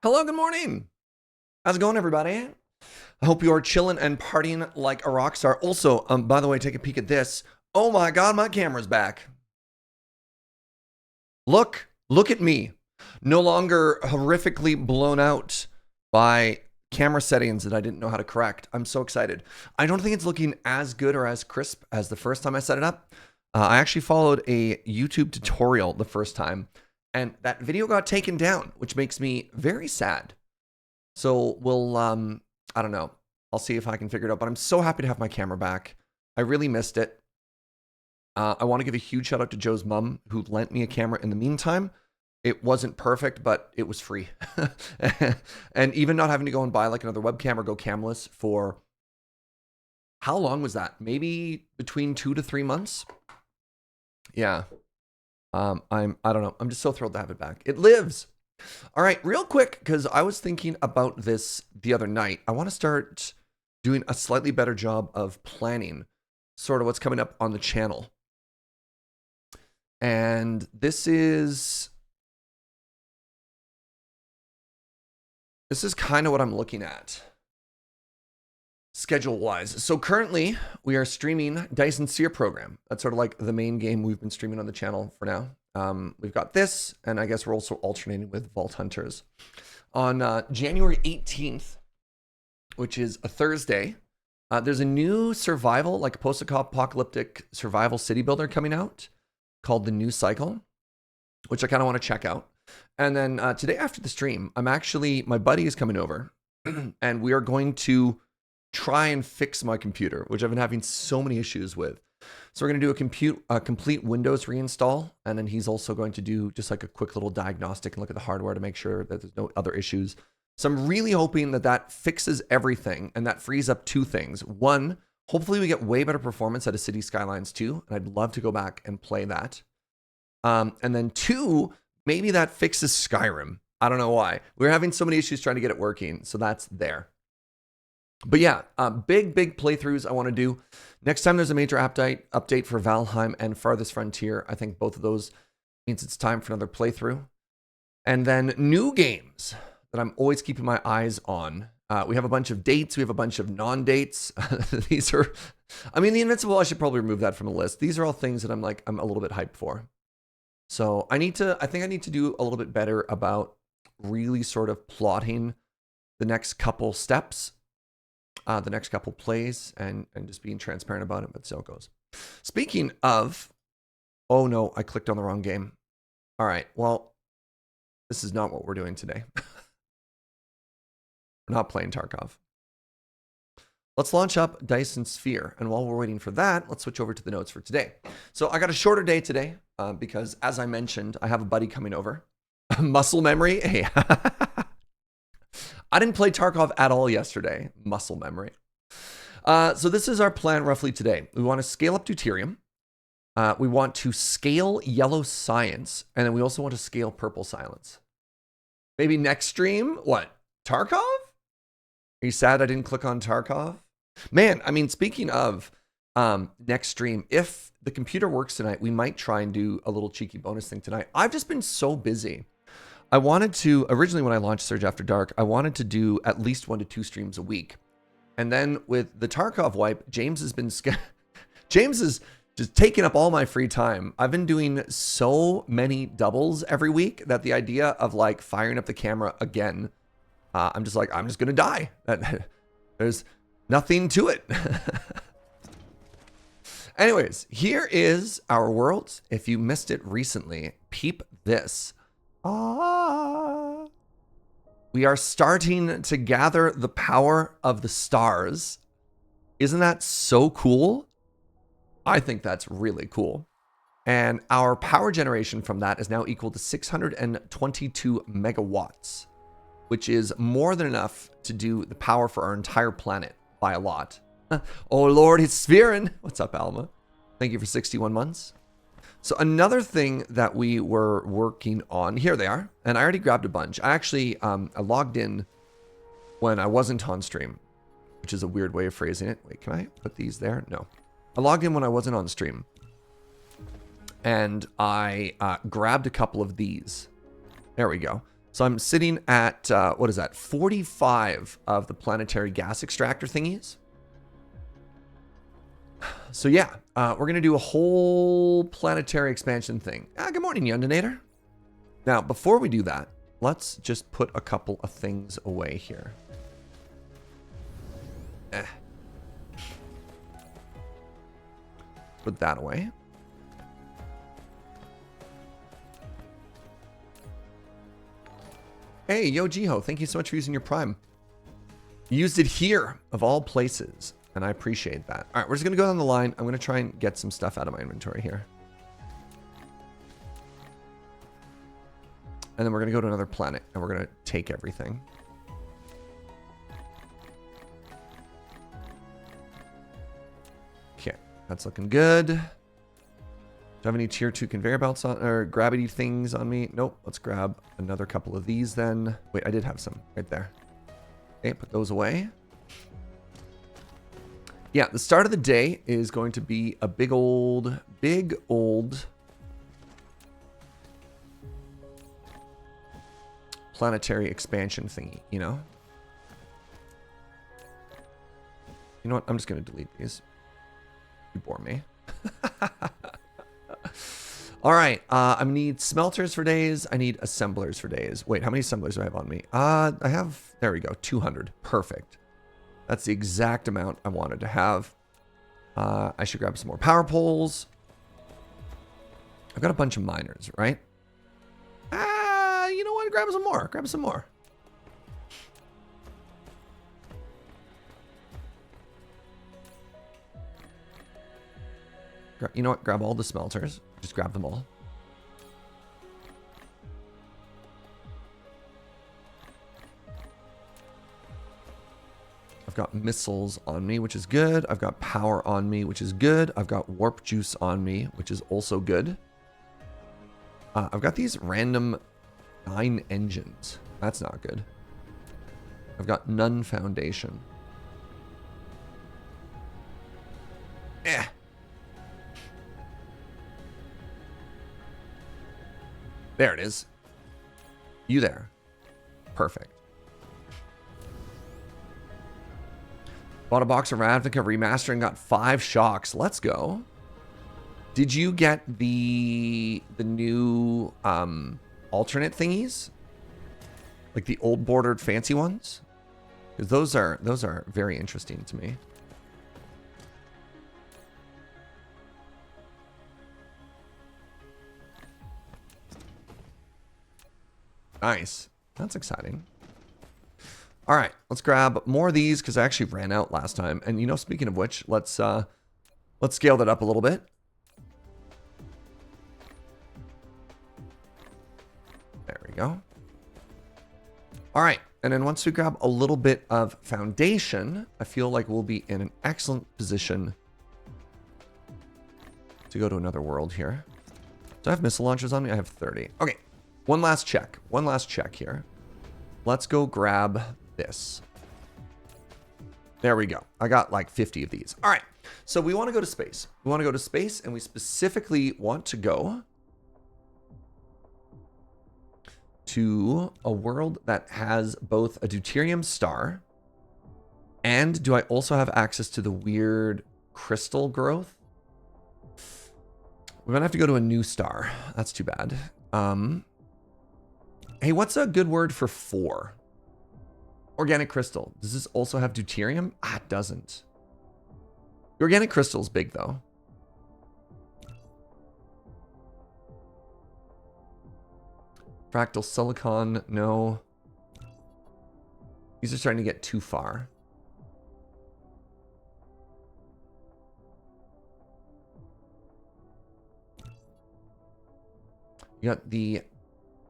Hello, good morning. How's it going, everybody? I hope you are chilling and partying like a rock star. Also, by the way, take a peek at this. Oh my God, my camera's back. Look at me. No longer horrifically blown out by camera settings that I didn't know how to correct. I'm so excited. I don't think it's looking as good or as crisp as the first time I set it up. I actually followed a YouTube tutorial the first time, and that video got taken down, which makes me very sad. So we'll, I don't know. I'll see if I can figure it out, but I'm so happy to have my camera back. I really missed it. I want to give a huge shout out to Joe's mom, who lent me a camera in the meantime. It wasn't perfect, but it was free. And even not having to go and buy like another webcam or go camless for, how long was that? Maybe between 2 to 3 months? Yeah. I don't know. I'm just so thrilled to have it back. It lives. All right, real quick, because I was thinking about this the other night. I want to start doing a slightly better job of planning sort of what's coming up on the channel. And this is kind of what I'm looking at schedule-wise. So currently, we are streaming Dyson Sphere program. That's sort of like the main game we've been streaming on the channel for now. We've got this, and I guess we're also alternating with Vault Hunters. On January 18th, which is a Thursday, there's a new survival, like a post-apocalyptic survival city builder coming out called The New Cycle, which I kind of want to check out. And then today after the stream, my buddy is coming over, and we are going to try and fix my computer, which I've been having so many issues with. So we're going to do a complete Windows reinstall, and then he's also going to do just like a quick little diagnostic and look at the hardware to make sure that there's no other issues. So I'm really hoping that that fixes everything, and that frees up two things. One, hopefully we get way better performance out of City Skylines 2, and I'd love to go back and play that. And then two, maybe that fixes Skyrim. I don't know why. We're having so many issues trying to get it working, so that's there. But yeah, big playthroughs I want to do. Next time there's a major update for Valheim and Farthest Frontier. I think both of those means it's time for another playthrough. And then new games that I'm always keeping my eyes on. We have a bunch of dates. We have a bunch of non-dates. These are, I mean, the Invincible, I should probably remove that from the list. These are all things that I'm a little bit hyped for. So I think I need to do a little bit better about really sort of plotting the next couple steps. The next couple plays and just being transparent about it, but so it goes. Speaking of, oh no, I clicked on the wrong game. All right, well, this is not what we're doing today. We're not playing Tarkov. Let's launch up Dyson Sphere, and while we're waiting for that, let's switch over to the notes for today. So I got a shorter day today because, as I mentioned, I have a buddy coming over. Muscle memory, hey. I didn't play Tarkov at all yesterday. Muscle memory. So this is our plan roughly today. We want to scale up Deuterium. We want to scale Yellow Science. And then we also want to scale Purple Silence. Maybe next stream, what? Tarkov? Are you sad I didn't click on Tarkov? Man, I mean, speaking of next stream, if the computer works tonight, we might try and do a little cheeky bonus thing tonight. I've just been so busy. I wanted to, originally when I launched Surge After Dark, I wanted to do at least 1 to 2 streams a week. And then with the Tarkov wipe, James is just taking up all my free time. I've been doing so many doubles every week that the idea of like firing up the camera again, I'm just going to die. There's nothing to it. Anyways, here is our world. If you missed it recently, peep this. We are starting to gather the power of the stars. Isn't that so cool? I think that's really cool. And our power generation from that is now equal to 622 megawatts, which is more than enough to do the power for our entire planet by a lot. Oh Lord, it's Spheren. What's up, Alma? Thank you for 61 months. So another thing that we were working on, here they are, and I already grabbed a bunch. I actually, I logged in when I wasn't on stream, which is a weird way of phrasing it. Wait, can I put these there? No. I logged in when I wasn't on stream, and I grabbed a couple of these. There we go. So I'm sitting at, what is that, 45 of the planetary gas extractor thingies. So yeah, we're going to do a whole planetary expansion thing. Good morning, Yundinator. Now, before we do that, let's just put a couple of things away here. Put that away. Hey, Yo Jiho, thank you so much for using your Prime. You used it here, of all places, and I appreciate that. All right, we're just going to go down the line. I'm going to try and get some stuff out of my inventory here. And then we're going to go to another planet, and we're going to take everything. Okay, that's looking good. Do I have any tier 2 conveyor belts on, or gravity things on me? Nope. Let's grab another couple of these then. Wait, I did have some right there. Okay, put those away. Yeah, the start of the day is going to be a big old planetary expansion thingy, you know? You know what? I'm just going to delete these. You bore me. All right, I need smelters for days. I need assemblers for days. Wait, how many assemblers do I have on me? I have, there we go, 200. Perfect. That's the exact amount I wanted to have. I should grab some more power poles. I've got a bunch of miners, right? You know what? Grab some more. Grab some more. You know what? Grab all the smelters. Just grab them all. I've got missiles on me, which is good. I've got power on me, which is good. I've got warp juice on me, which is also good. I've got these random 9 engines. That's not good. I've got none foundation. There it is. You there. Perfect. Bought a box of Ravnica Remastering, got 5 shocks. Let's go. Did you get the new alternate thingies? Like the old bordered fancy ones? Because those are very interesting to me. Nice. That's exciting. All right, let's grab more of these because I actually ran out last time. And you know, speaking of which, let's scale that up a little bit. There we go. All right, and then once we grab a little bit of foundation, I feel like we'll be in an excellent position to go to another world here. Do I have missile launchers on me? I have 30. Okay. One last check here. Let's go grab this. There we go. I got like 50 of these. All right. So we want to go to space. We want to go to space, and we specifically want to go to a world that has both a deuterium star, and do I also have access to the weird crystal growth? We're going to have to go to a new star. That's too bad. Hey, what's a good word for 4? Organic crystal. Does this also have deuterium? It doesn't. The organic crystal's big, though. Fractal silicon, no. These are starting to get too far. You got the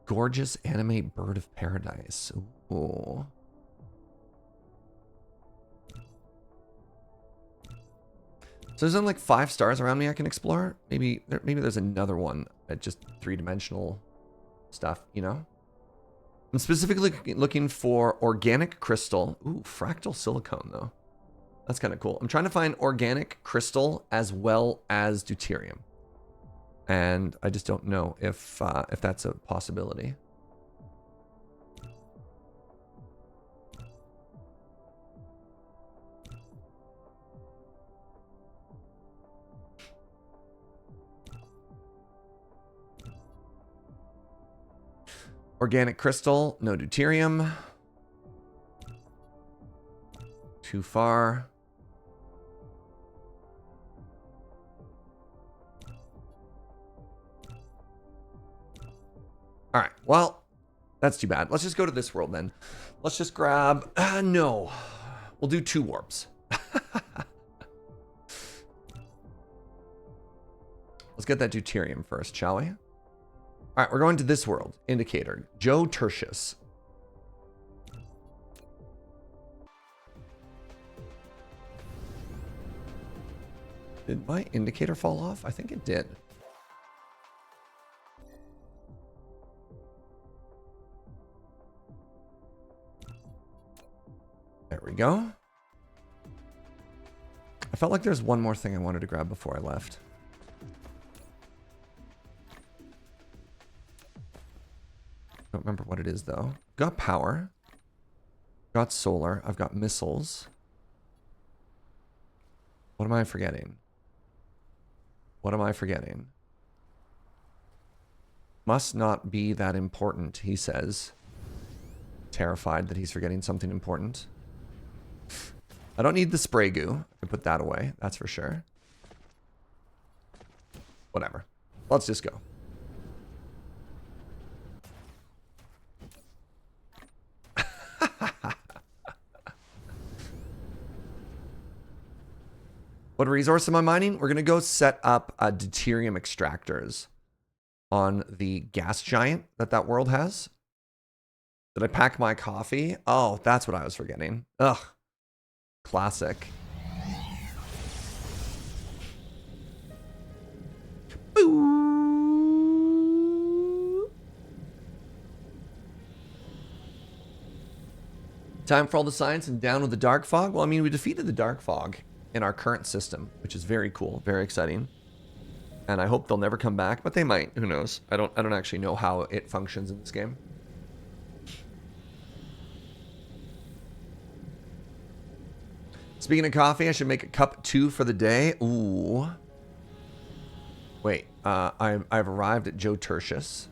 gorgeous anime bird of paradise. Ooh. So there's only like 5 stars around me I can explore. Maybe there's another one at just 3-dimensional stuff, you know? I'm specifically looking for organic crystal. Ooh, fractal silicone though. That's kind of cool. I'm trying to find organic crystal as well as deuterium. And I just don't know if that's a possibility. Organic crystal, no deuterium. Too far. All right, well, that's too bad. Let's just go to this world then. Let's just grab, no. We'll do 2 warps. Let's get that deuterium first, shall we? All right, we're going to this world. Indicator, Joe Tertius. Did my indicator fall off? I think it did. There we go. I felt like there's one more thing I wanted to grab before I left. Don't remember what it is though. Got power. Got solar. I've got missiles. What am I forgetting? What am I forgetting? Must not be that important, he says. Terrified that he's forgetting something important. I don't need the spray goo. I can put that away. That's for sure. Whatever. Let's just go. What resource am I mining? We're going to go set up deuterium extractors on the gas giant that world has. Did I pack my coffee? Oh, that's what I was forgetting. Ugh. Classic. Boo. Time for all the science and down with the dark fog. Well, I mean, we defeated the dark fog in our current system, which is very cool, very exciting. And I hope they'll never come back, but they might. Who knows? I don't actually know how it functions in this game. Speaking of coffee, I should make a cup 2 for the day. Ooh. Wait, I've arrived at Joe Tertius.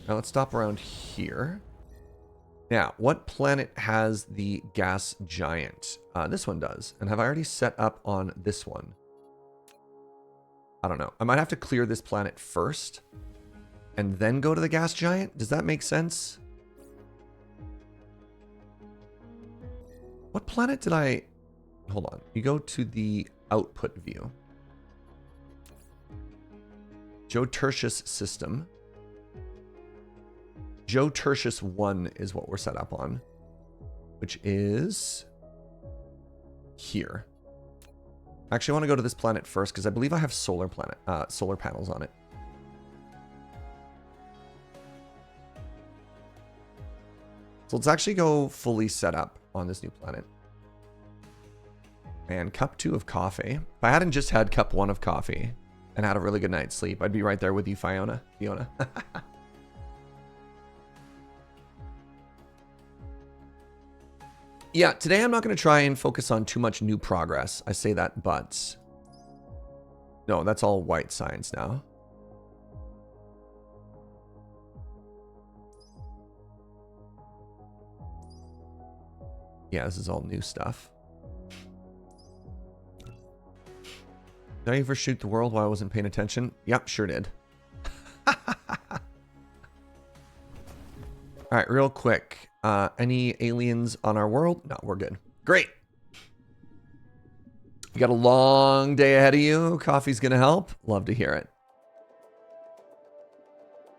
Now let's stop around here. Now, what planet has the gas giant? This one does. And have I already set up on this one? I don't know. I might have to clear this planet first and then go to the gas giant. Does that make sense? What planet did I... Hold on. You go to the output view. Joe Tertius system. Joe Tertius 1 is what we're set up on, which is here. I actually want to go to this planet first because I believe I have solar panels on it. So let's actually go fully set up on this new planet. And cup 2 of coffee. If I hadn't just had cup 1 of coffee and had a really good night's sleep, I'd be right there with you, Fiona. Yeah, today I'm not going to try and focus on too much new progress. I say that, but... No, that's all white science now. Yeah, this is all new stuff. Did I ever shoot the world while I wasn't paying attention? Yep, sure did. All right, real quick. Any aliens on our world? No, we're good. Great. You got a long day ahead of you. Coffee's going to help. Love to hear it.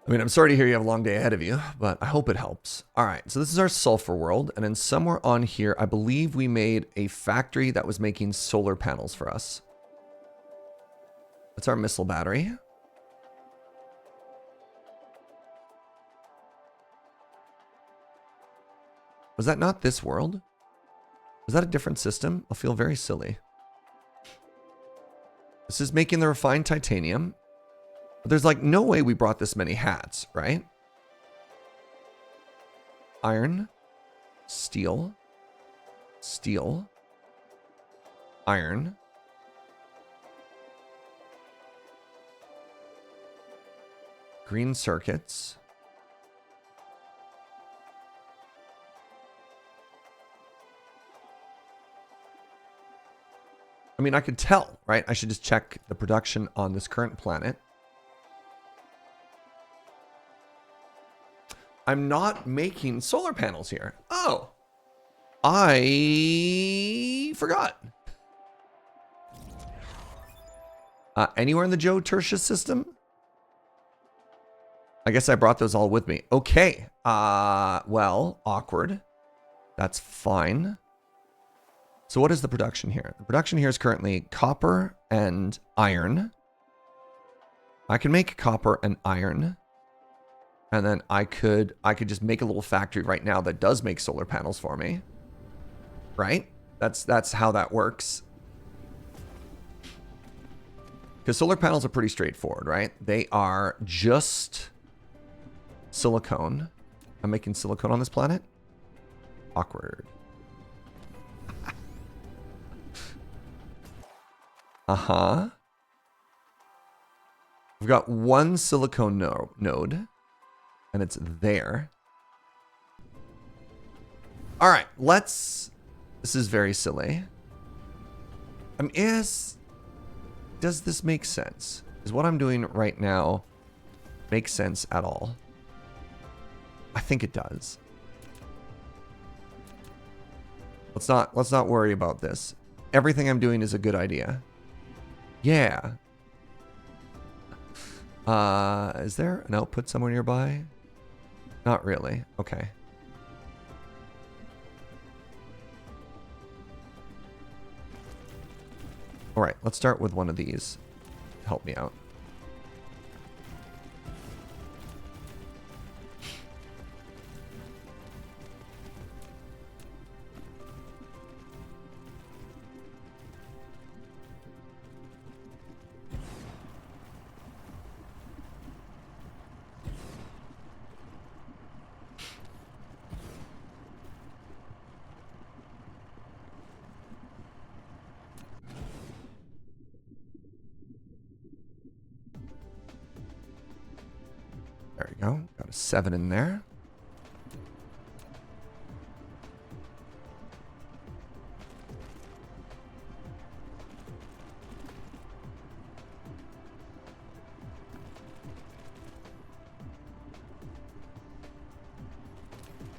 I mean, I'm sorry to hear you have a long day ahead of you, but I hope it helps. All right, so this is our sulfur world. And then somewhere on here, I believe we made a factory that was making solar panels for us. That's our missile battery. Was that not this world? Was that a different system? I'll feel very silly. This is making the refined titanium. But there's like no way we brought this many hats, right? Iron, steel, steel, iron, green circuits. I mean, I could tell, right? I should just check the production on this current planet. I'm not making solar panels here. Oh, I forgot. Anywhere in the Tertius system? I guess I brought those all with me. Okay. Well, awkward. That's fine. So what is the production here? The production here is currently copper and iron. I can make copper and iron. And then I could just make a little factory right now that does make solar panels for me. Right? That's how that works. Because solar panels are pretty straightforward, right? They are just silicone. I'm making silicone on this planet. Awkward. Uh-huh. We've got one silicone node. And it's there. All right, let's... This is very silly. I mean, does this make sense? Is what I'm doing right now make sense at all? I think it does. Let's not worry about this. Everything I'm doing is a good idea. Yeah. Is there an output somewhere nearby? Not really. Okay. All right, let's start with one of these. Help me out. There we go. Got a 7 in there.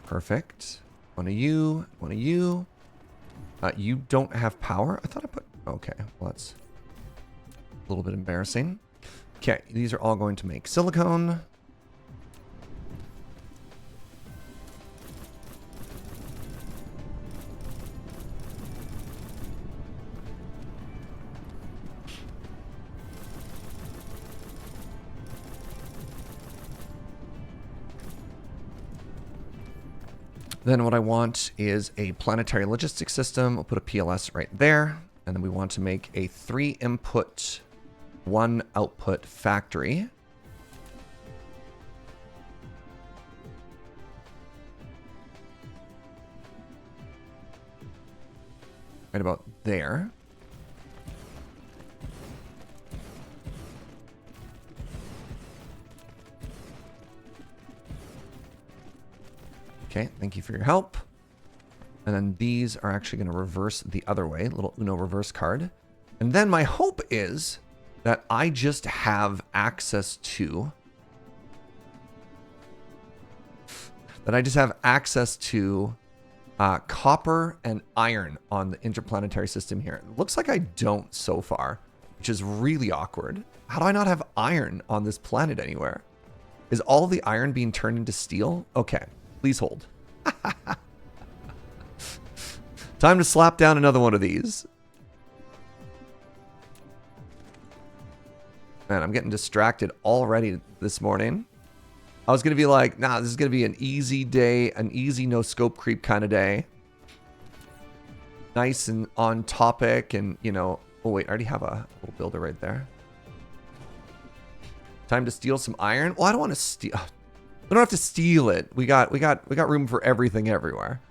Perfect. One of you. One of you. You don't have power? I thought I put... Okay, well that's a little bit embarrassing. Okay, these are all going to make silicone. Then what I want is a planetary logistics system. We'll put a PLS right there. And then we want to make a 3 input, 1 output factory. Right about there. Okay, thank you for your help. And then these are actually going to reverse the other way, little Uno reverse card. And then my hope is that I just have access to... copper and iron on the interplanetary system here. It looks like I don't so far, which is really awkward. How do I not have iron on this planet anywhere? Is all the iron being turned into steel? Okay. Please hold. Time to slap down another one of these. Man, I'm getting distracted already this morning. I was going to be like, nah, this is going to be an easy day, an easy no scope creep kind of day. Nice and on topic and, you know... Oh, wait, I already have a little builder right there. Time to steal some iron? Well, I don't want to steal... We don't have to steal it. We got room for everything everywhere.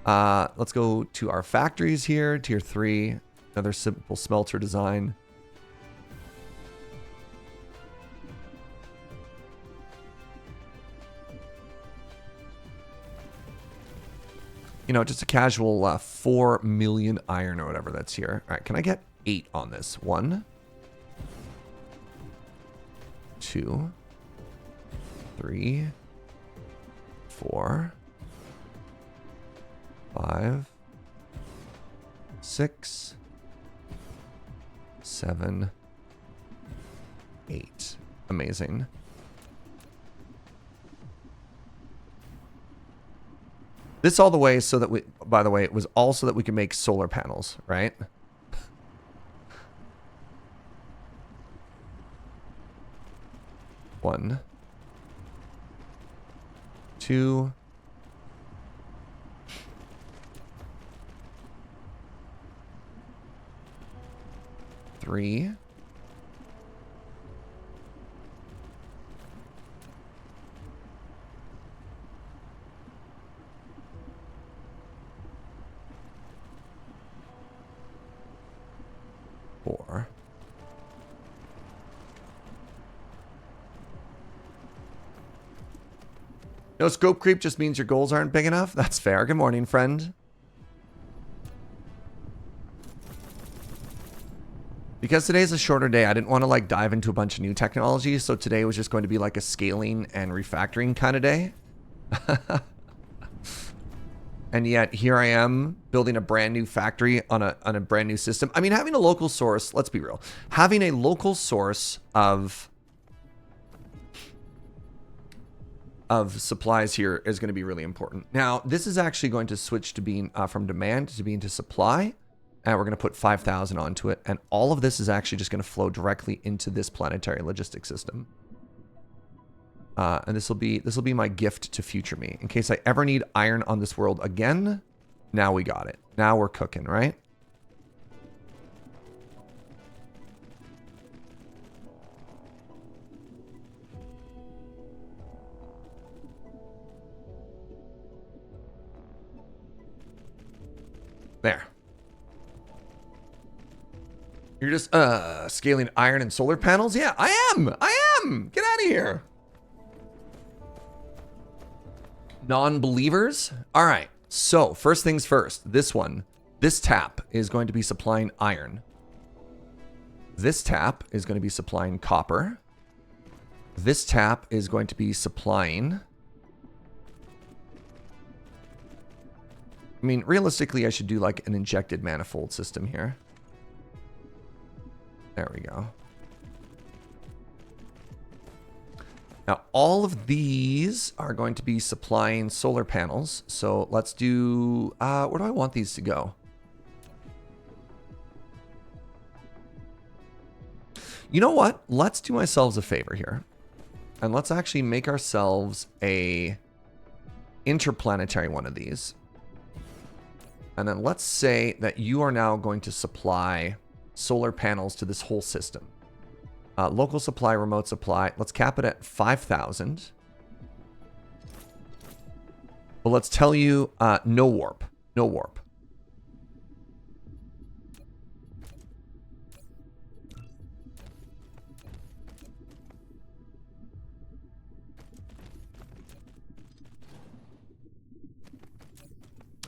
Let's go to our factories here. Tier 3. Another simple smelter design. you know, just a casual 4 million iron or whatever that's here. All right, can I get 8 on this? 1, 2, 3, 4, 5, 6, 7, 8. Amazing. This all the way so that we, by the way, it was all so that we can make solar panels, right? One, 2, 3, 4. No scope creep just means your goals aren't big enough. That's fair. Good morning, friend. Because today's a shorter day, I didn't want to like dive into a bunch of new technology. So today was just going to be like a scaling and refactoring kind of day. And yet here I am building a brand new factory on a brand new system. I mean, having a local source, let's be real. Having a local source of supplies here is going to be really important. Now, this is actually going to switch to being from demand to being to supply. And we're going to put 5,000 onto it. And all of this is actually just going to flow directly into this planetary logistics system. And this will be my gift to future me. In case I ever need iron on this world again, now we got it. Now we're cooking, right? There. You're just scaling iron and solar panels? Yeah, I am. I am. Get out of here. Non-believers? All right. So, first things first. This tap is going to be supplying iron. This tap is going to be supplying copper. This tap is going to be supplying... I mean, realistically, I should do like an injected manifold system here. There we go. Now, all of these are going to be supplying solar panels. So let's do, where do I want these to go? You know what? Let's do ourselves a favor here. And let's actually make ourselves a interplanetary one of these. And then let's say that you are now going to supply solar panels to this whole system. Local supply, remote supply. Let's cap it at 5,000. But let's tell you, no warp. No warp.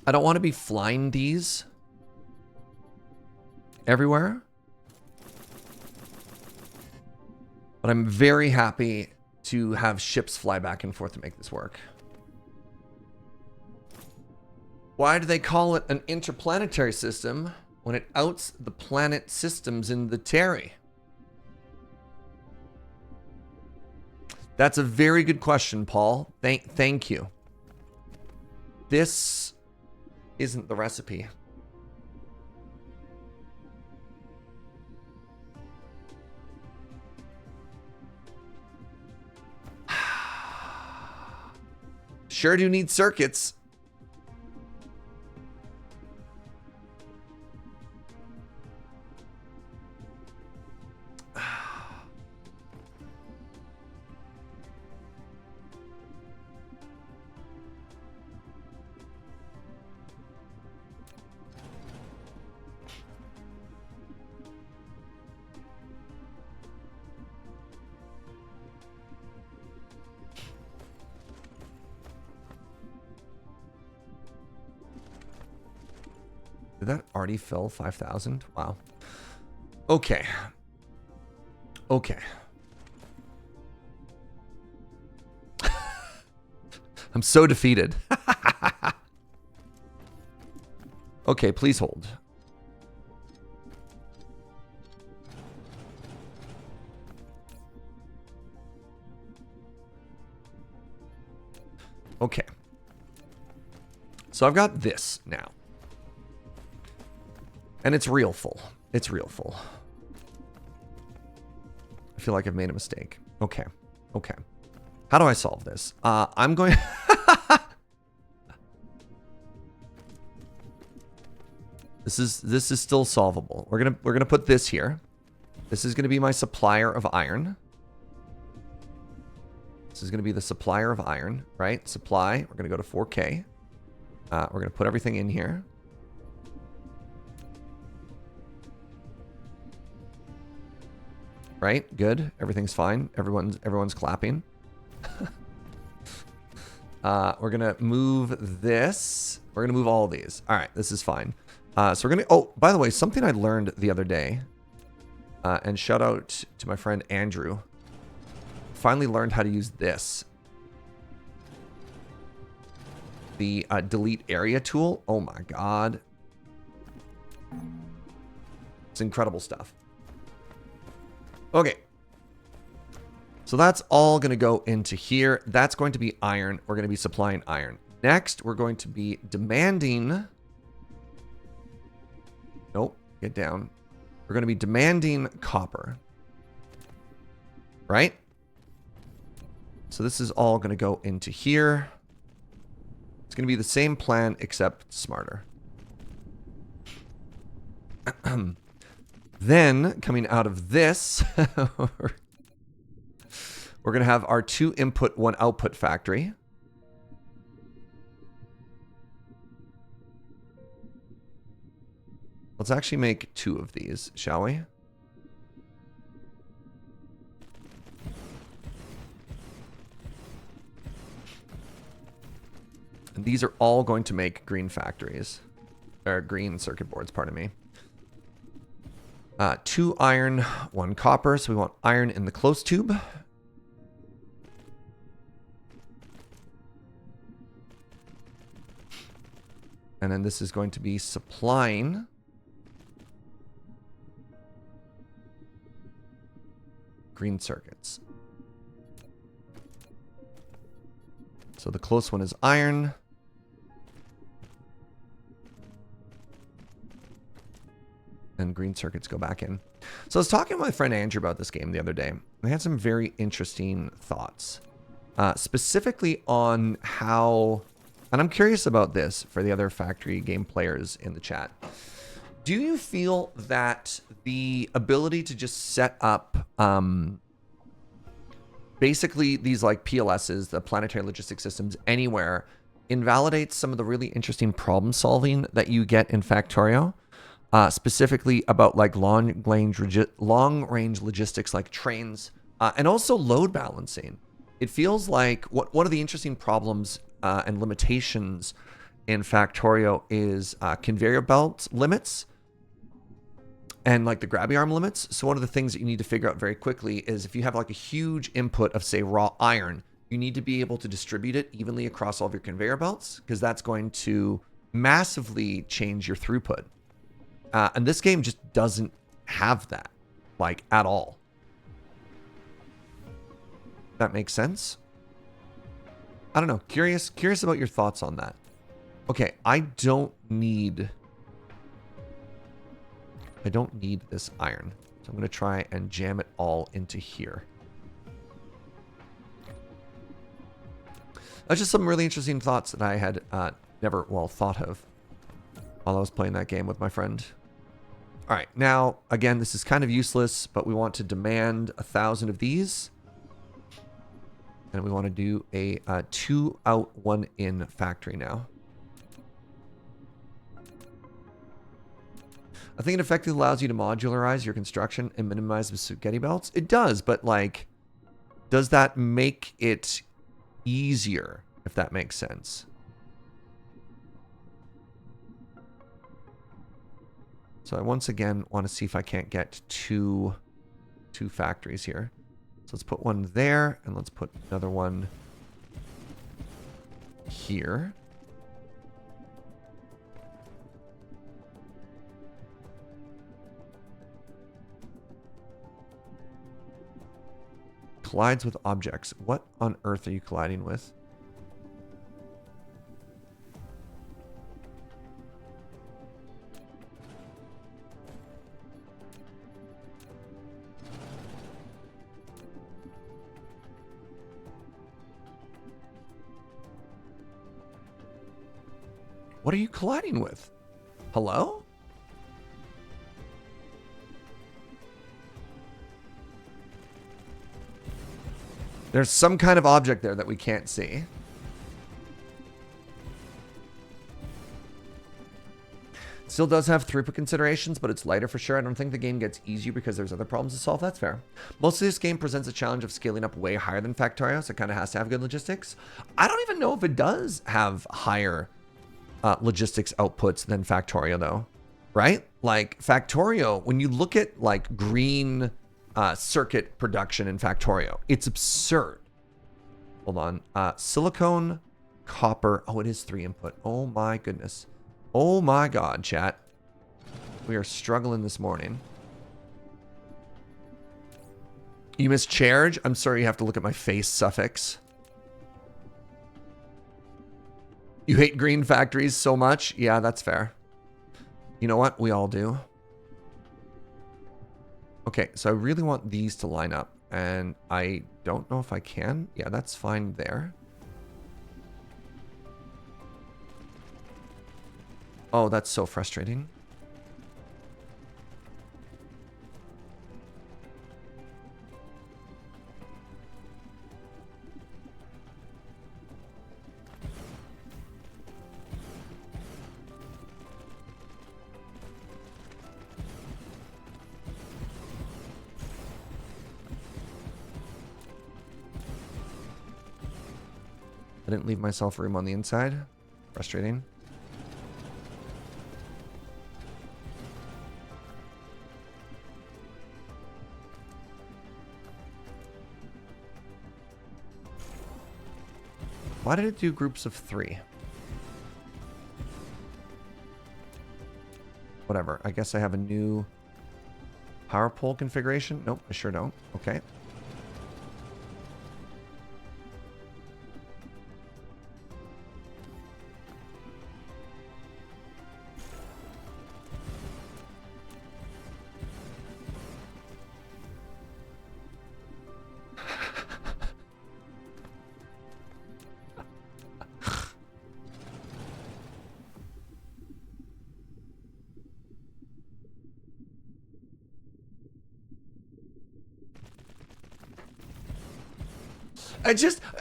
I don't want to be flying these everywhere. But I'm very happy to have ships fly back and forth to make this work. Why do they call it an interplanetary system when it outs the planet systems in the Terry? That's a very good question, Paul. Thank you. This isn't the recipe. Sure do need circuits. Did that already fill 5,000? Wow. Okay. Okay. I'm so defeated. Okay, please hold. Okay. So I've got this now. And it's real full. It's real full. I feel like I've made a mistake. Okay. Okay. How do I solve this? I'm going... This is still solvable. We're gonna put this here. This is gonna be my supplier of iron. This is gonna be the supplier of iron, right? Supply. We're gonna go to 4K. We're gonna put everything in here. Right? Good. Everything's fine. Everyone's clapping. We're gonna move this. We're gonna move all of these. All right, this is fine. So we're gonna. Oh, by the way, something I learned the other day, and shout out to my friend Andrew. Finally learned how to use this. The delete area tool. Oh my god, it's incredible stuff. Okay. So that's all going to go into here. That's going to be iron. We're going to be supplying iron. Next, we're going to be demanding... Nope, get down. We're going to be demanding copper. Right? So this is all going to go into here. It's going to be the same plan, except smarter. Then, coming out of this... We're going to have our 2 input, 1 output factory. Let's actually make 2 of these, shall we? And these are all going to make green factories. Or green circuit boards, pardon me. 2 iron, 1 copper. So we want iron in the close tube. And then this is going to be supplying green circuits. So the close one is iron. And green circuits go back in. So I was talking with my friend Andrew about this game the other day. I had some very interesting thoughts. Specifically on how... And I'm curious about this for the other factory game players in the chat. Do you feel that the ability to just set up basically these like PLSs, the planetary logistic systems, anywhere invalidates some of the really interesting problem solving that you get in Factorio? Specifically about like long range logistics like trains and also load balancing. It feels like one of the interesting problems and limitations in Factorio is conveyor belt limits and like the grabby arm limits. So one of the things that you need to figure out very quickly is if you have like a huge input of say raw iron, you need to be able to distribute it evenly across all of your conveyor belts because that's going to massively change your throughput. And this game just doesn't have that like at all. That makes sense? I don't know. Curious about your thoughts on that. Okay, I don't need this iron. So I'm going to try and jam it all into here. That's just some really interesting thoughts that I had never, well, thought of while I was playing that game with my friend. All right, now, again, this is kind of useless, but we want to demand 1,000 of these. And we want to do a 2 out, 1 in factory now. I think it effectively allows you to modularize your construction and minimize the spaghetti belts. It does, but like, does that make it easier, if that makes sense? So I once again want to see if I can't get two factories here. So let's put one there, and let's put another one here. Collides with objects. What on earth are you colliding with? What are you colliding with? Hello? There's some kind of object there that we can't see. Still does have throughput considerations, but it's lighter for sure. I don't think the game gets easier because there's other problems to solve. That's fair. Most of this game presents a challenge of scaling up way higher than Factorio, so it kind of has to have good logistics. I don't even know if it does have higher logistics outputs than Factorio, though. Right? Like, Factorio, when you look at, like, green circuit production in Factorio, it's absurd. Hold on. Silicone, copper. Oh, it is 3 input. Oh, my goodness. Oh my god, chat. We are struggling this morning. You missed charge? I'm sorry you have to look at my face suffix. You hate green factories so much? Yeah, that's fair. You know what? We all do. Okay, so I really want these to line up. And I don't know if I can. Yeah, that's fine there. Oh, that's so frustrating. I didn't leave myself room on the inside. Frustrating. Why did it do groups of 3? Whatever. I guess I have a new power pole configuration. Nope, I sure don't. Okay.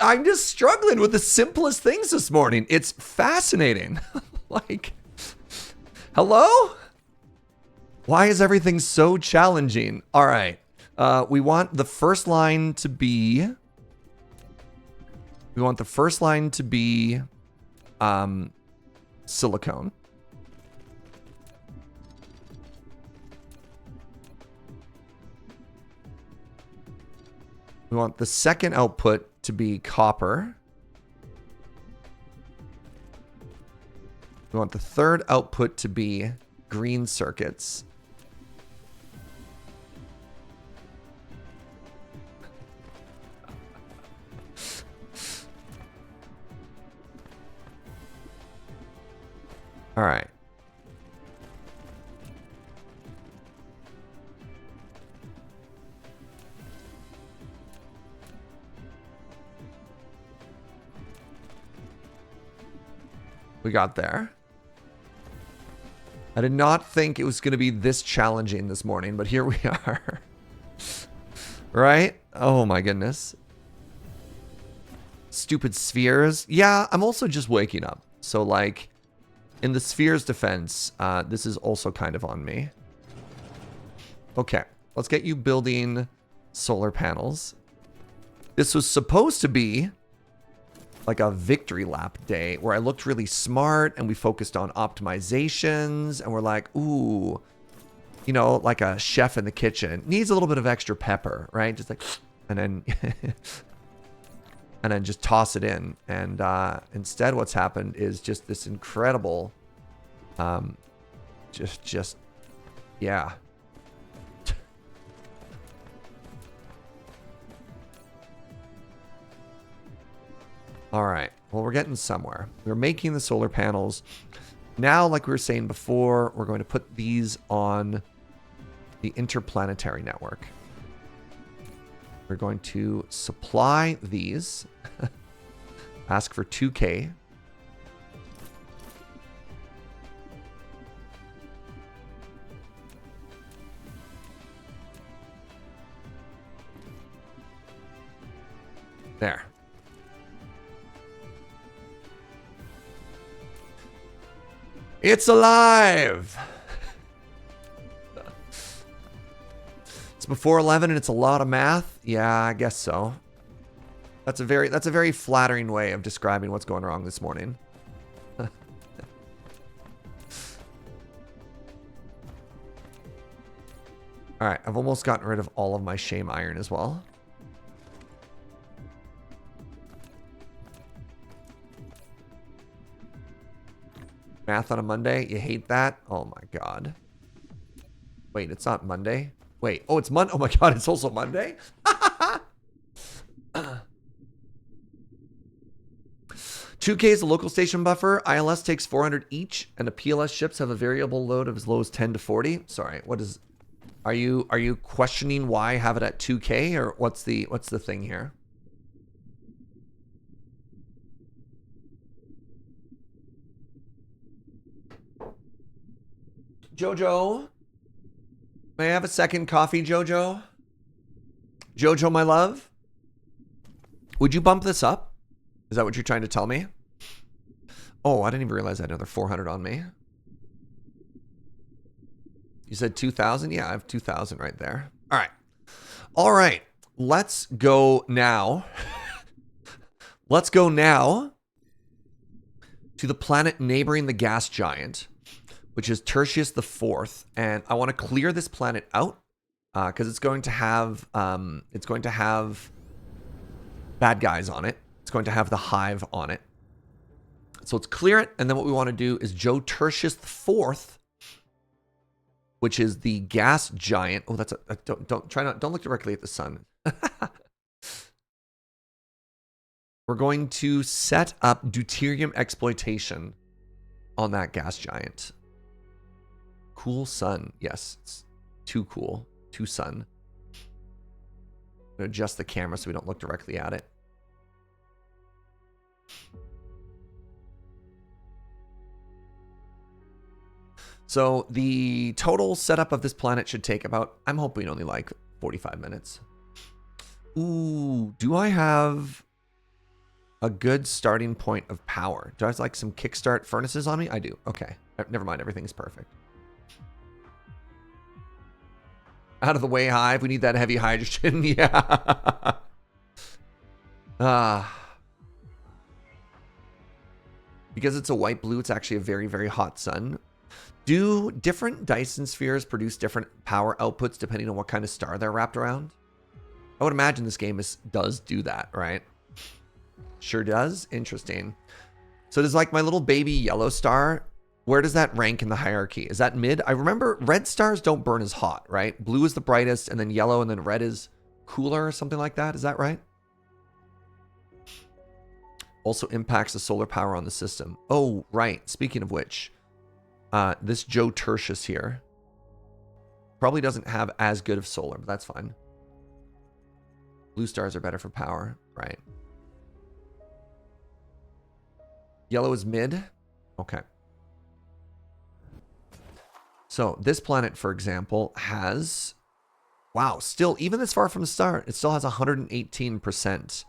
I'm just struggling with the simplest things this morning. It's fascinating. Like, hello? Why is everything so challenging? All right. We want the first line to be... silicone. We want the second output to be copper. We want the third output to be green circuits. All right. We got there. I did not think it was going to be this challenging this morning, but here we are. Right? Oh my goodness. Stupid spheres. Yeah, I'm also just waking up. So like, in the sphere's defense, this is also kind of on me. Okay, let's get you building solar panels. This was supposed to be like a victory lap day where I looked really smart and we focused on optimizations and we're like, ooh, you know, like a chef in the kitchen. Needs a little bit of extra pepper, right? Just like, and then, and then just toss it in. And instead what's happened is just this incredible, yeah. All right. Well, we're getting somewhere. We're making the solar panels. Now, like we were saying before, we're going to put these on the interplanetary network. We're going to supply these. Ask for 2K. There. It's alive! It's before 11 and it's a lot of math? Yeah, I guess so. That's a very flattering way of describing what's going wrong this morning. Alright, I've almost gotten rid of all of my shame iron as well. Math on a Monday? You hate that? Oh my god. Wait, it's not Monday? Wait, oh, it's Monday. Oh my god, it's also Monday? 2K is a local station buffer. ILS takes 400 each, and the PLS ships have a variable load of as low as 10 to 40. Sorry, what is... Are you questioning why I have it at 2K, or what's the thing here? Jojo, may I have a second coffee, Jojo? Jojo, my love, would you bump this up? Is that what you're trying to tell me? Oh, I didn't even realize I had another 400 on me. You said 2,000? Yeah, I have 2,000 right there. All right. All right. Let's go now. Let's go now to the planet neighboring the gas giant, which is Tertius IV, and I want to clear this planet out because it's going to have bad guys on it. It's going to have the Hive on it. So let's clear it, and then what we want to do is Joe Tertius IV, which is the gas giant. Oh, that's a don't look directly at the sun. We're going to set up deuterium exploitation on that gas giant. Cool sun. Yes, it's too cool. Too sun. I'm going to adjust the camera so we don't look directly at it. So the total setup of this planet should take about, I'm hoping only like 45 minutes. Ooh, do I have a good starting point of power? Do I have like some kickstart furnaces on me? I do. Okay. Never mind. Everything's perfect. Out of the way, Hive. We need that heavy hydrogen. Yeah. Because it's a white blue, it's actually a very, very hot sun. Do different Dyson spheres produce different power outputs depending on what kind of star they're wrapped around? I would imagine this game does do that, right? Sure does. Interesting. So there's like my little baby yellow star. Where does that rank in the hierarchy? Is that mid? I remember red stars don't burn as hot, right? Blue is the brightest, and then yellow, and then red is cooler or something like that. Is that right? Also impacts the solar power on the system. Oh, right. Speaking of which, this Joe Tertius here probably doesn't have as good of solar, but that's fine. Blue stars are better for power, right? Yellow is mid. Okay. So this planet, for example, has, wow, still, even this far from the start, it still has 118%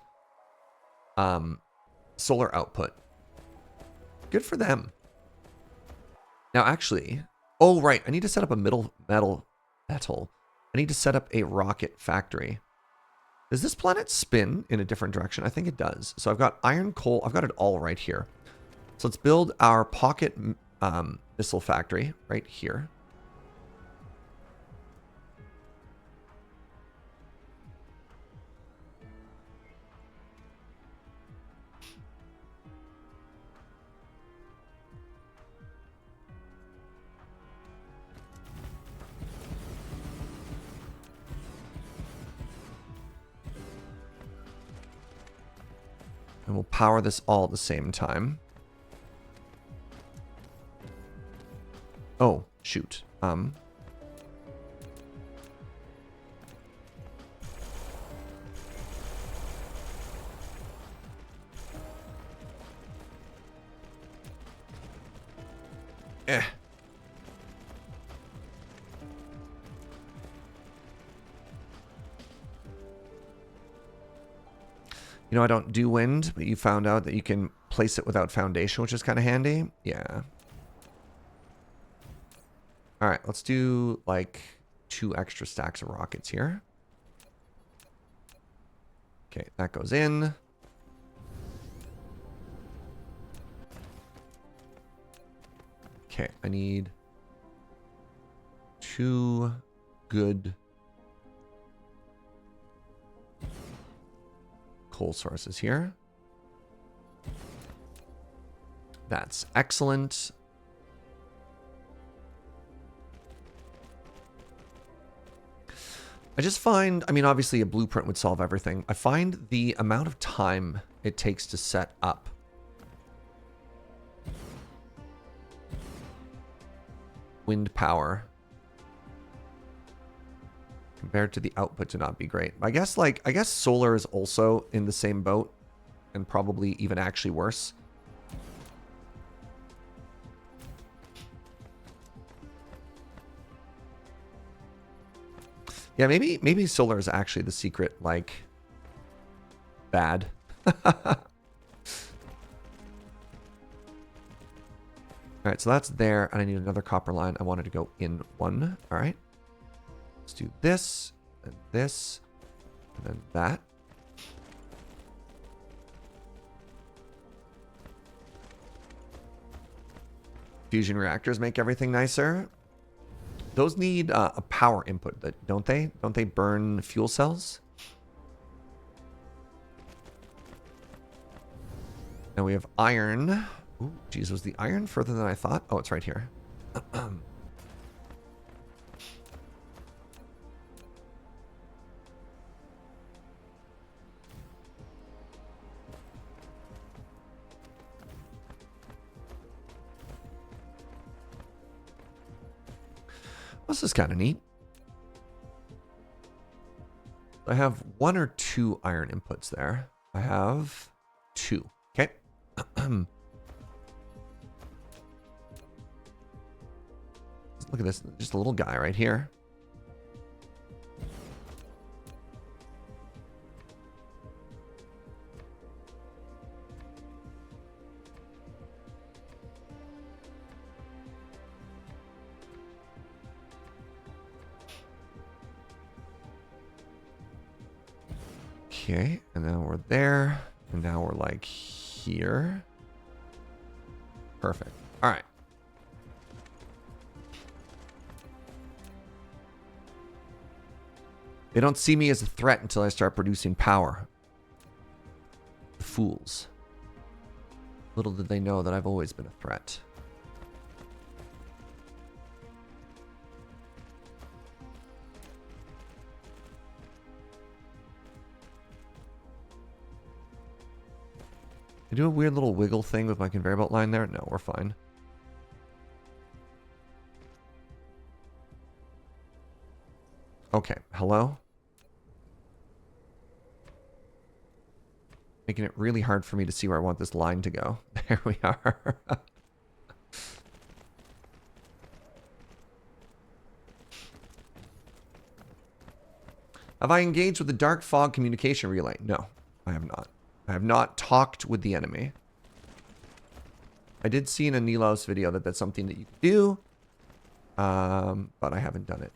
solar output. Good for them. Now, actually, oh, right, I need to set up a metal. I need to set up a rocket factory. Does this planet spin in a different direction? I think it does. So I've got iron, coal. I've got it all right here. So let's build our pocket missile factory right here. And we'll power this all at the same time. Oh, shoot. Eh. You know, I don't do wind, but you found out that you can place it without foundation, which is kind of handy. Yeah. All right, let's do like 2 extra stacks of rockets here. Okay, that goes in. Okay, I need 2 good coal sources here. That's excellent. I just find, I mean, obviously a blueprint would solve everything. I find the amount of time it takes to set up wind power compared to the output to not be great. I guess solar is also in the same boat and probably even actually worse. Yeah, maybe solar is actually the secret, like, bad. All right, so that's there, and I need another copper line. I wanted to go in 1. All right. Let's do this, and then that. Fusion reactors make everything nicer. Those need a power input, don't they? Don't they burn fuel cells? Now we have iron. Ooh, geez, was the iron further than I thought? Oh, it's right here. This is kind of neat. I have 1 or 2 iron inputs there. I have 2. Okay. Look at this. Just a little guy right here. Okay, and now we're there, and now we're like here. Perfect. All right. They don't see me as a threat until I start producing power. The fools. Little did they know that I've always been a threat. I do a weird little wiggle thing with my conveyor belt line there. No, we're fine. Okay, hello? Making it really hard for me to see where I want this line to go. There we are. Have I engaged with the dark fog communication relay? No, I have not. I have not talked with the enemy. I did see in a Nilos video that that's something that you can do, but I haven't done it.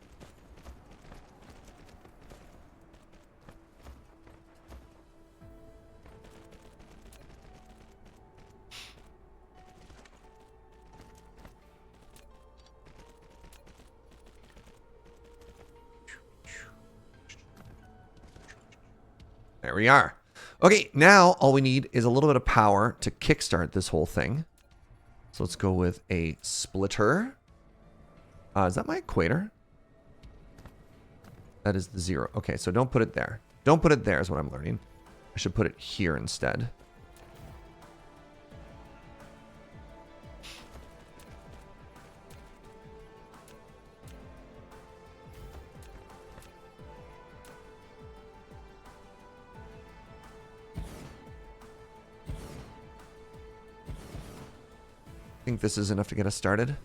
There we are. Okay, now all we need is a little bit of power to kickstart this whole thing. So let's go with a splitter. Is that my equator? That is the 0. Okay, so don't put it there. Don't put it there is what I'm learning. I should put it here instead. think this is enough to get us started.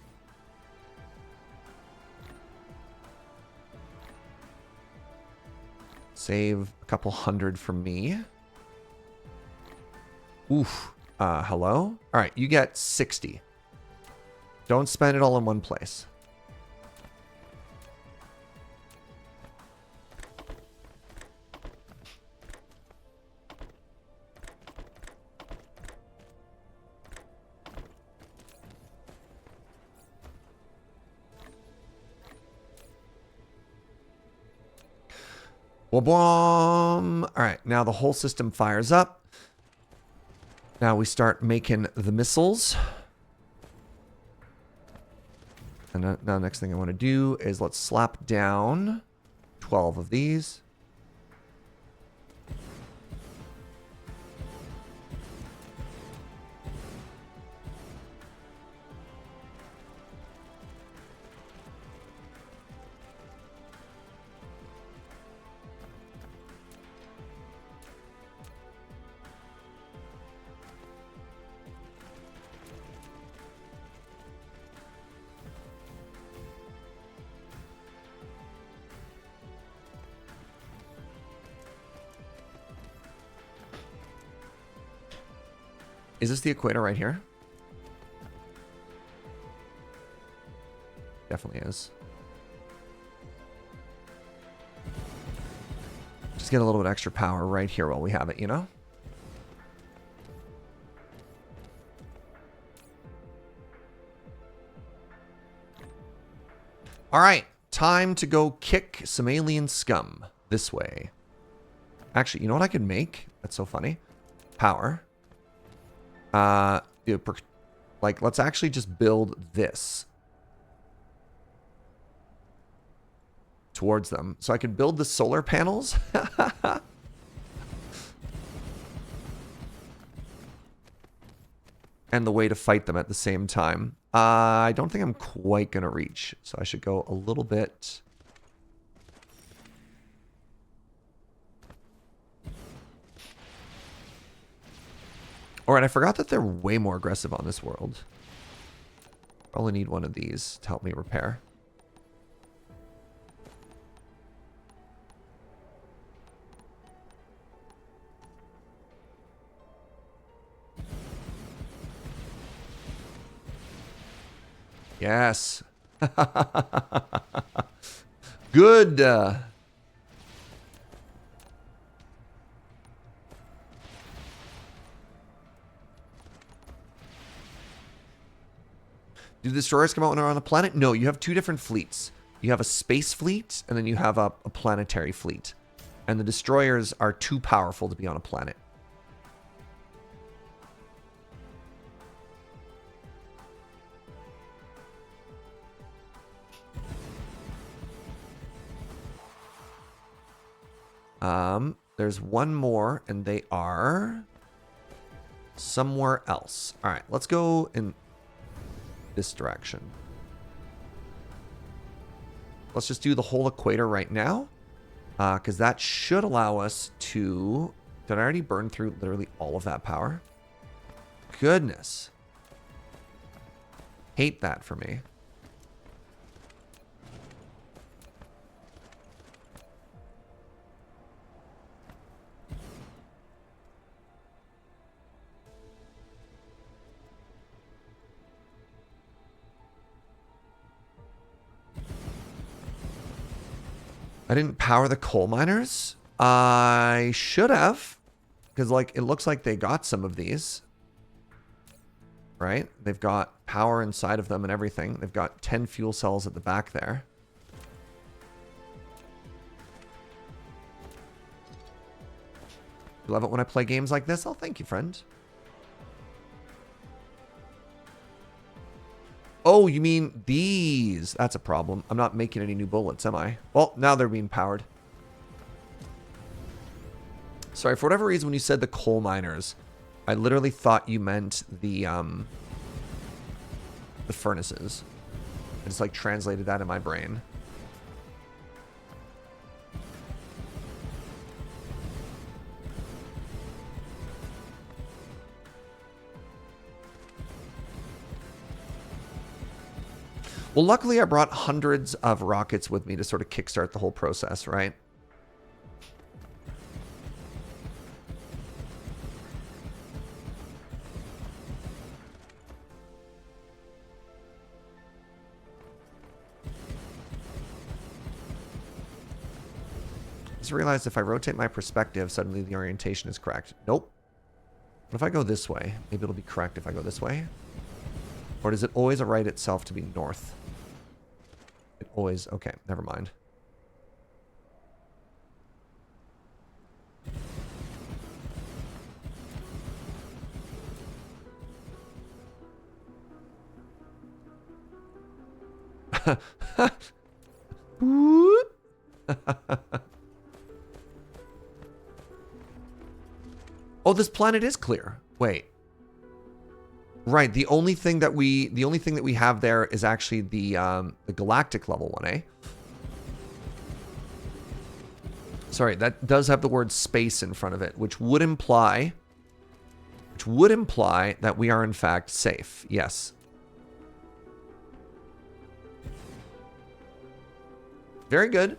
Save a couple hundred from me. Oof. Hello? All right, you get 60. Don't spend it all in one place. Boom. All right, now the whole system fires up. Now we start making the missiles. And now next thing I want to do is let's slap down 12 of these. Is this the equator right here? Definitely is. Just get a little bit extra power right here while we have it, you know? All right, time to go kick some alien scum this way. Actually, you know what I could make? That's so funny. Power. Like, let's actually just build this towards them. So I can build the solar panels. And the way to fight them at the same time. I don't think I'm quite going to reach. So I should go a little bit. All right, I forgot that they're way more aggressive on this world. Probably need one of these to help me repair. Yes. Good. Do the destroyers come out when they're on a planet? No, you have two different fleets. You have a space fleet, and then you have a planetary fleet. And the destroyers are too powerful to be on a planet. There's one more, and they are somewhere else. All right, let's go in this direction. Let's just do the whole equator right now, because that should allow us to... Did I already burn through literally all of that power? Goodness. Hate that for me. I didn't power the coal miners. I should have. Because, like, it looks like they got some of these. Right? They've got power inside of them and everything. They've got 10 fuel cells at the back there. You love it when I play games like this? Oh, thank you, friend. Oh, you mean these? That's a problem. I'm not making any new bullets, am I? Well, now they're being powered. Sorry, for whatever reason, when you said the coal miners, I literally thought you meant the furnaces. I just, like, translated that in my brain. Well, luckily I brought hundreds of rockets with me to sort of kickstart the whole process, right? Just realized if I rotate my perspective, suddenly the orientation is correct. Nope. What if I go this way? Maybe it'll be correct if I go this way. Or does it always right itself to be north? It always... Okay, never mind. Oh, this planet is clear. Wait. Right, the only thing that we have there is actually the galactic level one, eh? Sorry, that does have the word space in front of it, which would imply that we are in fact safe. Yes. Very good.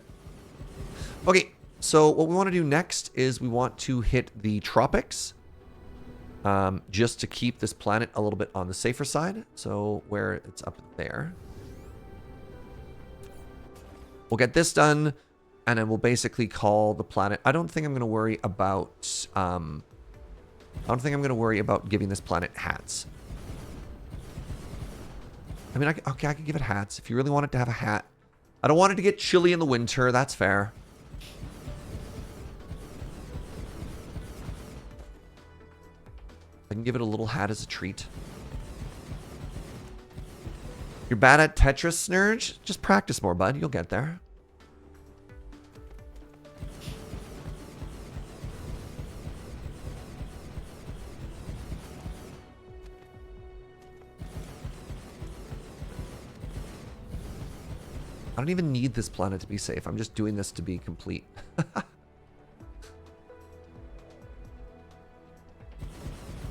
Okay, so what we want to do next is we want to hit the tropics. Just to keep this planet a little bit on the safer side. So where it's up there. We'll get this done, and then we'll basically call the planet. I don't think I'm going to worry about... I don't think I'm going to worry about giving this planet hats. I mean, okay, I can give it hats. If you really want it to have a hat. I don't want it to get chilly in the winter. That's fair. I can give it a little hat as a treat. You're bad at Tetris, Snurge? Just practice more, bud. You'll get there. I don't even need this planet to be safe. I'm just doing this to be complete.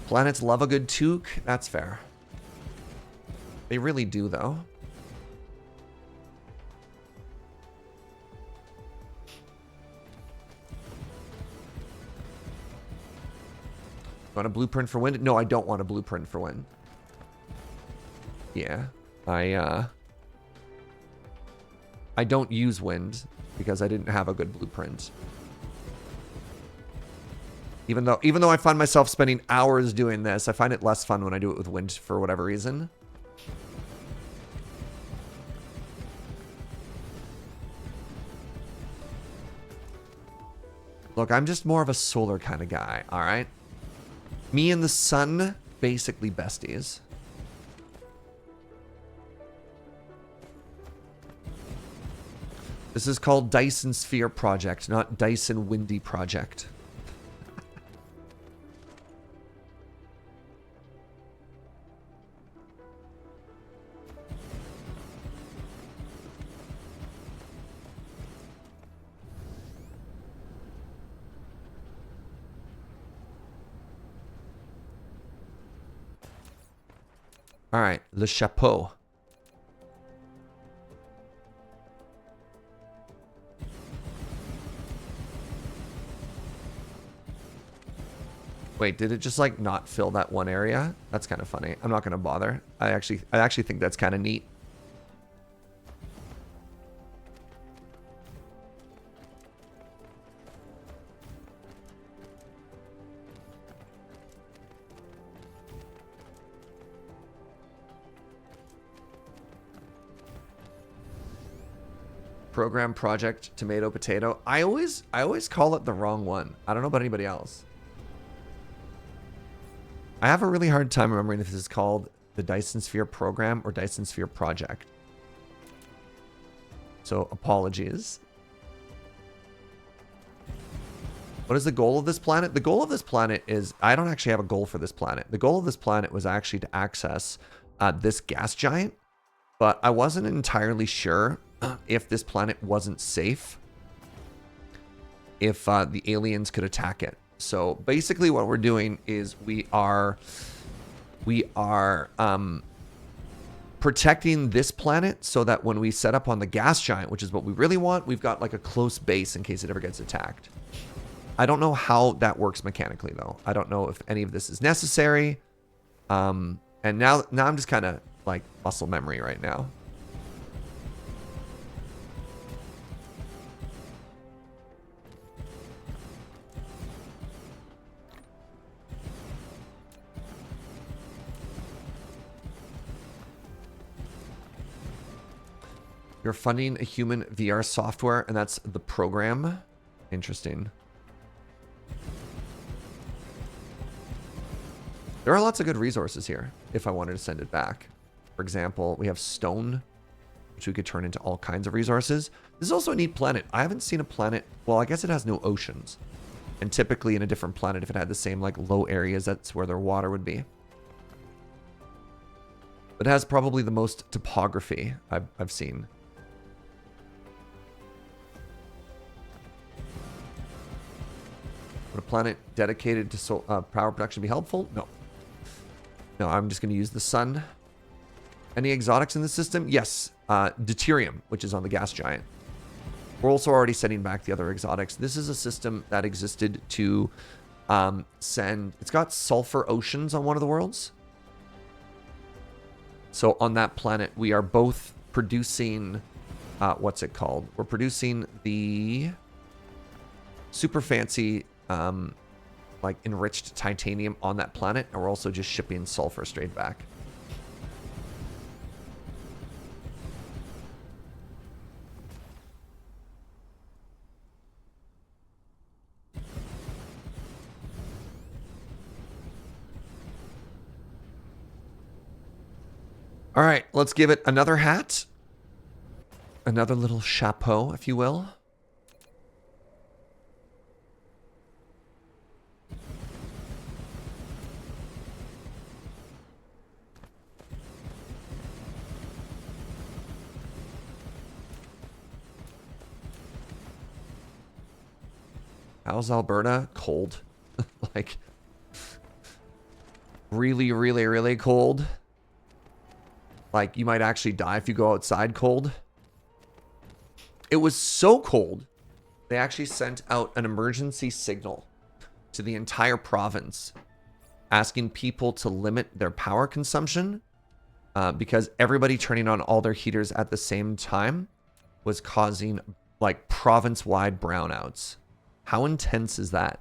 Planets love a good toque. That's fair. They really do, though. Want a blueprint for wind? No, I don't want a blueprint for wind. Yeah. I don't use wind because I didn't have a good blueprint. Even though I find myself spending hours doing this, I find it less fun when I do it with wind for whatever reason. Look, I'm just more of a solar kind of guy, all right? Me and the sun, basically besties. This is called Dyson Sphere Project, not Dyson Windy Project. All right, Le Chapeau. Wait, did it just like not fill that one area? That's kind of funny. I'm not going to bother. I actually think that's kind of neat. Program project tomato potato. I always call it the wrong one. I don't know about anybody else. I have a really hard time remembering if this is called the Dyson Sphere program or Dyson Sphere project. So apologies. What is the goal of this planet? The goal of this planet is, I don't actually have a goal for this planet. The goal of this planet was actually to access this gas giant, but I wasn't entirely sure if this planet wasn't safe, if the aliens could attack it. So basically what we're doing is we are protecting this planet so that when we set up on the gas giant, which is what we really want, we've got like a close base in case it ever gets attacked. I don't know how that works mechanically, though. I don't know if any of this is necessary. And now I'm just kind of like muscle memory right now. You're funding a human VR software, and that's the program. Interesting. There are lots of good resources here if I wanted to send it back. For example, we have stone, which we could turn into all kinds of resources. This is also a neat planet. I haven't seen a planet. Well, I guess it has no oceans. And typically in a different planet, if it had the same like low areas, that's where their water would be. But it has probably the most topography I've seen. Would a planet dedicated to power production be helpful? No. No, I'm just going to use the sun. Any exotics in the system? Yes. Deuterium, which is on the gas giant. We're also already sending back the other exotics. This is a system that existed to send... It's got sulfur oceans on one of the worlds. So on that planet, we are both producing... what's it called? We're producing the super fancy... like enriched titanium on that planet, and we're also just shipping sulfur straight back. All right, let's give it another hat. Another little chapeau, if you will. How's Alberta? Cold. Like, really, really, really cold. Like, you might actually die if you go outside cold. It was so cold, they actually sent out an emergency signal to the entire province asking people to limit their power consumption because everybody turning on all their heaters at the same time was causing, like, province-wide brownouts. How intense is that?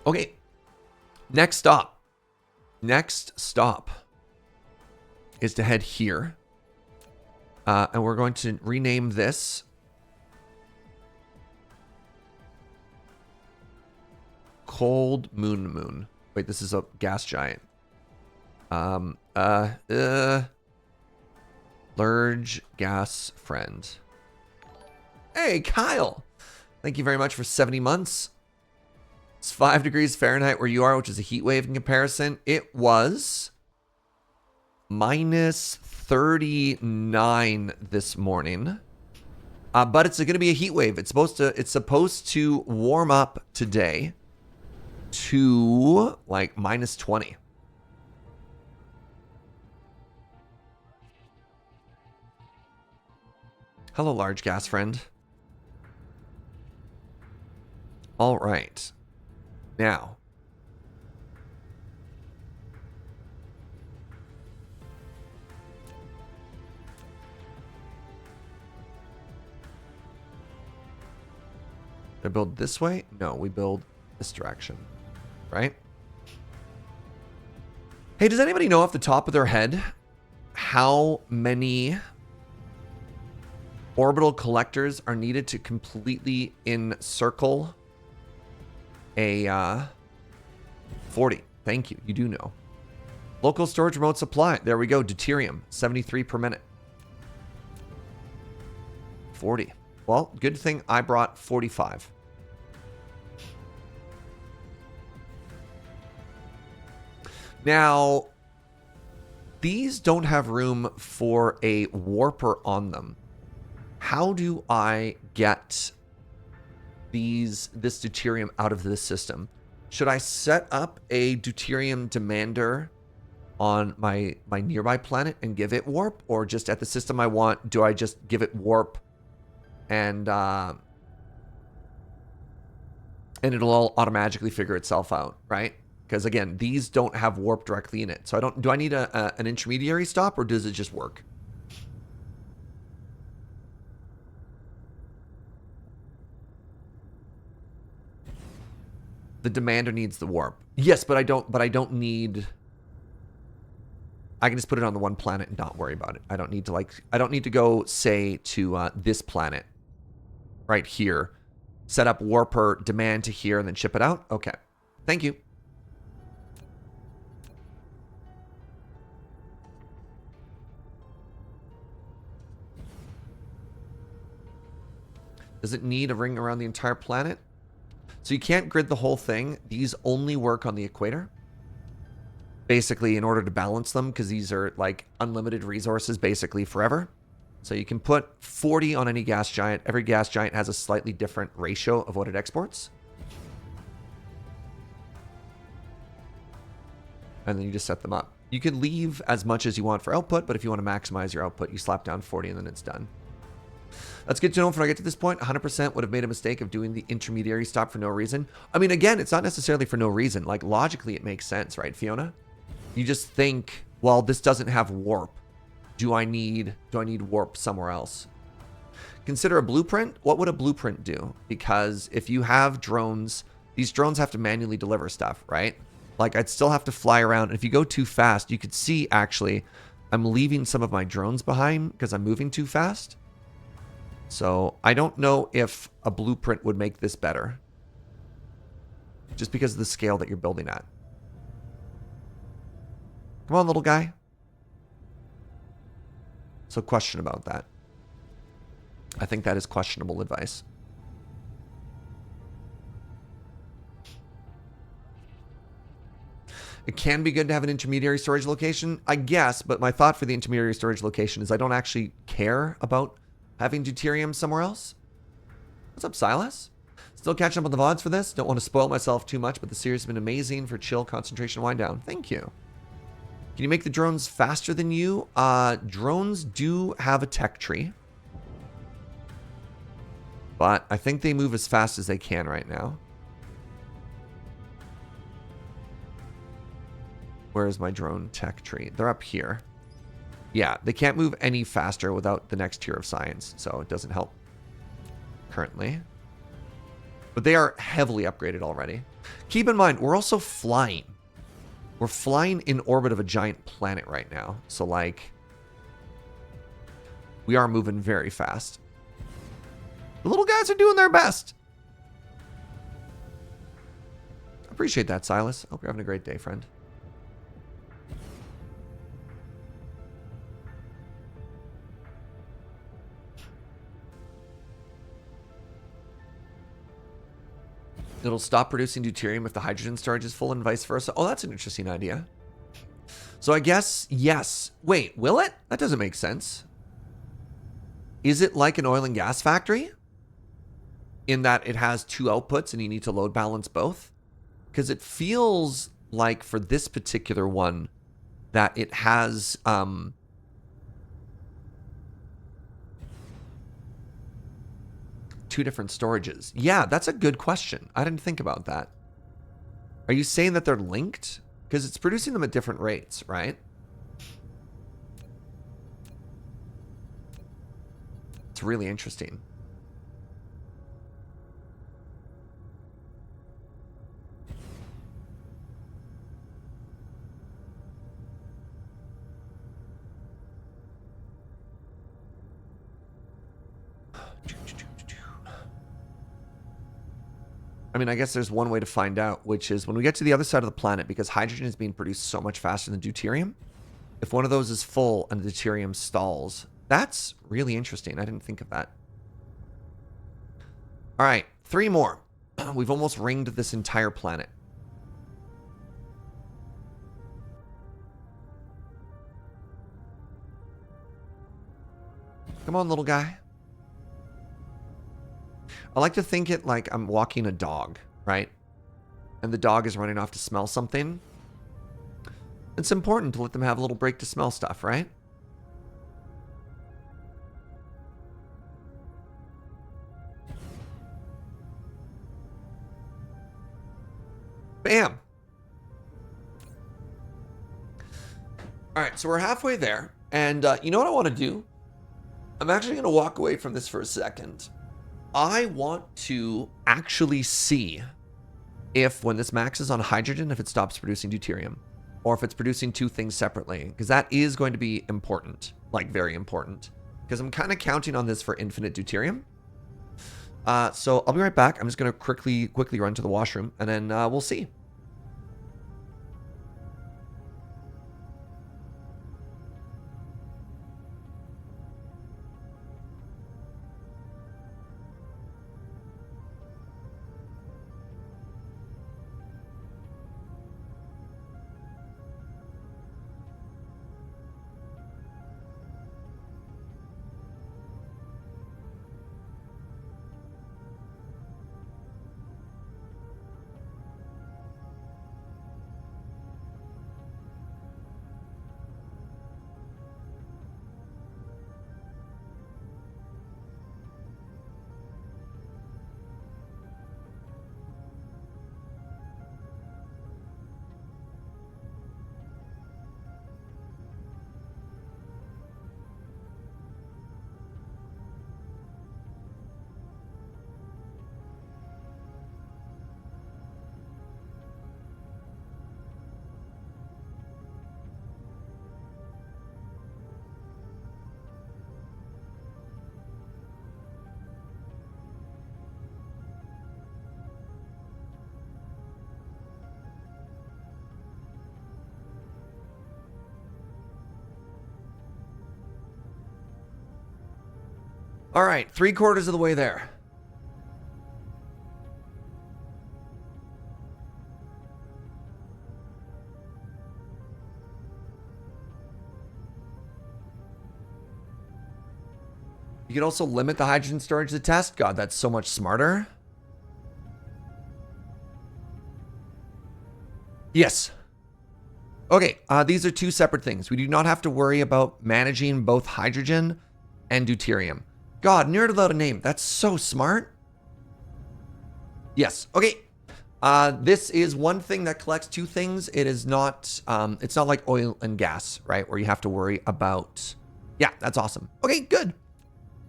Okay. Next stop. Next stop is to head here. And we're going to rename this Cold Moon. Wait, this is a gas giant. Large gas friend. Hey, Kyle. Thank you very much for 70 months. It's 5 degrees Fahrenheit where you are, which is a heat wave in comparison. It was minus 39 this morning. But it's going to be a heat wave. It's supposed to warm up today to like minus 20. Hello, large gas friend. All right. Now, they build this way? No, we build this direction. Right? Hey, does anybody know off the top of their head how many orbital collectors are needed to completely encircle a 40? Thank you. You do know. Local storage remote supply. There we go. Deuterium. 73 per minute. 40. Well, good thing I brought 45. Now, these don't have room for a warper on them. how do I get this deuterium out of this system? Should I set up a deuterium demander on my nearby planet and give it warp, or just at the system I want, do I just give it warp and it'll all automatically figure itself out, right? Because again, these don't have warp directly in it. So do I need an intermediary stop, or does it just work? The demander needs the warp. Yes, but I don't need, I can just put it on the one planet and not worry about it. I don't need to go, say, to this planet right here, set up warper demand to here, and then ship it out. Okay. Thank you. Does it need a ring around the entire planet? So you can't grid the whole thing. These only work on the equator. Basically, in order to balance them, because these are like unlimited resources basically forever. So you can put 40 on any gas giant. Every gas giant has a slightly different ratio of what it exports. And then you just set them up. You can leave as much as you want for output, but if you want to maximize your output, you slap down 40 and then it's done. That's good to know. If I get to this point, 100% would have made a mistake of doing the intermediary stop for no reason. I mean, again, it's not necessarily for no reason. Like, logically, it makes sense, right, Fiona? You just think, well, this doesn't have warp. Do I need warp somewhere else? Consider a blueprint. What would a blueprint do? Because if you have drones, these drones have to manually deliver stuff, right? Like, I'd still have to fly around. And if you go too fast, you could see, actually, I'm leaving some of my drones behind because I'm moving too fast. So I don't know if a blueprint would make this better. Just because of the scale that you're building at. Come on, little guy. So question about that. I think that is questionable advice. It can be good to have an intermediary storage location, I guess, but my thought for the intermediary storage location is I don't actually care about having deuterium somewhere else. What's up, Silas? Still catching up on the VODs for this. Don't want to spoil myself too much, but the series has been amazing for chill, concentration, wind down. Thank you. Can you make the drones faster than you? Drones do have a tech tree. But I think they move as fast as they can right now. Where is my drone tech tree? They're up here. Yeah, they can't move any faster without the next tier of science, so it doesn't help currently. But they are heavily upgraded already. Keep in mind, we're also flying. We're flying in orbit of a giant planet right now. So, like, we are moving very fast. The little guys are doing their best. Appreciate that, Silas. Hope you're having a great day, friend. It'll stop producing deuterium if the hydrogen storage is full and vice versa. Oh, that's an interesting idea. So I guess, yes. Wait, will it? That doesn't make sense. Is it like an oil and gas factory? In that it has two outputs and you need to load balance both? Because it feels like for this particular one that it has... two different storages. Yeah, that's a good question. I didn't think about that. Are you saying that they're linked? Because it's producing them at different rates, right? It's really interesting. I mean, I guess there's one way to find out, which is when we get to the other side of the planet, because hydrogen is being produced so much faster than deuterium, if one of those is full and the deuterium stalls, that's really interesting. I didn't think of that. All right, 3 more. We've almost ringed this entire planet. Come on, little guy. I like to think it like I'm walking a dog, right? And the dog is running off to smell something. It's important to let them have a little break to smell stuff, right? Bam. All right, so we're halfway there. And you know what I want to do? I'm actually going to walk away from this for a second. I want to actually see if when this maxes on hydrogen, if it stops producing deuterium, or if it's producing two things separately, because that is going to be important, like very important, because I'm kind of counting on this for infinite deuterium. So I'll be right back. I'm just going to quickly run to the washroom, and then we'll see. All right, 3/4 of the way there. You can also limit the hydrogen storage to test. God, that's so much smarter. Yes. Okay, these are two separate things. We do not have to worry about managing both hydrogen and deuterium. God, nerd without a name. That's so smart. Yes. Okay. This is one thing that collects two things. It is not, it's not like oil and gas, right? Where you have to worry about, yeah, that's awesome. Okay, good.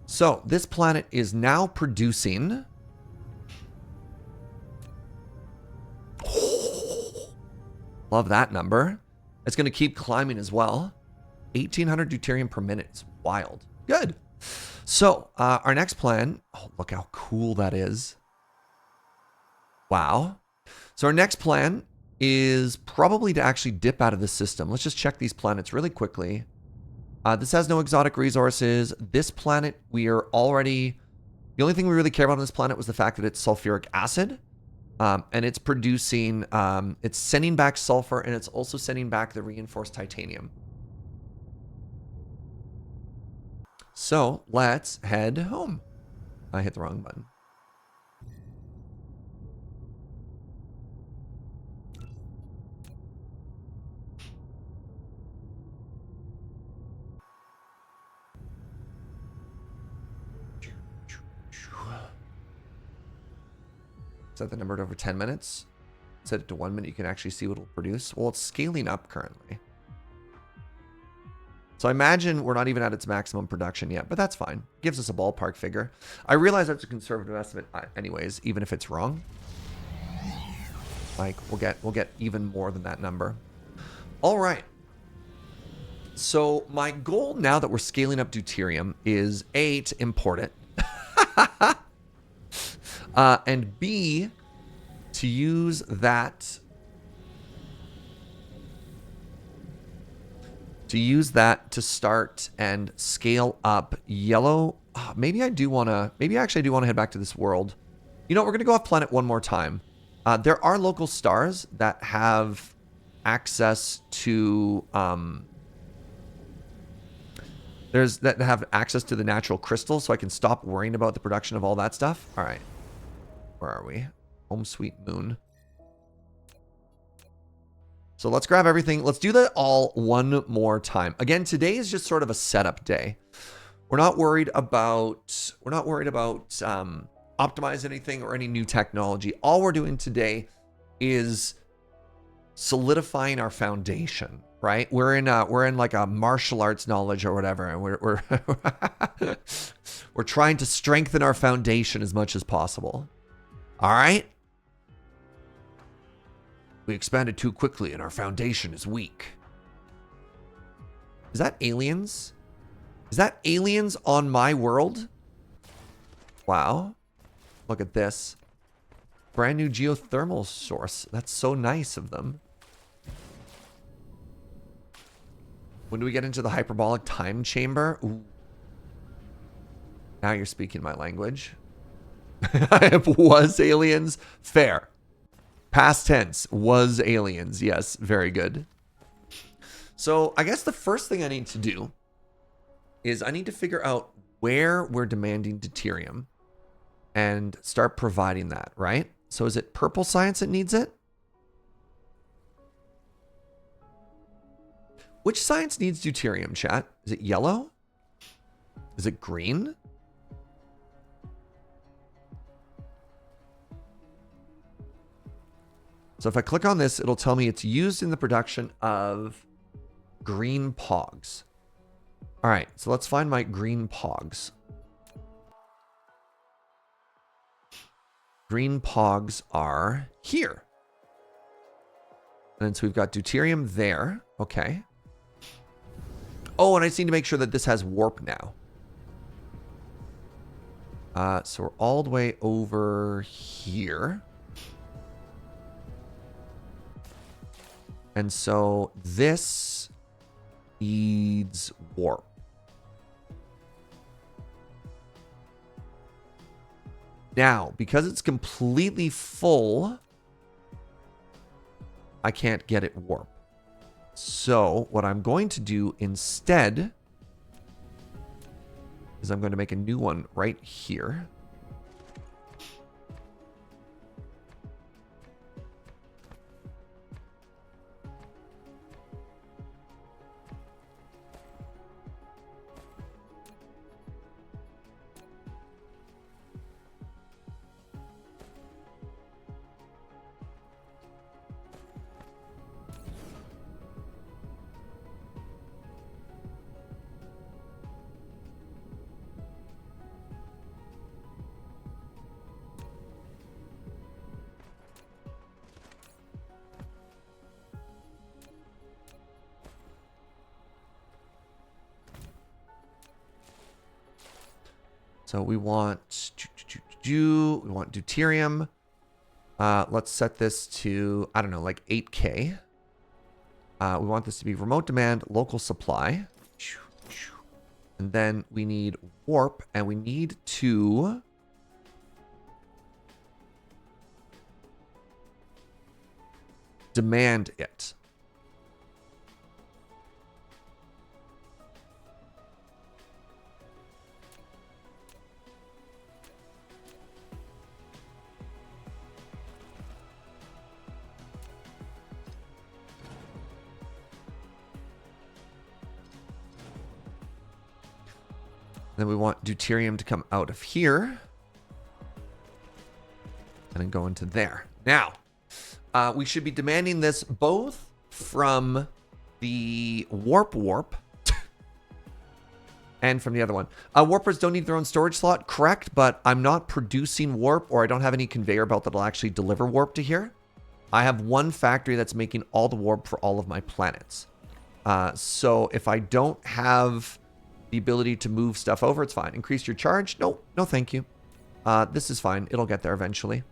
So this planet is now producing. Love that number. It's going to keep climbing as well. 1,800 deuterium per minute. It's wild. Good. So our next plan, oh, look how cool that is. Wow. So our next plan is probably to actually dip out of the system. Let's just check these planets really quickly. This has no exotic resources. This planet, we are already, the only thing we really care about on this planet was the fact that it's sulfuric acid. And it's producing, it's sending back sulfur, and it's also sending back the reinforced titanium. So let's head home. I hit the wrong button. Set the number to over 10 minutes. Set it to 1 minute. You can actually see what it'll produce. Well, it's scaling up currently. So I imagine we're not even at its maximum production yet, but that's fine. Gives us a ballpark figure. I realize that's a conservative estimate anyways, even if it's wrong. Like, we'll get even more than that number. All right. So my goal now that we're scaling up deuterium is A, to import it. And B, to use that to start and scale up yellow. Maybe I actually do want to head back to this world. You know, we're going to go off planet one more time. There are local stars that have access to that have access to the natural crystals, so I can stop worrying about the production of all that stuff. All right. Where are we? Home Sweet Moon. So let's grab everything. Let's do that all one more time. Again, today is just sort of a setup day. We're not worried about optimize anything or any new technology. All we're doing today is solidifying our foundation, right? We're in like a martial arts knowledge or whatever, and we're we're trying to strengthen our foundation as much as possible. All right? We expanded too quickly and our foundation is weak. Is that aliens? Is that aliens on my world? Wow. Look at this. Brand new geothermal source. That's so nice of them. When do we get into the hyperbolic time chamber? Ooh. Now you're speaking my language. Was aliens? Fair. Past tense. Was aliens. Yes, very good. So I guess the first thing I need to do is I need to figure out where we're demanding deuterium and start providing that, right? So is it purple science that needs it? Which science needs deuterium, chat? Is it yellow? Is it green? So if I click on this, it'll tell me it's used in the production of green pogs. All right, so let's find my green pogs. Green pogs are here. And so we've got deuterium there. Okay. Oh, and I just need to make sure that this has warp now. So we're all the way over here. And so this needs warp. Now, because it's completely full, I can't get it warp. So what I'm going to do instead is I'm going to make a new one right here. So we want deuterium. Let's set this to, I don't know, like 8K. We want this to be remote demand, local supply. And then we need warp, and we need to demand it. Then we want deuterium to come out of here and then go into there. Now, we should be demanding this both from the warp and from the other one. Warpers don't need their own storage slot, correct, but I'm not producing warp, or I don't have any conveyor belt that'll actually deliver warp to here. I have one factory that's making all the warp for all of my planets. So if I don't have the ability to move stuff over, it's fine. Increase your charge? No, no thank you. This is fine. It'll get there eventually.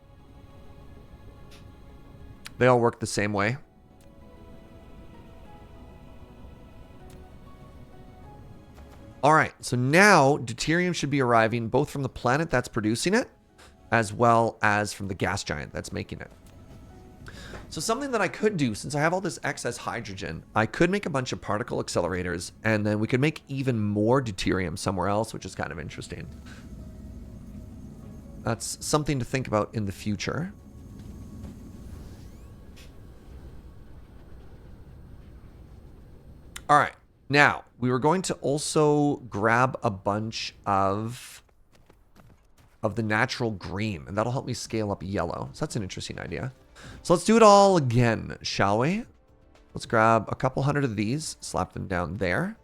They all work the same way. All right, so now deuterium should be arriving both from the planet that's producing it, as well as from the gas giant that's making it. So something that I could do, since I have all this excess hydrogen, I could make a bunch of particle accelerators, and then we could make even more deuterium somewhere else, which is kind of interesting. That's something to think about in the future. All right. Now, we were going to also grab a bunch of the natural green, and that'll help me scale up yellow. So that's an interesting idea. So let's do it all again, shall we? Let's grab a couple hundred of these, slap them down there.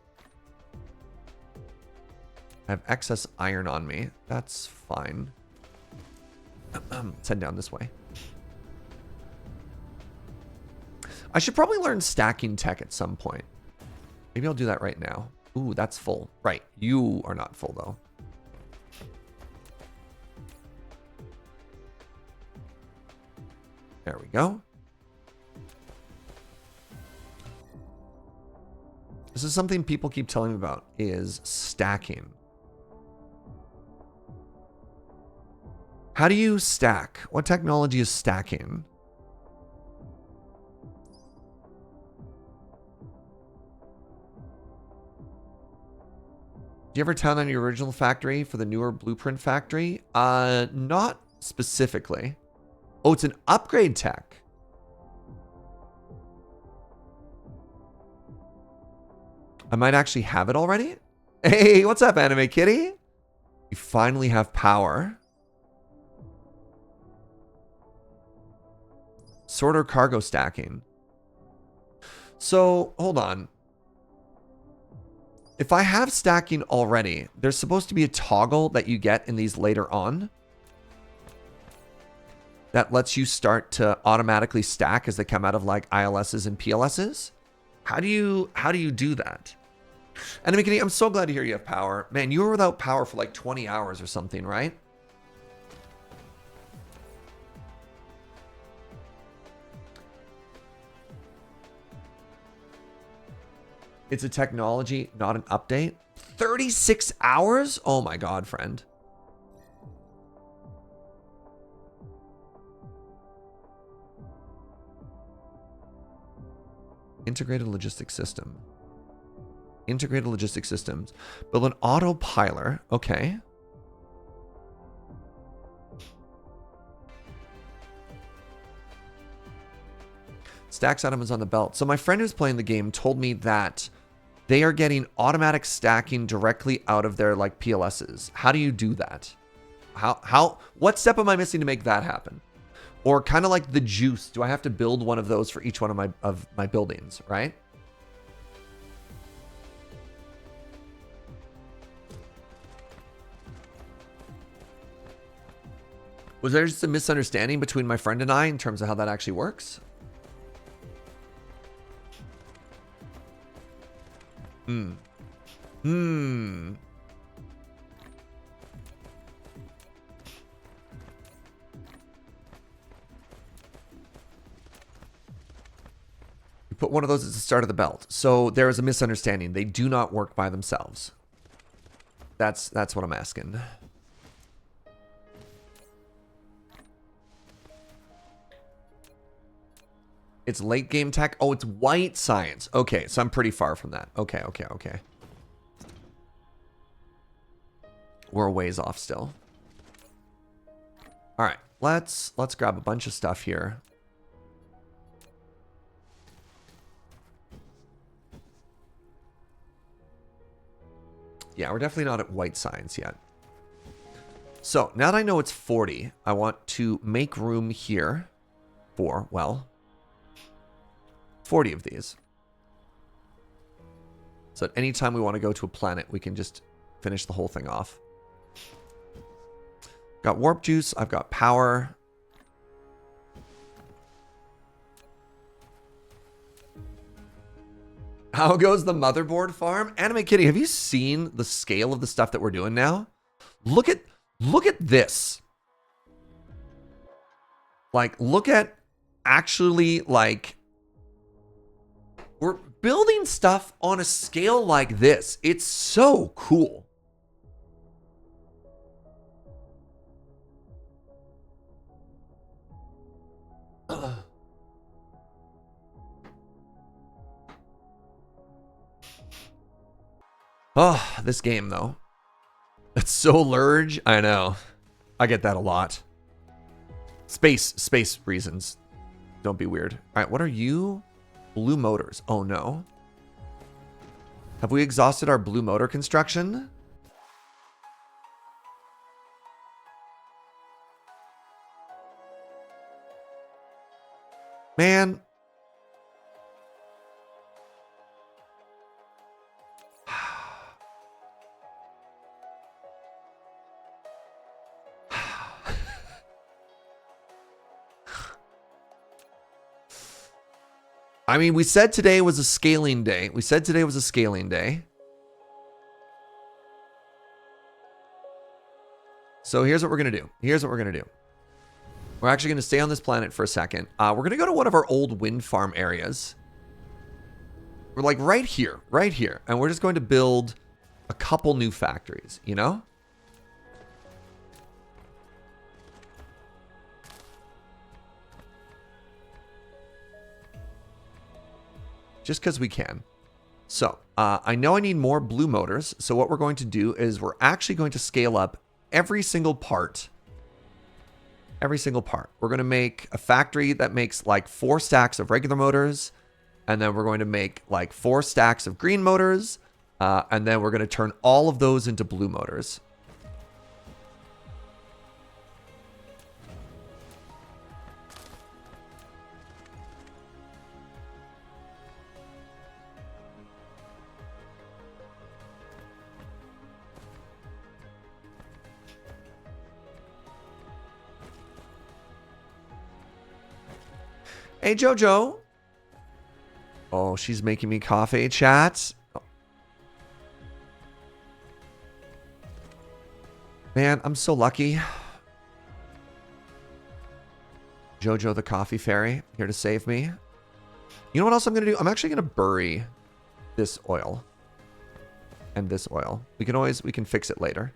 I have excess iron on me. That's fine. Let's head down this way. I should probably learn stacking tech at some point. Maybe I'll do that right now. Ooh, that's full. Right. You are not full, though. There we go. This is something people keep telling me about, is stacking. How do you stack? What technology is stacking? Do you ever turn on your original factory for the newer blueprint factory? Not specifically. Oh, it's an upgrade tech. I might actually have it already. Hey, what's up, Anime Kitty? You finally have power. Sorter cargo stacking. So, hold on. If I have stacking already, there's supposed to be a toggle that you get in these later on that lets you start to automatically stack as they come out of like ILSs and PLSs. How do you do that? And I'm so glad to hear you have power. Man, you were without power for like 20 hours or something, right? It's a technology, not an update. 36 hours? Oh my God, friend. Integrated logistics system. Integrated logistics systems. Build an autopiler. Okay. Stacks items on the belt. So my friend who's playing the game told me that they are getting automatic stacking directly out of their like PLSs. How do you do that? What step am I missing to make that happen? Or kind of like the juice, do I have to build one of those for each one of my buildings, right? Was there just a misunderstanding between my friend and I in terms of how that actually works? You put one of those at the start of the belt. So there is a misunderstanding. They do not work by themselves. That's what I'm asking. It's late game tech. Oh, it's white science. Okay, so I'm pretty far from that. Okay. We're a ways off still. All right, let's grab a bunch of stuff here. Yeah, we're definitely not at white science yet. So now that I know it's 40, I want to make room here for, well, 40 of these. So at any time we want to go to a planet, we can just finish the whole thing off. Got warp juice. I've got power. How goes the motherboard farm? Anime Kitty, have you seen the scale of the stuff that we're doing now? Look at this. Like, look at actually, like, we're building stuff on a scale like this. It's so cool. Oh, this game though. It's so lurge. I know. I get that a lot. Space reasons. Don't be weird. All right, what are you? Blue motors. Oh, no. Have we exhausted our blue motor construction? Man. I mean, we said today was a scaling day. So here's what we're going to do. We're actually going to stay on this planet for a second. We're going to go to one of our old wind farm areas. We're like right here. And we're just going to build a couple new factories, you know? Just because we can. So, I know I need more blue motors. So what we're going to do is we're actually going to scale up every single part. We're going to make a factory that makes like 4 stacks of regular motors. And then we're going to make like 4 stacks of green motors. And then we're going to turn all of those into blue motors. Hey, Jojo. Oh, she's making me coffee, chat. Oh. Man, I'm so lucky. Jojo the coffee fairy, here to save me. You know what else I'm going to do? I'm actually going to bury this oil. And this oil. We can fix it later.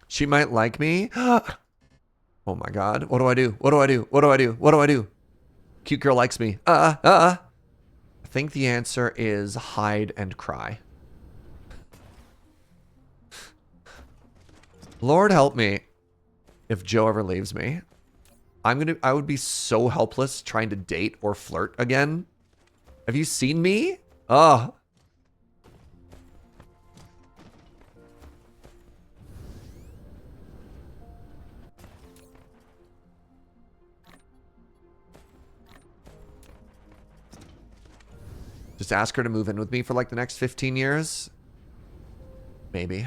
She might like me. Oh my God. What do I do? Cute girl likes me. I think the answer is hide and cry. Lord help me if Joe ever leaves me. I would be so helpless trying to date or flirt again. Have you seen me? Oh. Just ask her to move in with me for like the next 15 years. Maybe.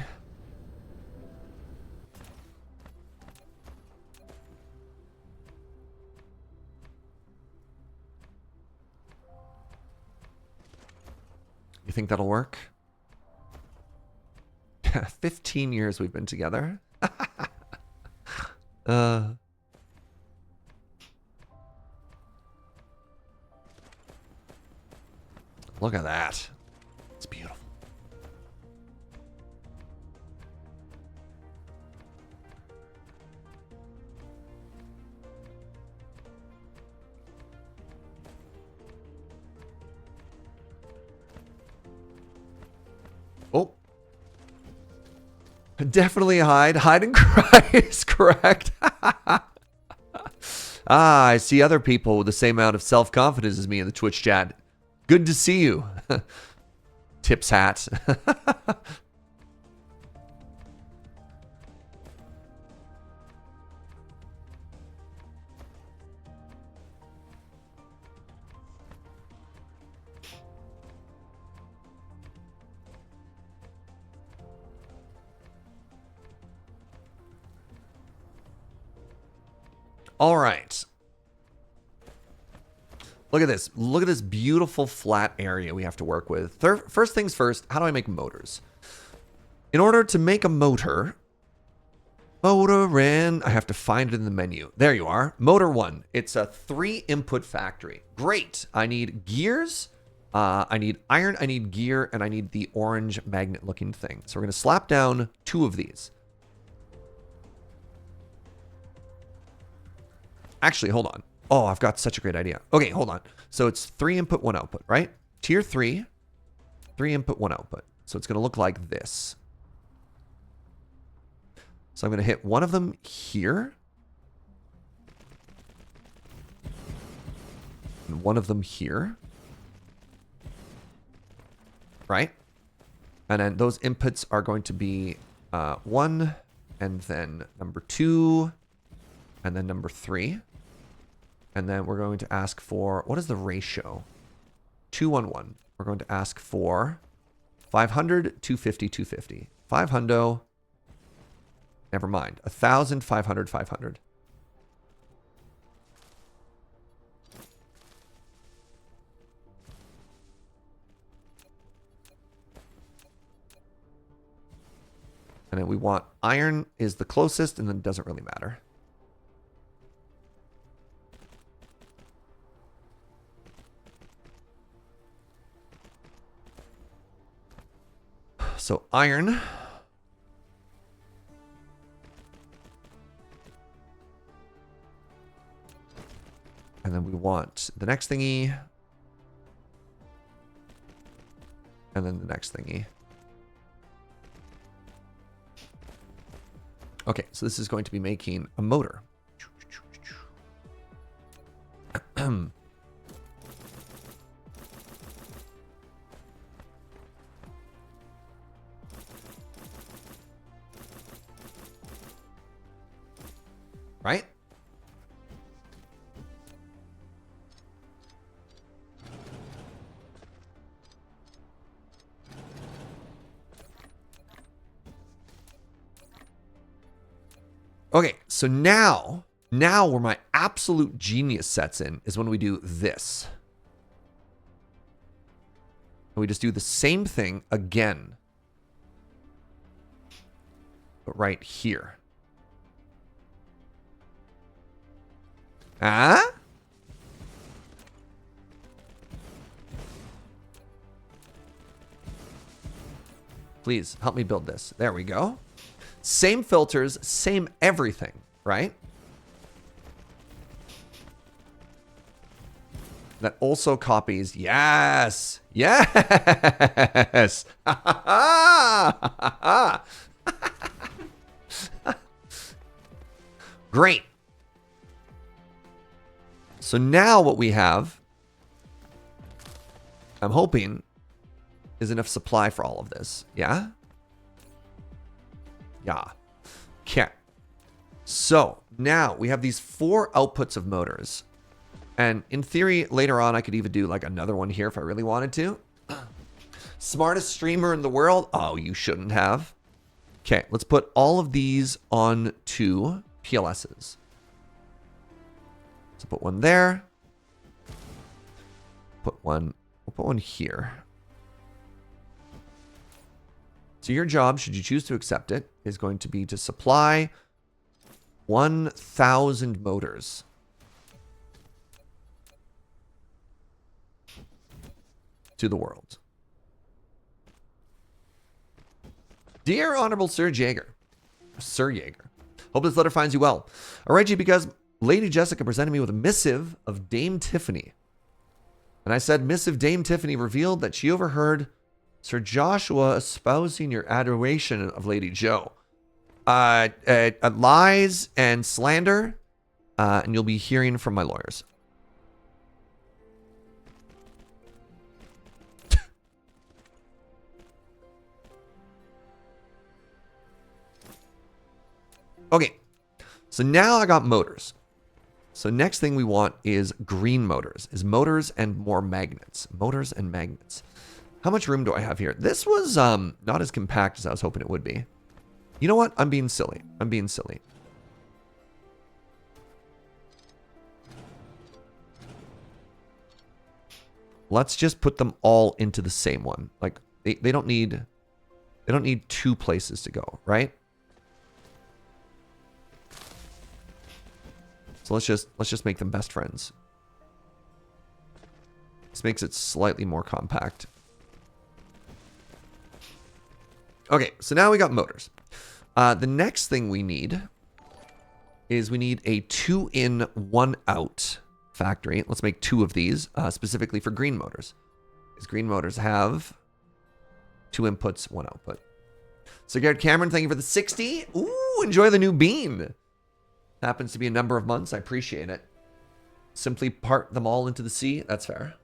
You think that'll work? 15 years we've been together. Look at that. It's beautiful. Oh. Definitely hide. Hide and cry is correct. I see other people with the same amount of self-confidence as me in the Twitch chat. Good to see you. Tips hat. All right. Look at this. Look at this beautiful flat area we have to work with. First things first, how do I make motors? In order to make a motor, I have to find it in the menu. There you are. Motor 1. It's a 3 input factory. Great. I need gears. I need iron, I need gear, and I need the orange magnet-looking thing. So we're going to slap down 2 of these. Actually, hold on. Oh, I've got such a great idea. Okay, hold on. So it's 3 input, 1 output, right? Tier 3, 3 input, 1 output. So it's going to look like this. So I'm going to hit one of them here. And one of them here. Right? And then those inputs are going to be 1, and then number 2, and then number 3. And then we're going to ask for, what is the ratio? 2, 1, 1. We're going to ask for 500, 250, 250. 500, never mind. 1,000, 500, 500. And then we want iron is the closest, and then it doesn't really matter. So iron. And then we want the next thingy. And then the next thingy. Okay, so this is going to be making a motor. Right? Okay, so now where my absolute genius sets in is when we do this. And we just do the same thing again. But right here. Ah? Please help me build this. There we go. Same filters, same everything, right? That also copies. Yes. Yes. Great. So now what we have, I'm hoping, is enough supply for all of this. Yeah? Yeah. Okay. So now we have these 4 outputs of motors. And in theory, later on, I could even do like another one here if I really wanted to. Smartest streamer in the world? Oh, you shouldn't have. Okay, let's put all of these on 2 PLSs. So put one there. We'll put one here. So your job, should you choose to accept it, is going to be to supply 1,000 motors. To the world. Dear Honorable Sir Jaeger. Hope this letter finds you well. I write you because Lady Jessica presented me with a missive of Dame Tiffany. And I said, missive Dame Tiffany revealed that she overheard Sir Joshua espousing your adoration of Lady Jo. Lies and slander, and you'll be hearing from my lawyers. Okay, so now I got motors. So next thing we want is green motors, motors and more magnets. Motors and magnets. How much room do I have here? This was not as compact as I was hoping it would be. You know what? I'm being silly. Let's just put them all into the same one. Like they don't need 2 places to go, right? So let's just make them best friends. This makes it slightly more compact. Okay, so now we got motors. The next thing we need is we need a 2-in, 1-out factory. Let's make 2 of these, specifically for green motors. Because green motors have 2 inputs, 1 output. So Garrett Cameron, thank you for the 60. Ooh, enjoy the new bean. Happens to be a number of months. I appreciate it. Simply part them all into the sea. That's fair.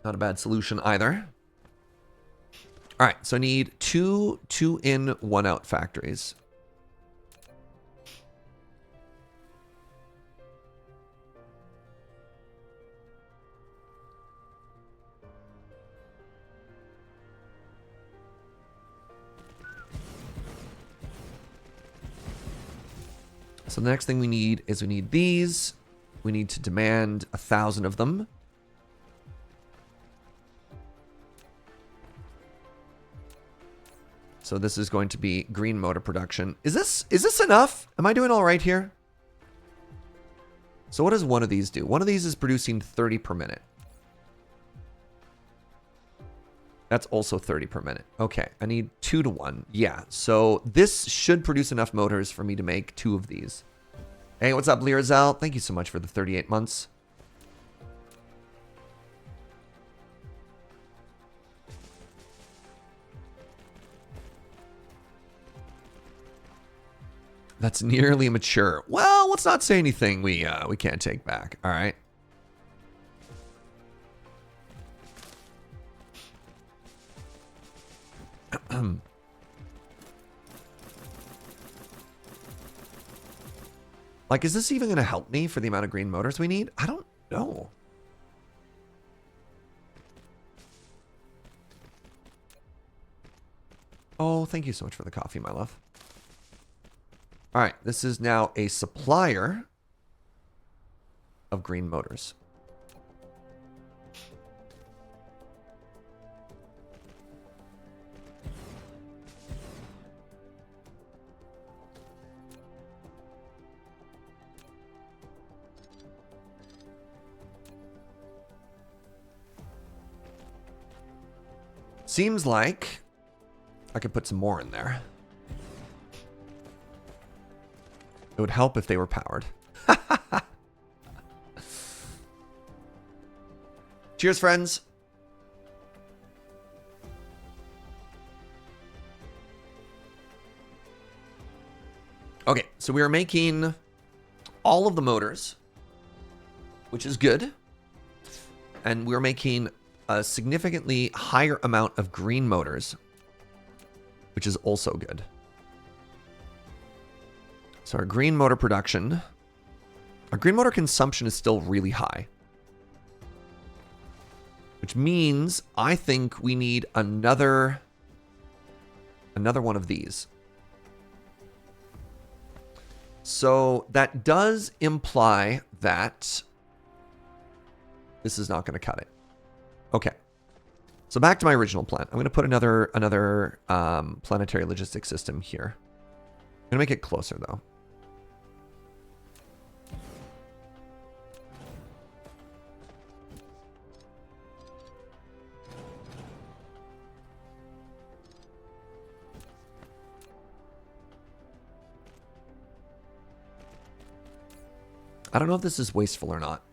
Not a bad solution either. All right, so I need 2 2-in, 1-out factories. So the next thing we need is we need these. We need to demand 1,000 of them. So this is going to be green motor production. Is this enough? Am I doing all right here? So what does one of these do? One of these is producing 30 per minute. That's also 30 per minute. Okay, I need 2 to 1. Yeah, so this should produce enough motors for me to make 2 of these. Hey, what's up, Lirazal? Thank you so much for the 38 months. That's nearly mature. Well, let's not say anything we can't take back. All right. Like, is this even going to help me for the amount of green motors we need? I don't know. Oh, thank you so much for the coffee, my love. All right, this is now a supplier of green motors. Seems like I could put some more in there. It would help if they were powered. Cheers, friends. Okay, so we are making all of the motors, which is good. And we're making a significantly higher amount of green motors, which is also good. So our green motor production, our green motor consumption is still really high. Which means I think we need another one of these. So that does imply that this is not going to cut it. Okay. So back to my original plan. I'm going to put another planetary logistics system here. I'm going to make it closer, though. I don't know if this is wasteful or not.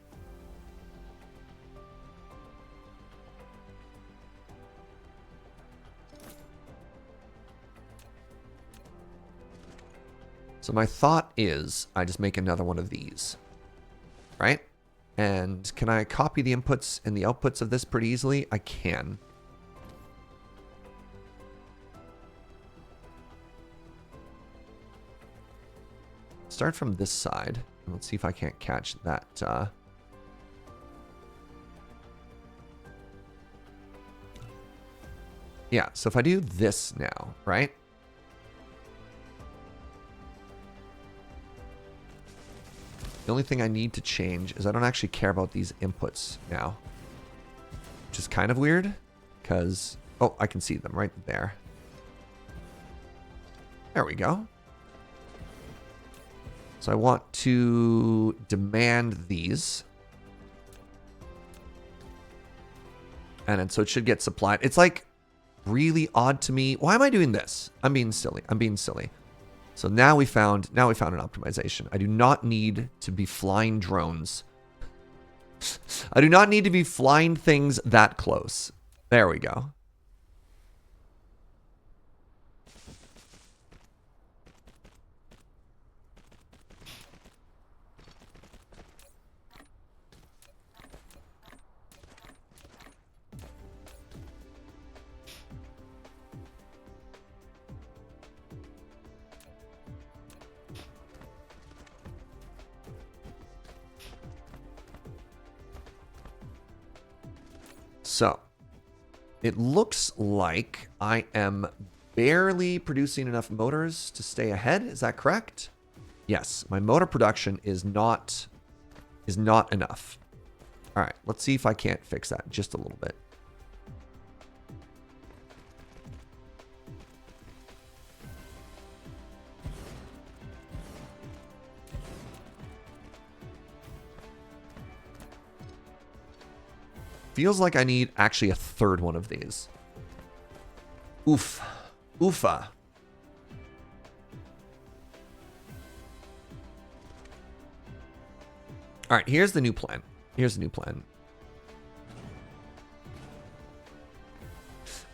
So my thought is I just make another one of these, right? And can I copy the inputs and the outputs of this pretty easily? I can. Start from this side. Let's see if I can't catch that. Yeah, so if I do this now, right? The only thing I need to change is I don't actually care about these inputs now. Which is kind of weird, because... Oh, I can see them right there. There we go. So I want to demand these. and so it should get supplied. It's like really odd to me. Why am I doing this? I'm being silly. I'm being silly. So now we found an optimization. I do not need to be flying drones. I do not need to be flying things that close. There we go. So, it looks like I am barely producing enough motors to stay ahead. Is that correct? Yes, my motor production is not enough. All right, let's see if I can't fix that just a little bit. Feels like I need actually a third one of these. Oof. Oofa. All right, here's the new plan. Here's the new plan.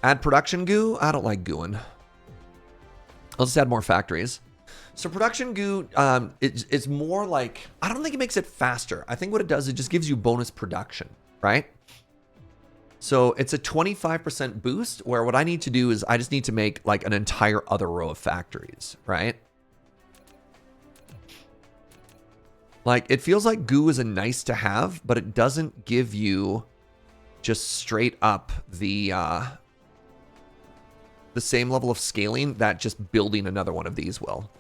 Add production goo? I don't like gooing. I'll just add more factories. So production goo, it's more like, I don't think it makes it faster. I think what it does, it just gives you bonus production, right? So it's a 25% boost, where what I need to do is I just need to make like an entire other row of factories, right? Like, it feels like goo is a nice to have, but it doesn't give you just straight up the same level of scaling that just building another one of these will.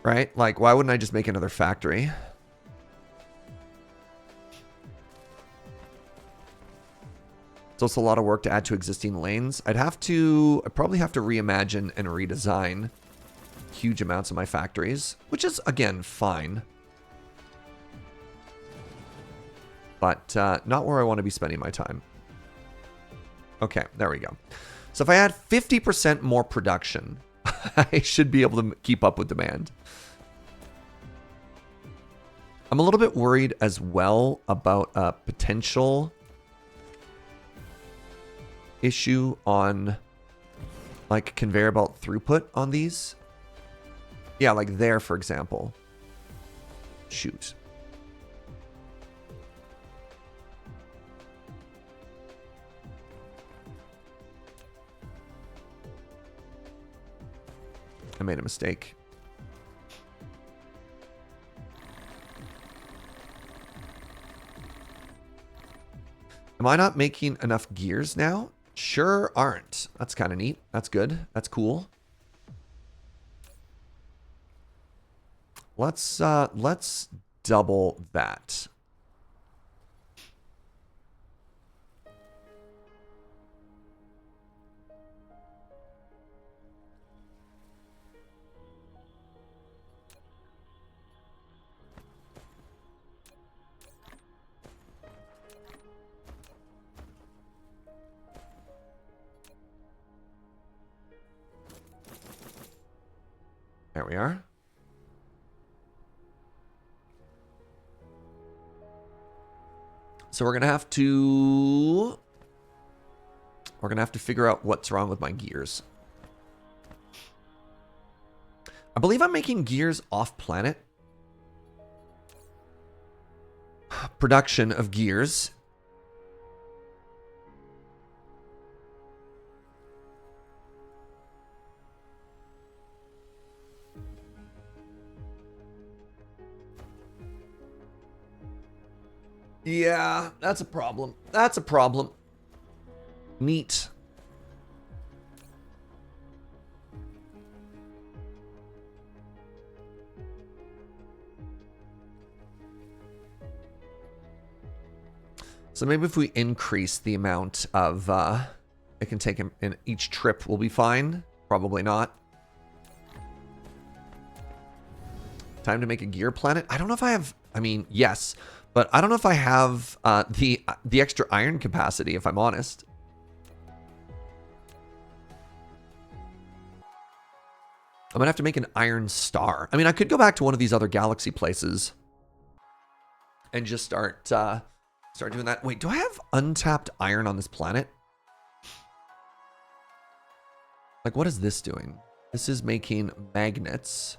Right? Like, why wouldn't I just make another factory? It's also a lot of work to add to existing lanes. I'd probably have to reimagine and redesign huge amounts of my factories, which is, again, fine. But not where I want to be spending my time. Okay, there we go. So if I add 50% more production, I should be able to keep up with demand. I'm a little bit worried as well about a potential issue on like conveyor belt throughput on these. Yeah, like there, for example. Shoot. I made a mistake. Am I not making enough gears now? Sure aren't. That's kind of neat. That's good. That's cool. Let's double that. There we are. So we're gonna have to figure out what's wrong with my gears. I believe I'm making gears off planet. Production of gears. Yeah, that's a problem. That's a problem. Neat. So maybe if we increase the amount of it can take in each trip will be fine. Probably not. Time to make a gear planet. I don't know if I have, I mean, yes, but I don't know if I have the extra iron capacity, if I'm honest. I'm gonna have to make an iron star. I mean, I could go back to one of these other galaxy places and just start doing that. Wait, do I have untapped iron on this planet? Like, what is this doing? This is making magnets.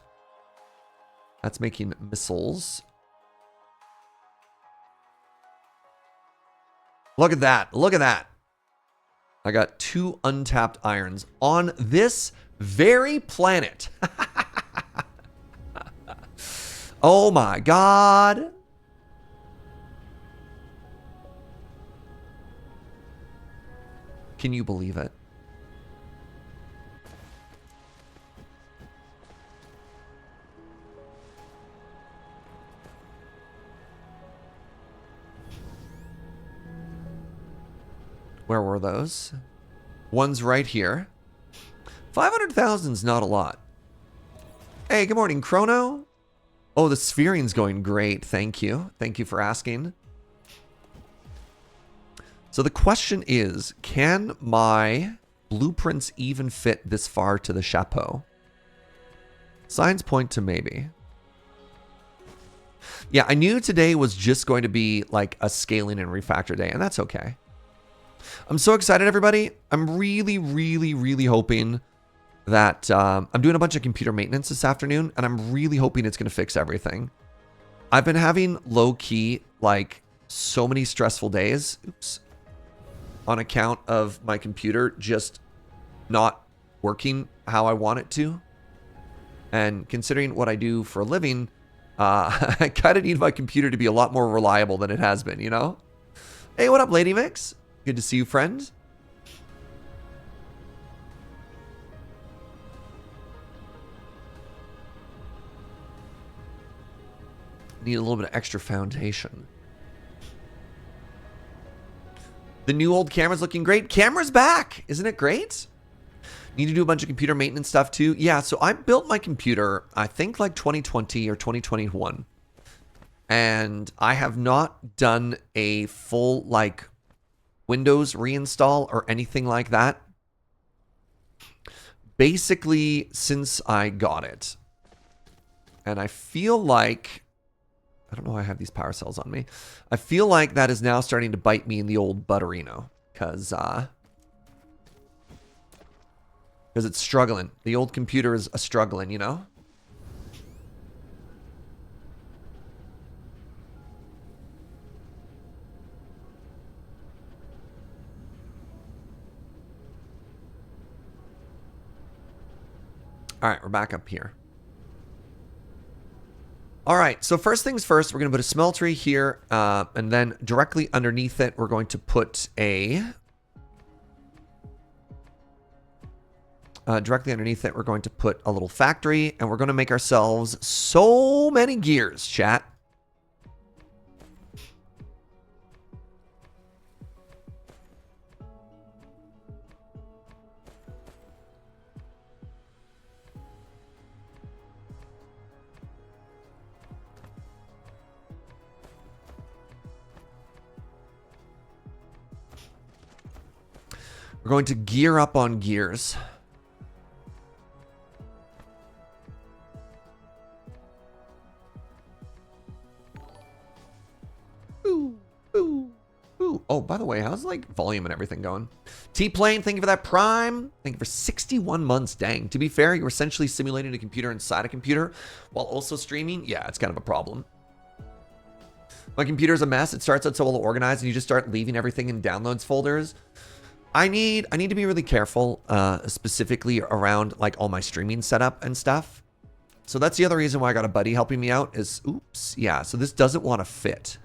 That's making missiles. Look at that. Look at that. I got 2 untapped irons on this very planet. Oh my God. Can you believe it? Where were those? One's right here. 500,000's not a lot. Hey, good morning, Chrono. Oh, the Spherian's going great. Thank you. Thank you for asking. So the question is, can my blueprints even fit this far to the chapeau? Signs point to maybe. Yeah, I knew today was just going to be like a scaling and refactor day, and that's okay. I'm so excited, everybody. I'm really, really, really hoping that I'm doing a bunch of computer maintenance this afternoon, and I'm really hoping it's going to fix everything. I've been having low-key, like, so many stressful days, on account of my computer just not working how I want it to. And considering what I do for a living, I kind of need my computer to be a lot more reliable than it has been, you know? Hey, what up, Lady Mix? Good to see you, friend. Need a little bit of extra foundation. The new old camera's looking great. Camera's back. Isn't it great? Need to do a bunch of computer maintenance stuff too. Yeah, so I built my computer, I think like 2020 or 2021. And I have not done a full like Windows reinstall or anything like that. Basically, since I got it. And I feel like, I don't know why I have these power cells on me. I feel like that is now starting to bite me in the old butterino. Because it's struggling. The old computer is struggling, you know? All right, we're back up here. All right, so first things first, we're going to put a smeltery here, and then directly underneath it, we're going to put a... directly underneath it, we're going to put a little factory, and we're going to make ourselves so many gears, chat. We're going to gear up on gears. Ooh, ooh, ooh. Oh, by the way, how's like volume and everything going? T-Plane, thank you for that Prime. Thank you for 61 months. Dang. To be fair, you're essentially simulating a computer inside a computer while also streaming. Yeah, it's kind of a problem. My computer's a mess. It starts out so well organized and you just start leaving everything in downloads folders. I need to be really careful, specifically around like all my streaming setup and stuff. So that's the other reason why I got a buddy helping me out is, oops, yeah. So this doesn't want to fit.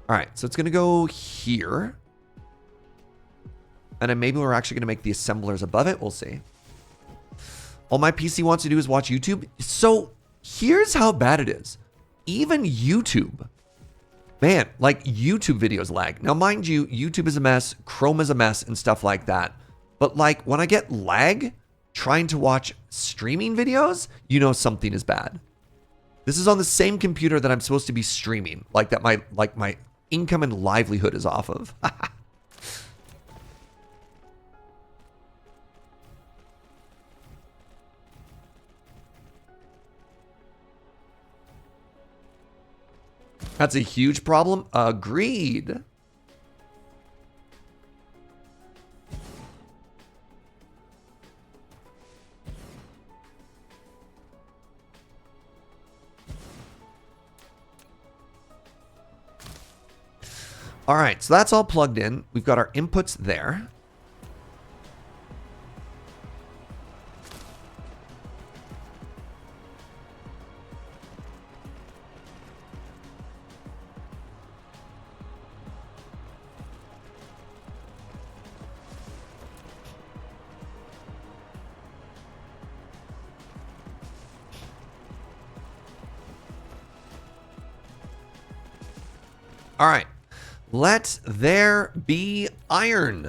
All right, so it's gonna go here. And then maybe we're actually gonna make the assemblers above it. We'll see. All my PC wants to do is watch YouTube. So here's how bad it is. Even YouTube Man, like YouTube videos lag. Now, mind you, YouTube is a mess, Chrome is a mess, and stuff like that. But like when I get lag trying to watch streaming videos, you know something is bad. This is on the same computer that I'm supposed to be streaming, like that my income and livelihood is off of. That's a huge problem. Agreed. All right, so that's all plugged in. We've got our inputs there. All right. Let there be iron.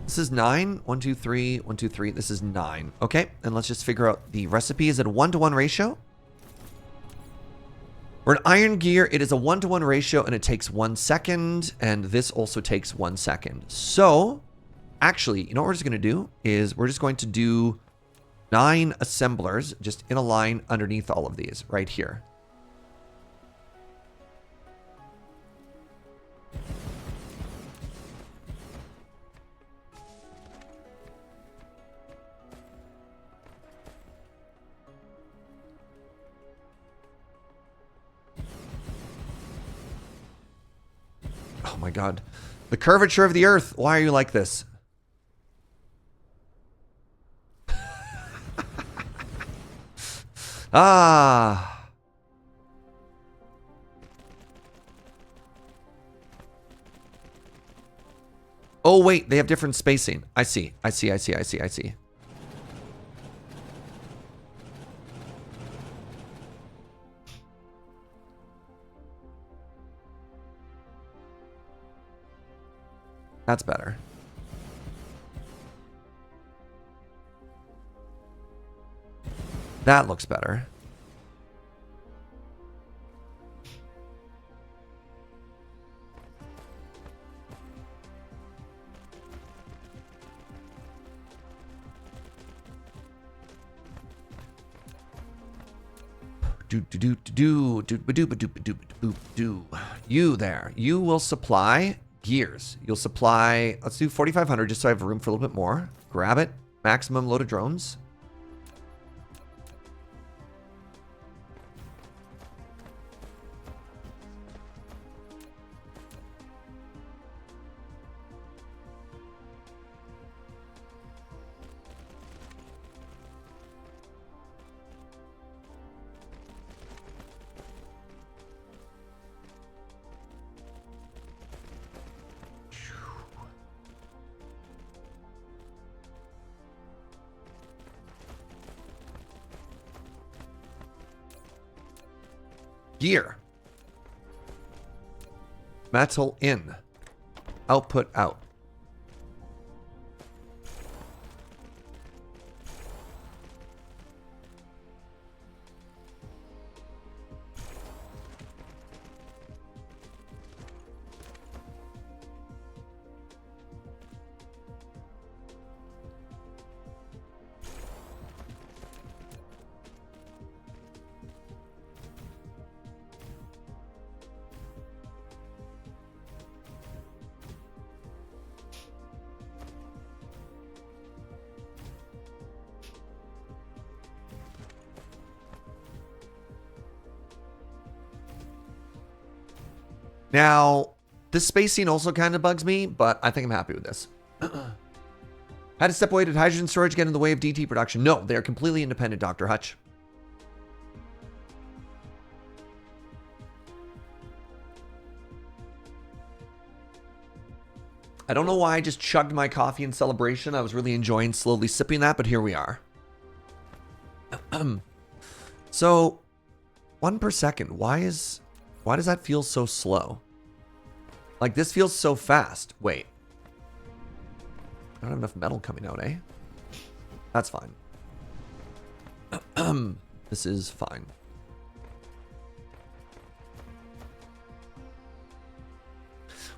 This is 9. 1, 2, 3. 1, 2, 3. This is 9. Okay, and let's just figure out the recipe. Is it a 1-to-1 ratio? For an iron gear, it is a 1-to-1 ratio, and it takes 1 second, and this also takes 1 second. So, actually, you know what we're just going to do is we're just going to do 9 assemblers just in a line underneath all of these right here. Oh my God. The curvature of the earth. Why are you like this? Ah. Oh, wait. They have different spacing. I see. I see. I see. I see. I see. That's better. That looks better. You there. You will supply gears. You'll supply, let's do 4,500 just so I have room for a little bit more. Grab it. Maximum load of drones. Gear. Metal in. Output out. Now, this spacing also kind of bugs me, but I think I'm happy with this. Had to step away. Did hydrogen storage get in the way of DT production? No, they are completely independent, Dr. Hutch. I don't know why I just chugged my coffee in celebration. I was really enjoying slowly sipping that, but here we are. So, 1 per second. Why does that feel so slow? Like, this feels so fast. Wait. I don't have enough metal coming out, eh? That's fine. This is fine.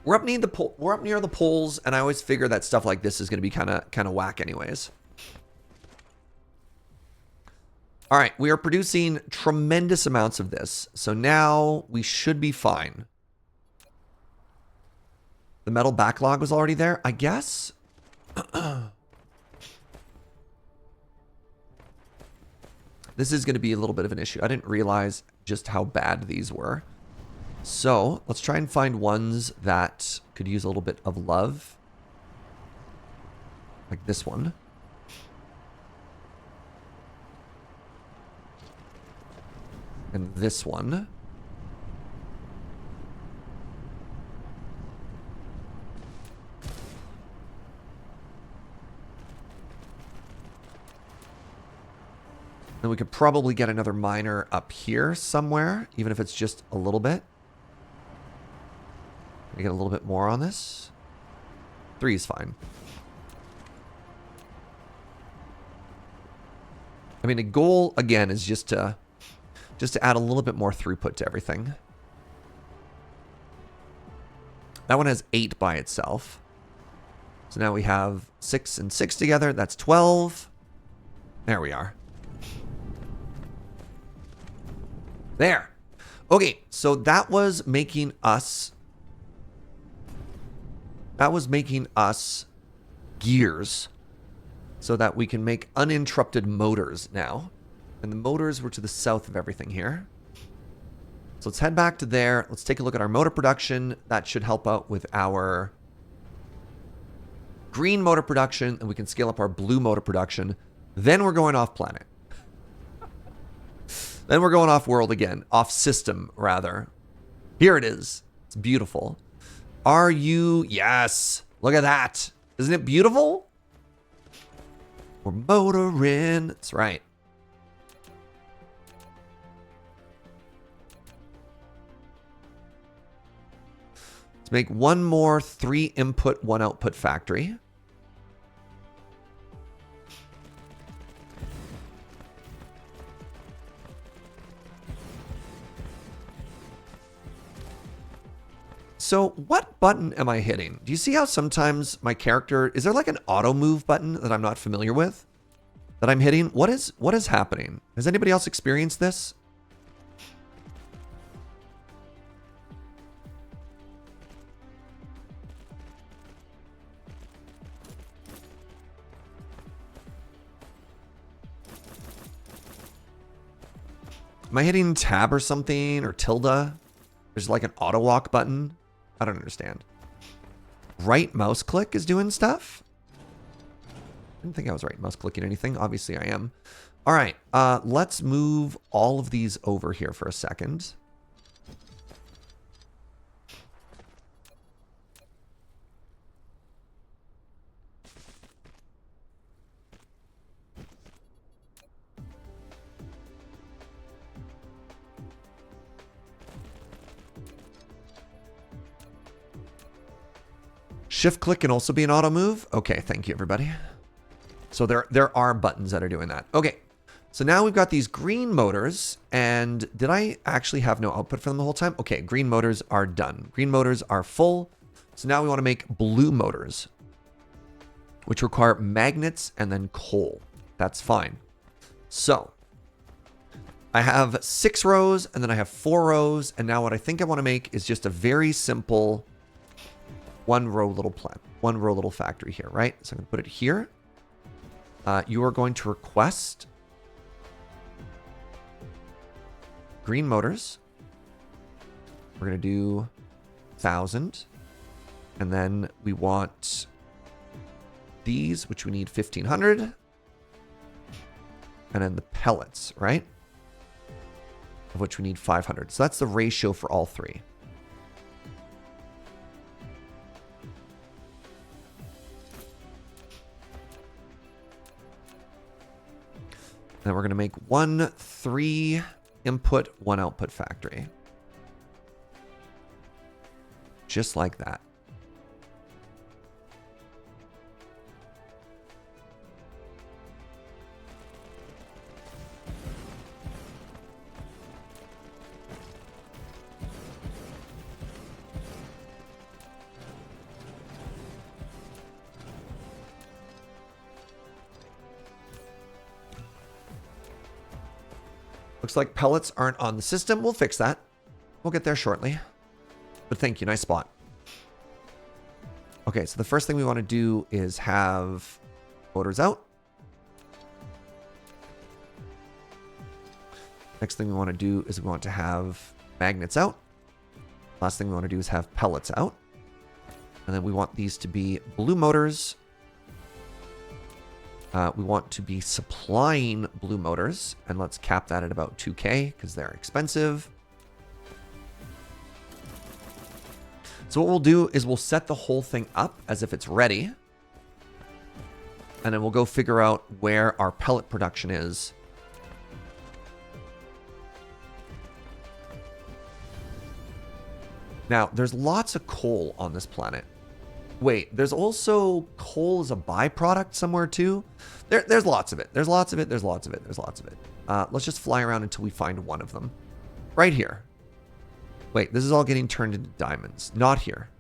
We're up near the poles, and I always figure that stuff like this is going to be kind of whack anyways. All right, we are producing tremendous amounts of this. So now we should be fine. The metal backlog was already there, I guess. This is going to be a little bit of an issue. I didn't realize just how bad these were. So let's try and find ones that could use a little bit of love. Like this one. And this one. Then we could probably get another miner up here somewhere, even if it's just a little bit. Can I get a little bit more on this? 3 is fine. I mean, the goal, again, is just to add a little bit more throughput to everything. That one has 8 by itself. So now we have 6 and 6 together. That's 12. There we are. There. Okay, so that was making us... That was making us gears so that we can make uninterrupted motors now. And the motors were to the south of everything here. So let's head back to there. Let's take a look at our motor production. That should help out with our green motor production, and we can scale up our blue motor production. Then we're going off planet. Then we're going off world again. Off system, rather. Here it is. It's beautiful. Are you... Yes. Look at that. Isn't it beautiful? We're motoring. That's right. Let's make one more 3 input, 1 output factory. So what button am I hitting? Do you see how sometimes my character... Is there like an auto move button that I'm not familiar with? That I'm hitting? What is happening? Has anybody else experienced this? Am I hitting tab or something? Or tilde? There's like an auto walk button. I don't understand. Right mouse click is doing stuff? I didn't think I was right mouse clicking anything. Obviously I am. All right. Let's move all of these over here for a second. Shift click can also be an auto move. Okay, thank you everybody. So there are buttons that are doing that. Okay, so now we've got these green motors, and did I actually have no output for them the whole time? Okay, green motors are done. Green motors are full. So now we want to make blue motors, which require magnets and then coal. That's fine. So I have 6 rows, and then I have 4 rows, and now what I think I want to make is just a very simple one row little factory here, right? So I'm going to put it here. You are going to request green motors. We're going to do 1,000. And then we want these, which we need 1,500. And then the pellets, right? Of which we need 500. So that's the ratio for all 3. Then we're going to make 1 3 input, 1 output factory. Just like that. Looks like pellets aren't on the system. We'll fix that. We'll get there shortly. But thank you. Nice spot. Okay, so the first thing we want to do is have motors out. Next thing we want to do is we want to have magnets out. Last thing we want to do is have pellets out. And then we want these to be blue motors. We want to be supplying blue motors, and let's cap that at about 2K because they're expensive. So what we'll do is we'll set the whole thing up as if it's ready, and then we'll go figure out where our pellet production is. Now, there's lots of coal on this planet. Wait, there's also coal as a byproduct somewhere too? There's lots of it. There's lots of it. There's lots of it. There's lots of it. Let's just fly around until we find one of them. Right here. Wait, this is all getting turned into diamonds. Not here.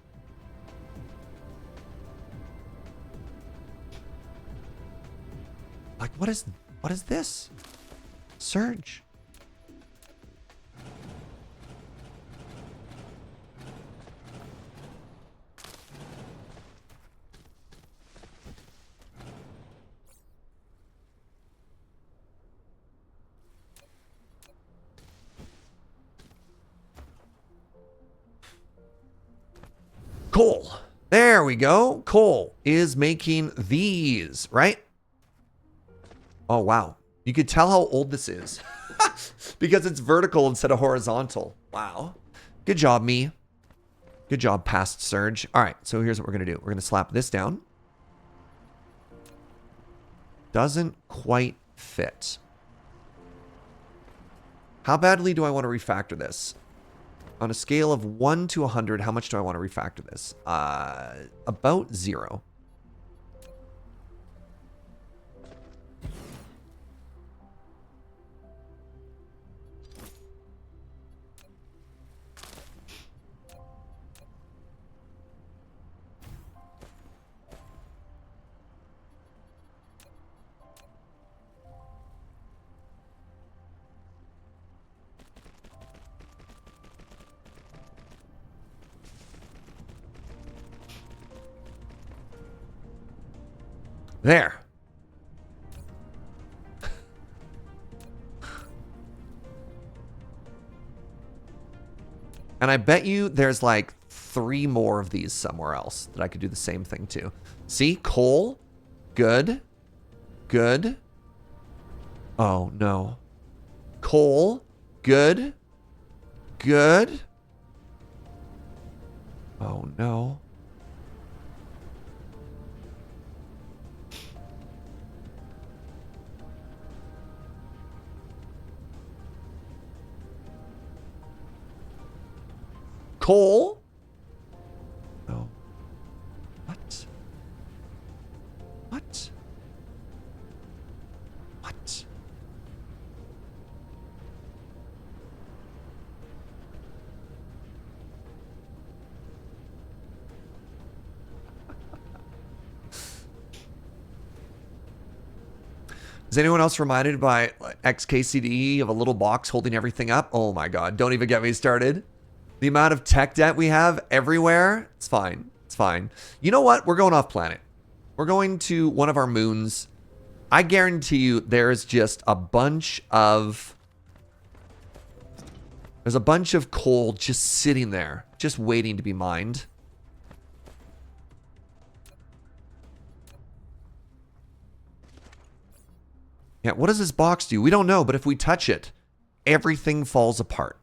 Like, what is this? Surge. Coal. There we go. Coal is making these, right? Oh, wow. You could tell how old this is because it's vertical instead of horizontal. Wow. Good job, me. Good job, past Surge. All right, so here's what we're going to do. We're going to slap this down. Doesn't quite fit. How badly do I want to refactor this? On a scale of 1 to 100, how much do I want to refactor this? About 0. There. And I bet you there's like 3 more of these somewhere else that I could do the same thing to. See? Coal. Good. Good. Oh, no. Coal. Good. Good. Oh, no. Coal? No. What? What? What? Is anyone else reminded by XKCD of a little box holding everything up? Oh my God, don't even get me started. The amount of tech debt we have everywhere, it's fine. It's fine. You know what? We're going off planet. We're going to one of our moons. I guarantee you there's just a bunch of... There's a bunch of coal just sitting there, just waiting to be mined. Yeah, what does this box do? We don't know, but if we touch it, everything falls apart.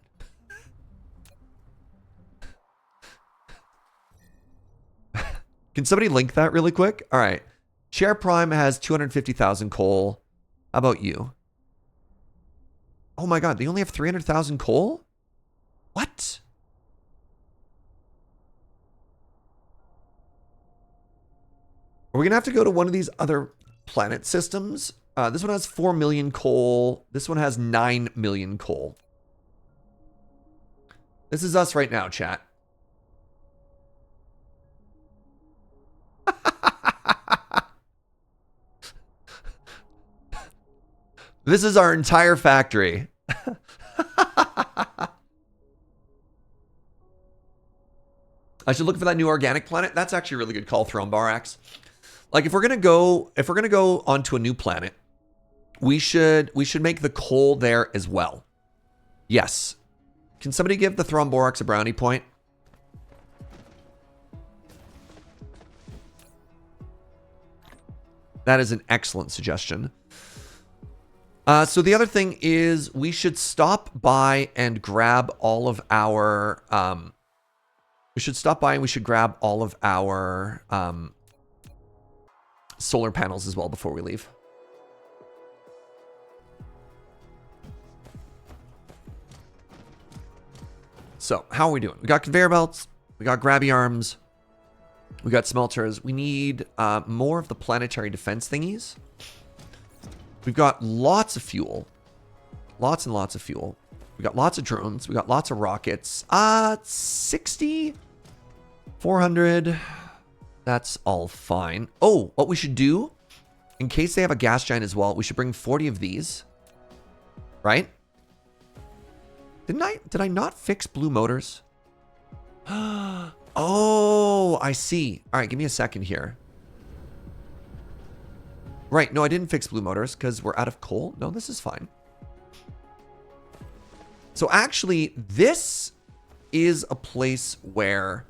Can somebody link that really quick? All right. Share Prime has 250,000 coal. How about you? Oh my god, they only have 300,000 coal? What? Are we gonna have to go to one of these other planet systems? This one has 4 million coal. This one has 9 million coal. This is us right now, chat. This is our entire factory. I should look for that new organic planet. That's actually a really good call, Thrombarax. Like if we're gonna go onto a new planet, we should make the coal there as well. Yes. Can somebody give the Thrombarax a brownie point? That is an excellent suggestion. So the other thing is we should stop by and grab all of our we should stop by and we should grab all of our solar panels as well before we leave. So, how are we doing? We got conveyor belts, we got grabby arms, we got smelters. We need more of the planetary defense thingies. We've got lots of fuel. Lots and lots of fuel. We got lots of drones. We got lots of rockets. 60? 400. That's all fine. Oh, what we should do, in case they have a gas giant as well, we should bring 40 of these. Right? Did I not fix blue motors? Oh, I see. All right, give me a second here. Right, no, I didn't fix blue motors because we're out of coal. No, this is fine. So actually, this is a place where,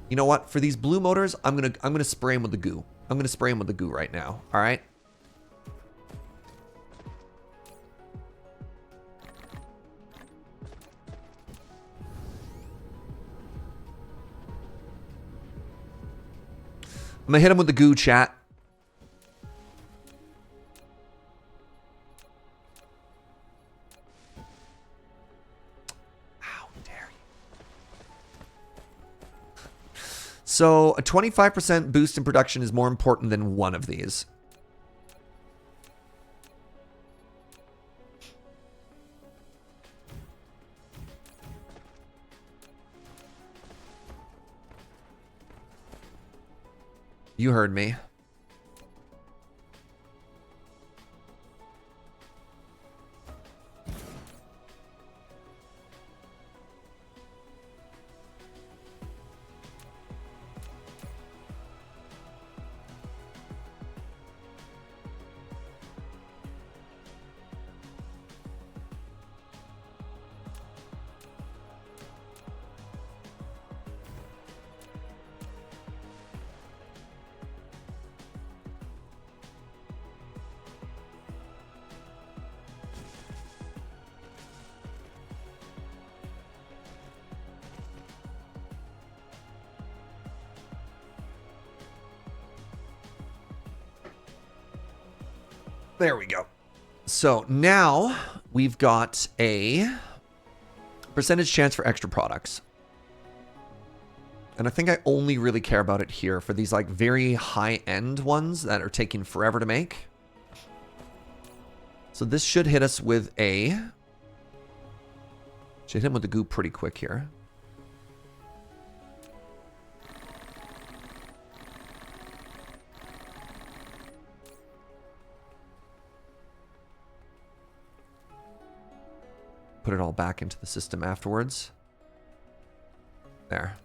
you know what? For these blue motors, I'm gonna spray them with the goo. I'm gonna spray them with the goo right now. All right. I'm gonna hit them with the goo, chat. So a 25% boost in production is more important than one of these. You heard me. There we go. So now we've got a percentage chance for extra products. And I think I only really care about it here for these like very high-end ones that are taking forever to make. So this should hit us with a... Should hit him with the goo pretty quick here. Put it all back into the system afterwards. There.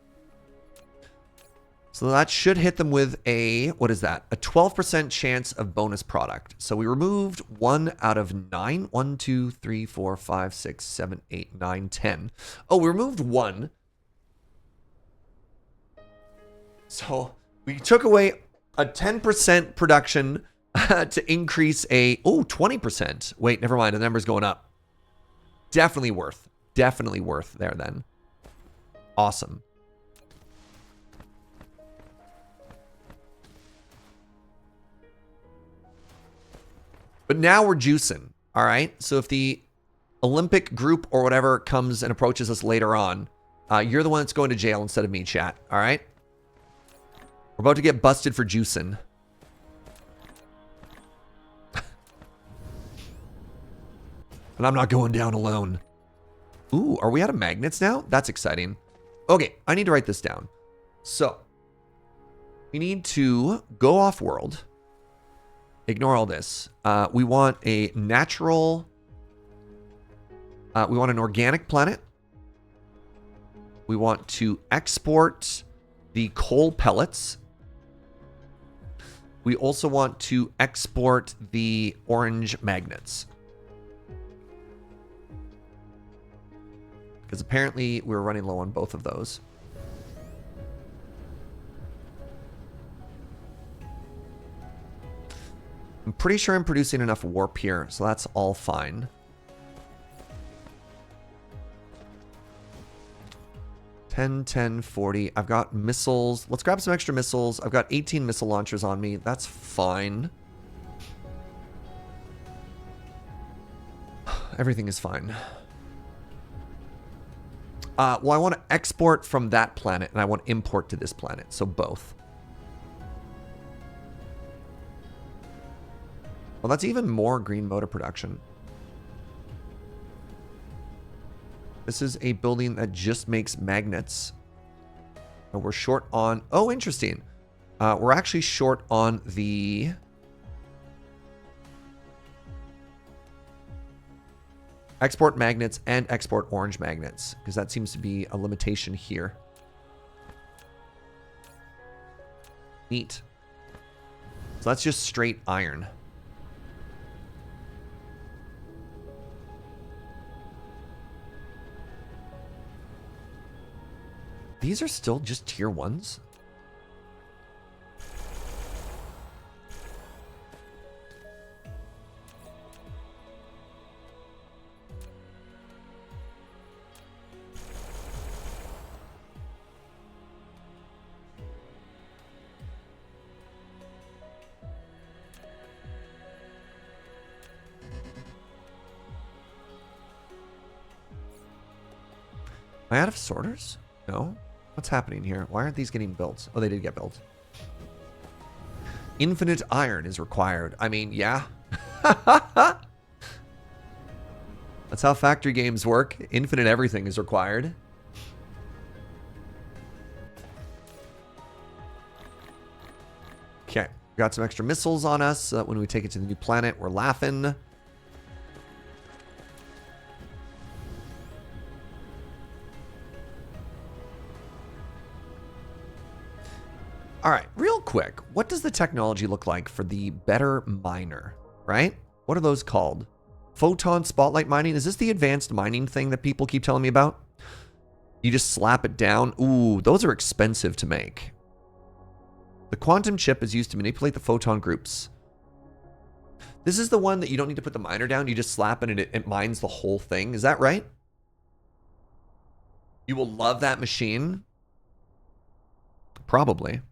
So that should hit them with a, what is that? A 12% chance of bonus product. So we removed 1 out of 9. 1, 2, 3, 4, 5, 6, 7, 8, 9, 10. Oh, we removed 1. So we took away a 10% production to increase a, 20%. Wait, never mind. The number's going up. Definitely worth there then. Awesome. But now we're juicing. All right. So if the Olympic group or whatever comes and approaches us later on, you're the one that's going to jail instead of me, chat. All right? We're about to get busted for juicing. And I'm not going down alone. Ooh, are we out of magnets now? That's exciting. Okay, I need to write this down. So, we need to go off-world. Ignore all this. We want a natural... we want an organic planet. We want to export the coal pellets. We also want to export the orange magnets. Because apparently we're running low on both of those. I'm pretty sure I'm producing enough warp here, so that's all fine. 10, 10, 40. I've got missiles. Let's grab some extra missiles. I've got 18 missile launchers on me. That's fine. Everything is fine. Well, I want to export from that planet, and I want to import to this planet. So both. Well, that's even more green motor production. This is a building that just makes magnets. And we're short on... Oh, interesting. We're actually short on the... export magnets and export orange magnets, because that seems to be a limitation here. Neat. So that's just straight iron. These are still just tier 1s? Am I out of sorters? No. What's happening here? Why aren't these getting built? Oh, they did get built. Infinite iron is required. I mean, yeah. That's how factory games work. Infinite everything is required. Okay. Got some extra missiles on us. So that when we take it to the new planet, we're laughing. All right, real quick, what does the technology look like for the better miner, right? What are those called? Photon spotlight mining? Is this the advanced mining thing that people keep telling me about? You just slap it down. Ooh, those are expensive to make. The quantum chip is used to manipulate the photon groups. This is the one that you don't need to put the miner down. You just slap it and it mines the whole thing. Is that right? You will love that machine. Probably.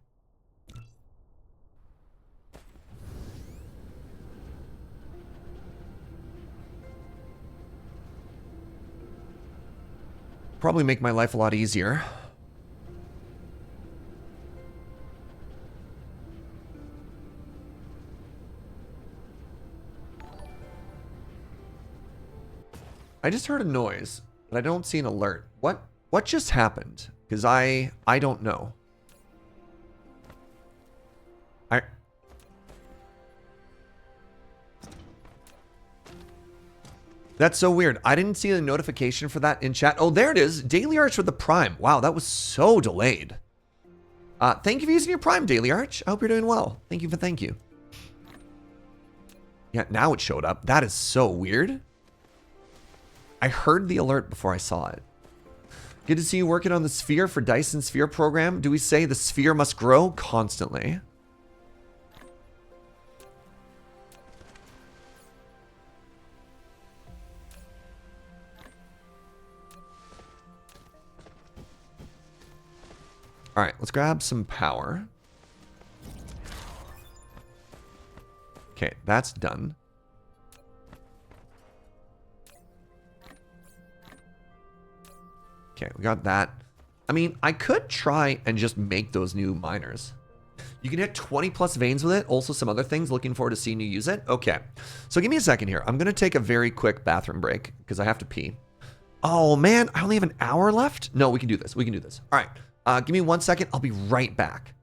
Probably make my life a lot easier. I just heard a noise, but I don't see an alert. What just happened? Because I don't know. That's so weird. I didn't see the notification for that in chat. Oh, there it is. Daily Arch with the Prime. Wow, that was so delayed. Thank you for using your Prime, Daily Arch. I hope you're doing well. Thank you. Yeah, now it showed up. That is so weird. I heard the alert before I saw it. Good to see you working on the sphere for Dyson Sphere program. Do we say the sphere must grow constantly? All right, let's grab some power. Okay, that's done. Okay, we got that. I mean, I could try and just make those new miners. You can hit 20 plus veins with it. Also some other things. Looking forward to seeing you use it. Okay. So give me a second here. I'm going to take a very quick bathroom break because I have to pee. Oh, man. I only have an hour left? No, we can do this. We can do this. All right. Give me 1 second. I'll be right back.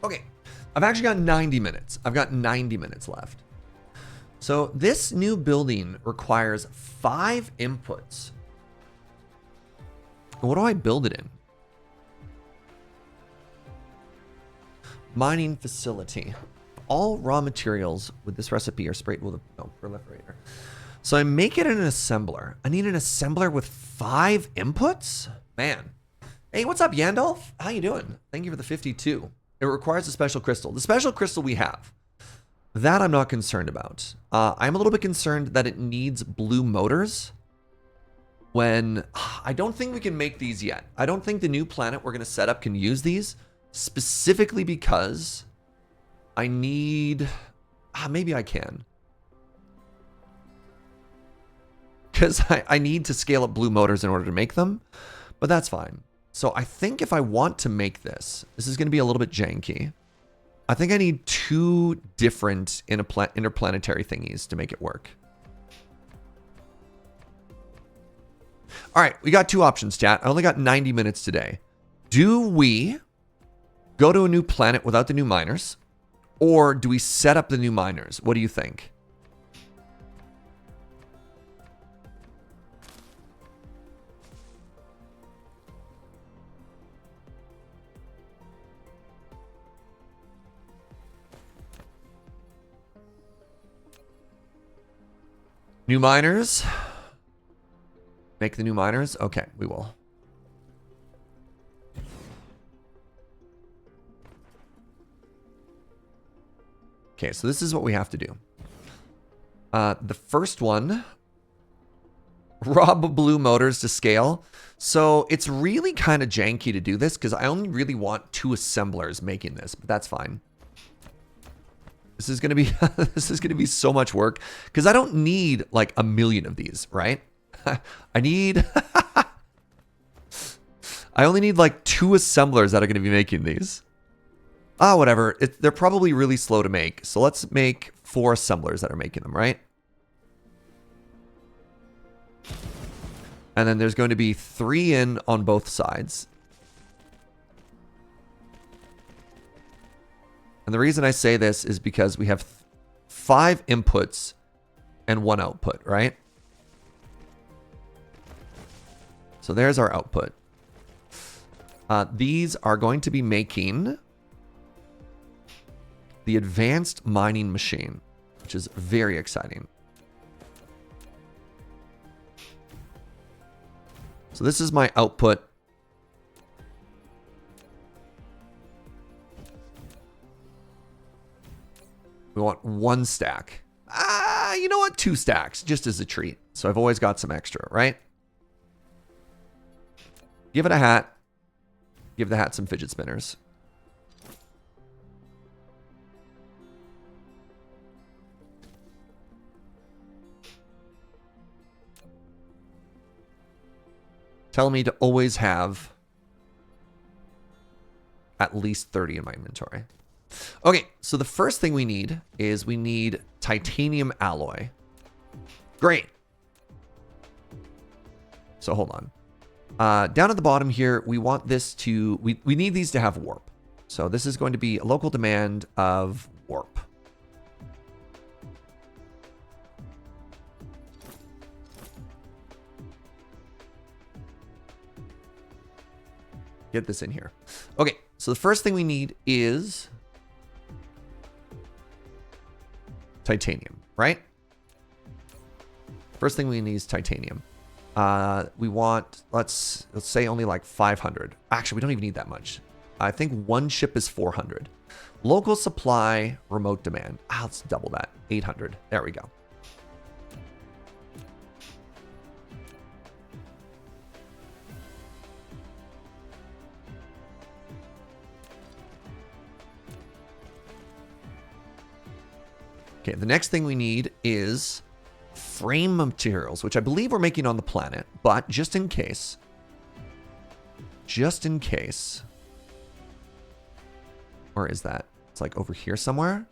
Okay, I've actually got 90 minutes. I've got 90 minutes left. So this new building requires 5 inputs. What do I build it in? Mining facility. All raw materials with this recipe are sprayed with a proliferator. So I make it in an assembler. I need an assembler with 5 inputs? Man. Hey, what's up, Yandolf? How you doing? Thank you for the 52. It requires a special crystal. The special crystal we have. That I'm not concerned about. I'm a little bit concerned that it needs blue motors. When I don't think we can make these yet. I don't think the new planet we're going to set up can use these. Specifically because I need... maybe I can. Because I need to scale up blue motors in order to make them. But that's fine. So I think if I want to make this, this is going to be a little bit janky. I think I need 2 different interplanetary thingies to make it work. All right, we got 2 options, chat. I only got 90 minutes today. Do we go to a new planet without the new miners? Or do we set up the new miners? What do you think? New miners? Make the new miners? Okay, we will. Okay, so this is what we have to do. The first one, rob blue motors to scale. So it's really kind of janky to do this because I only really want 2 assemblers making this, but that's fine. This is gonna be this is gonna be so much work because I don't need like a million of these, right? I need I only need like 2 assemblers that are gonna be making these. Whatever. They're probably really slow to make, so let's make 4 assemblers that are making them, right? And then there's going to be 3 in on both sides. And the reason I say this is because we have 5 inputs and 1 output, right? So there's our output. These are going to be making the advanced mining machine, which is very exciting. So this is my output. We want 1 stack. You know what? 2 stacks, just as a treat. So I've always got some extra, right? Give it a hat. Give the hat some fidget spinners. Tell me to always have at least 30 in my inventory. Okay, so the first thing we need is we need titanium alloy. Great. So hold on. Down at the bottom here, we want this to, we need these to have warp. So this is going to be a local demand of warp. Get this in here. Okay, so the first thing we need is titanium, right? First thing we need is titanium. We want, let's say only like 500. Actually, we don't even need that much. I think one ship is 400. Local supply, remote demand. Let's double that. 800. There we go. Okay, the next thing we need is frame materials, which I believe we're making on the planet, but just in case, where is that? It's like over here somewhere.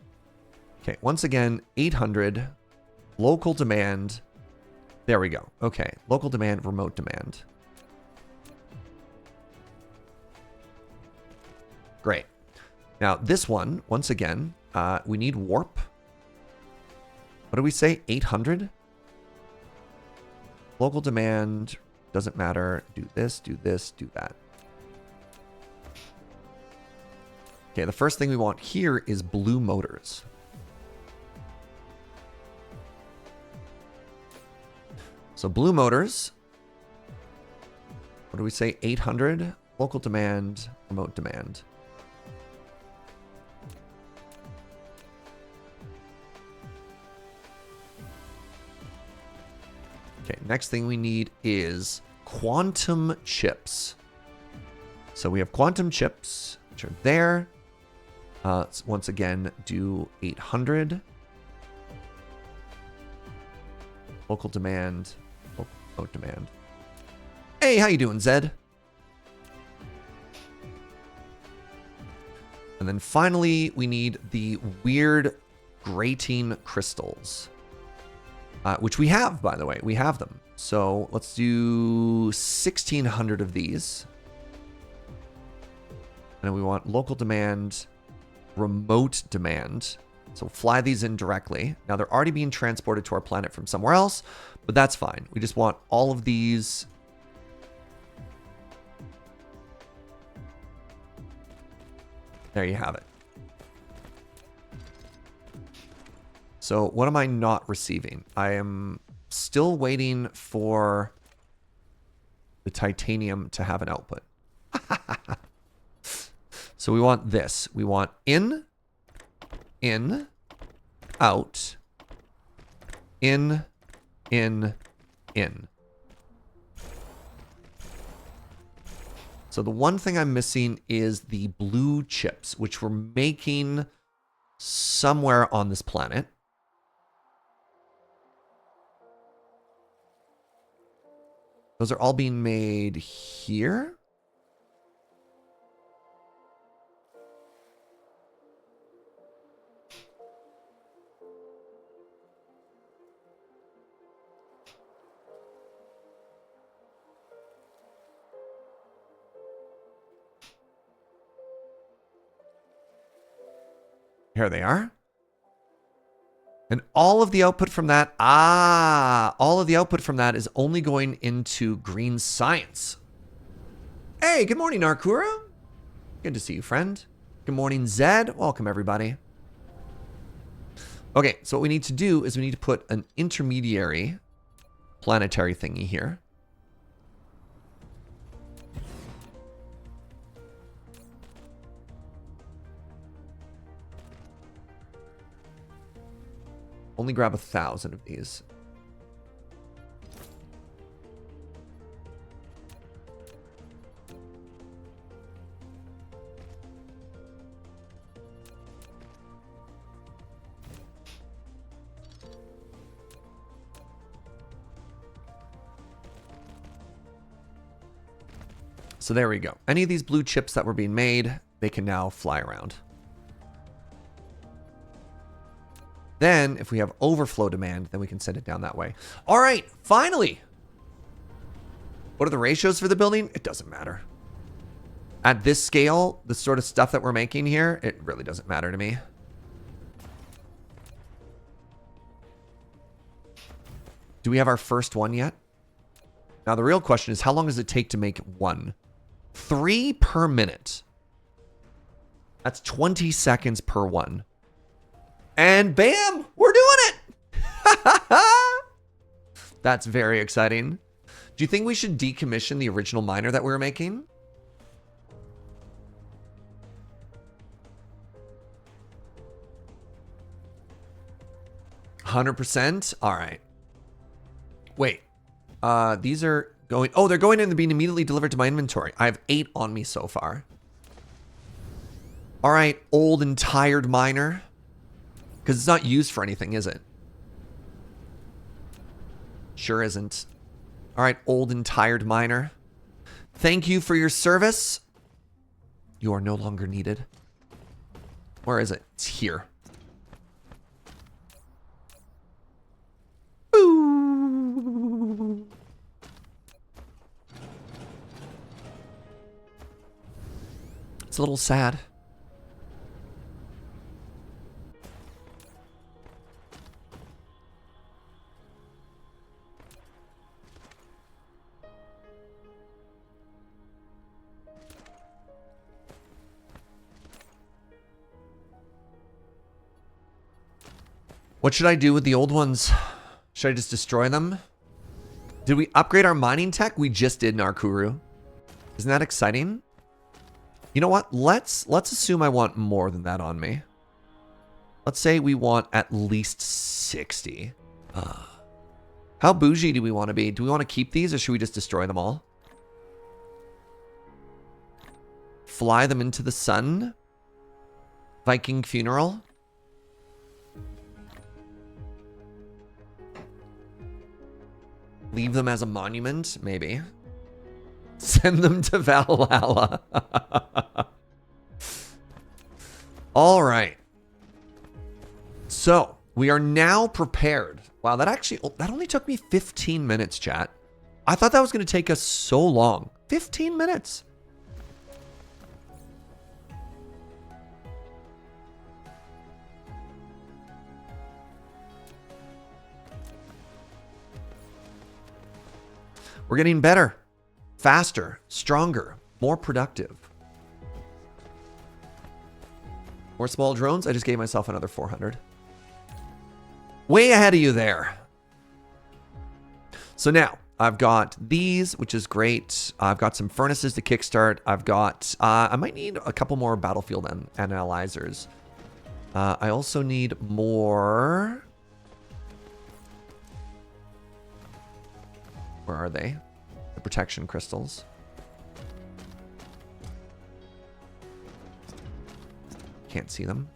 Okay, once again, 800, local demand. There we go. Okay, local demand, remote demand. Great. Now this one, once again, we need warp. What do we say? 800? Local demand, doesn't matter. Do this, do that. Okay, the first thing we want here is blue motors. So blue motors, what do we say? 800, local demand, remote demand. Okay, next thing we need is quantum chips. So we have quantum chips, which are there. Let's once again do 800. Local demand, remote demand. Hey, how you doing, Zed? And then finally, we need the weird grating crystals. Which we have, by the way. We have them. So let's do 1,600 of these. And then we want local demand, remote demand. So fly these in directly. Now they're already being transported to our planet from somewhere else, but that's fine. We just want all of these. There you have it. So what am I not receiving? I am still waiting for the titanium to have an output. So we want this. We want in, out, in. So the one thing I'm missing is the blue chips, which we're making somewhere on this planet. Those are all being made here. Here they are. And all of the output from that, all of the output from that is only going into green science. Hey, good morning, Narkura. Good to see you, friend. Good morning, Zed. Welcome, everybody. Okay, so what we need to do is we need to put an intermediary planetary thingy here. Only grab 1,000 of these. So there we go. Any of these blue chips that were being made, they can now fly around. Then if we have overflow demand, then we can send it down that way. All right, finally. What are the ratios for the building? It doesn't matter. At this scale, the sort of stuff that we're making here, it really doesn't matter to me. Do we have our first one yet? Now, the real question is, how long does it take to make one? 3 per minute. That's 20 seconds per one. And bam, we're doing it. That's very exciting. Do you think we should decommission the original miner that we were making? %? All right. Wait. These are going... Oh, they're going in and being immediately delivered to my inventory. I have 8 on me so far. All right, old and tired miner. Because it's not used for anything, is it? Sure isn't. All right, old and tired miner. Thank you for your service. You are no longer needed. Where is it? It's here. Ooh. It's a little sad. What should I do with the old ones? Should I just destroy them? Did we upgrade our mining tech? We just did in Arkuru. Isn't that exciting? You know what? Let's assume I want more than that on me. Let's say we want at least 60. How bougie do we want to be? Do we want to keep these or should we just destroy them all? Fly them into the sun? Viking funeral? Leave them as a monument? Maybe. Send them to Valhalla. All right. So, we are now prepared. Wow, that only took me 15 minutes, chat. I thought that was going to take us so long. 15 minutes. We're getting better, faster, stronger, more productive. More small drones. I just gave myself another 400. Way ahead of you there. So now I've got these, which is great. I've got some furnaces to kickstart. I've got, I might need a couple more battlefield analyzers. I also need more. Where are they? The protection crystals. Can't see them.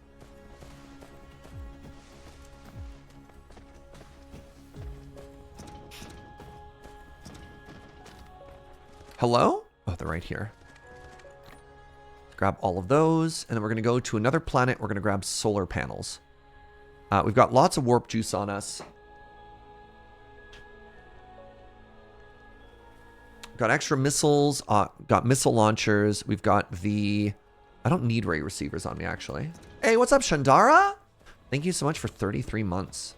Hello? Oh, they're right here. Grab all of those, and then we're going to go to another planet. We're going to grab solar panels. We've got lots of warp juice on us. Got extra missiles, got missile launchers. We've got the... I don't need ray receivers on me, actually. Hey, what's up, Shandara? Thank you so much for 33 months.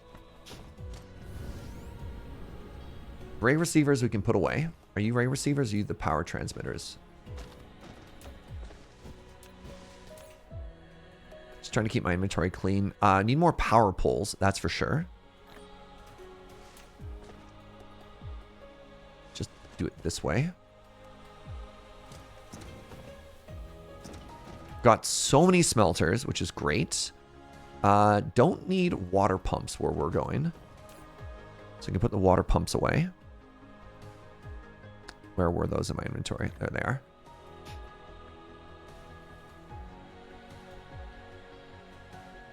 Ray receivers we can put away. Are you ray receivers or are you the power transmitters? Just trying to keep my inventory clean. Need more power poles, that's for sure. Just do it this way. Got so many smelters, which is great. Don't need water pumps where we're going. So I can put the water pumps away. Where were those in my inventory? There they are.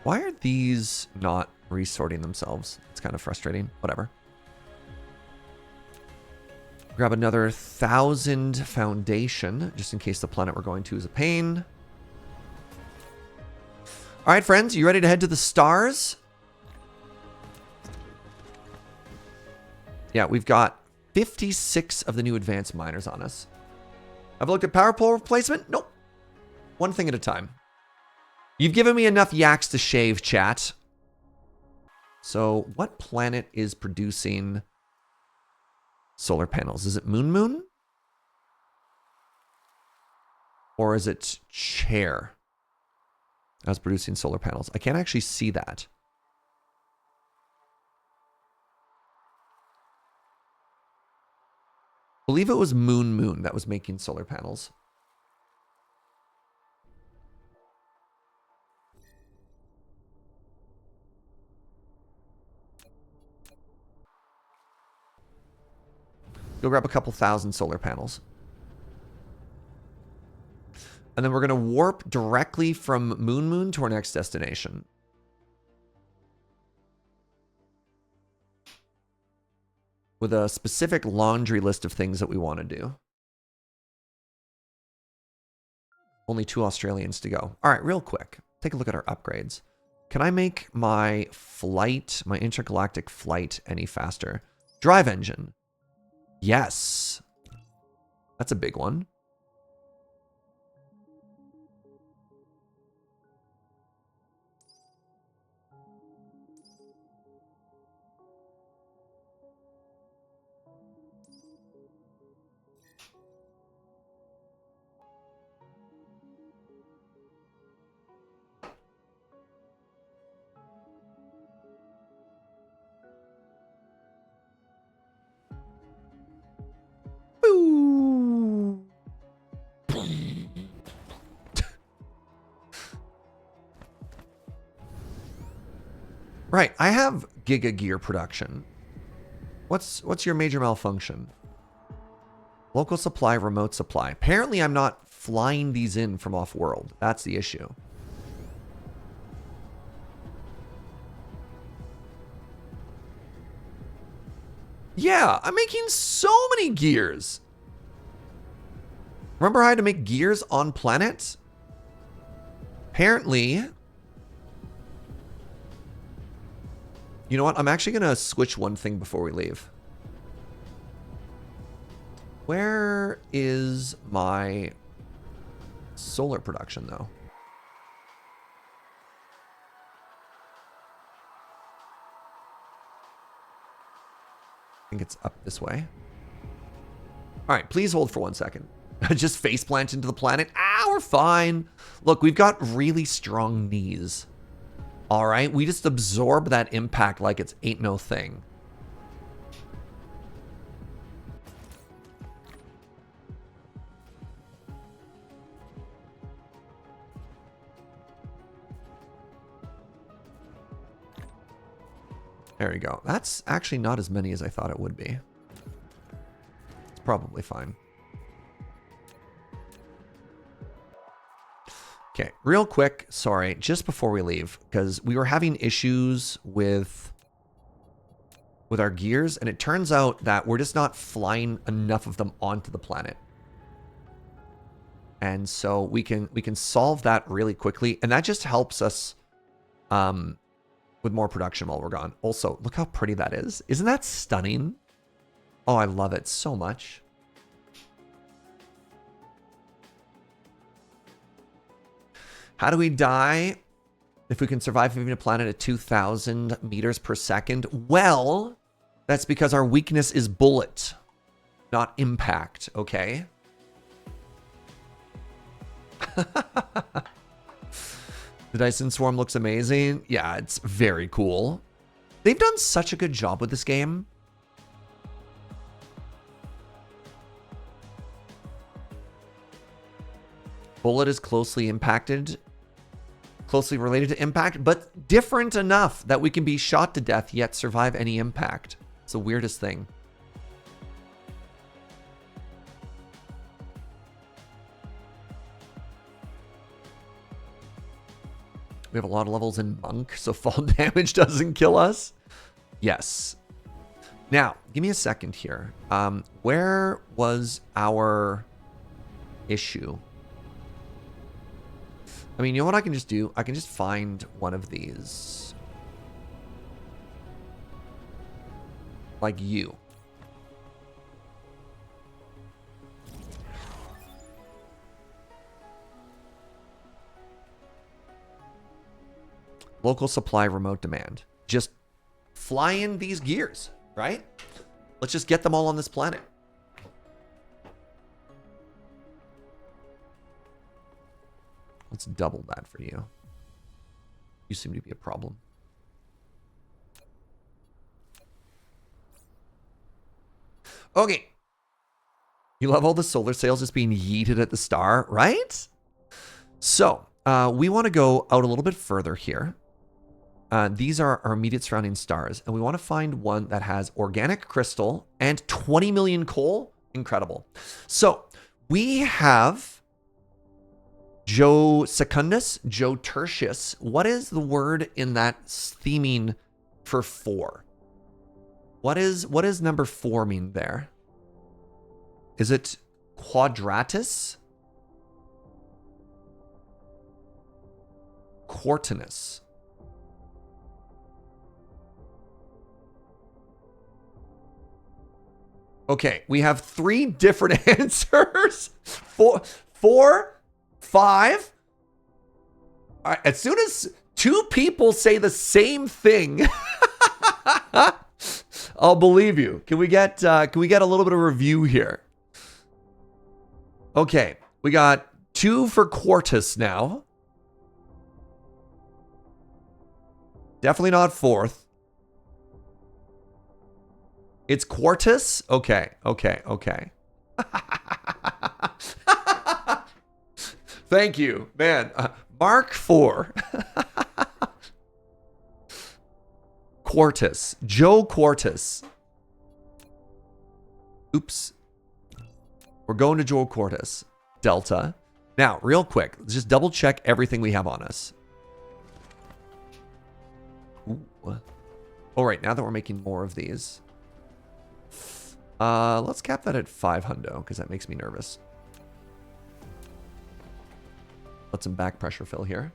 Why are these not resorting themselves? It's kind of frustrating. Whatever. Grab another 1,000 foundation, just in case the planet we're going to is a pain. All right, friends, you ready to head to the stars? Yeah, we've got 56 of the new advanced miners on us. Have a look at power pole replacement? Nope. One thing at a time. You've given me enough yaks to shave, chat. So what planet is producing solar panels? Is it Moon? Or is it Chair that's producing solar panels? I can't actually see that. I believe it was Moon that was making solar panels. Go grab a couple thousand solar panels. And then we're going to warp directly from Moon to our next destination. With a specific laundry list of things that we want to do. Only 2 Australians to go. All right, real quick. Take a look at our upgrades. Can I make my flight, my intergalactic flight, any faster? Drive engine. Yes. That's a big one. Right, I have Giga Gear production. What's your major malfunction? Local supply, remote supply. Apparently I'm not flying these in from off-world. That's the issue. Yeah, I'm making so many gears. Remember I had to make gears on planet? Apparently... You know what? I'm actually going to switch one thing before we leave. Where is my solar production, though? I think it's up this way. All right, please hold for 1 second. Just faceplant into the planet. Ah, we're fine. Look, we've got really strong knees. All right, we just absorb that impact like it's ain't no thing. There you go. That's actually not as many as I thought it would be. It's probably fine. Okay, real quick, sorry, just before we leave, because we were having issues with our gears, and it turns out that we're just not flying enough of them onto the planet. And so we can solve that really quickly, and that just helps us with more production while we're gone. Also, look how pretty that is. Isn't that stunning? Oh, I love it so much. How do we die if we can survive leaving a planet at 2,000 meters per second? Well, that's because our weakness is bullet, not impact, okay? The Dyson Swarm looks amazing. Yeah, it's very cool. They've done such a good job with this game. Bullet is closely related to impact, but different enough that we can be shot to death yet survive any impact. It's the weirdest thing. We have a lot of levels in Monk, so fall damage doesn't kill us. Yes. Now, give me a second here. Where was our issue? I mean, you know what I can just do? I can just find one of these. Like you. Local supply, remote demand. Just fly in these gears, right? Let's just get them all on this planet. Let's double that for you. You seem to be a problem. Okay. You love all the solar sails just being yeeted at the star, right? So, we want to go out a little bit further here. These are our immediate surrounding stars, and we want to find one that has organic crystal and 20 million coal. Incredible. So, we have Joe Secundus, Joe Tertius. What is the word in that theming for 4? What does number 4 mean there? Is it quadratus? Quartinus. Okay, we have 3 different answers. 4, 5. All right, as soon as 2 people say the same thing, I'll believe you. Can we get a little bit of review here? Okay, we got 2 for Quartus now. Definitely not 4th. It's Quartus? Okay. Thank you, man. Mark 4. Quartus. Joe Quartus. Oops. We're going to Joe Quartus. Delta. Now, real quick, let's just double check everything we have on us. Ooh. All right, now that we're making more of these. Let's cap that at 500 because that makes me nervous. Let some back pressure fill here.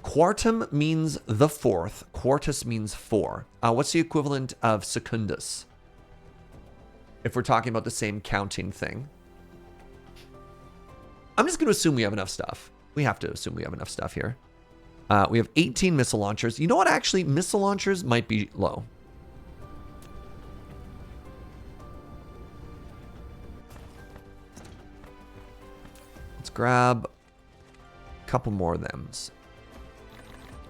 Quartum means the 4th. Quartus means 4. What's the equivalent of secundus? If we're talking about the same counting thing. I'm just going to assume we have enough stuff. We have to assume we have enough stuff here. We have 18 missile launchers. You know what? Actually, missile launchers might be low. Let's grab a couple more of them.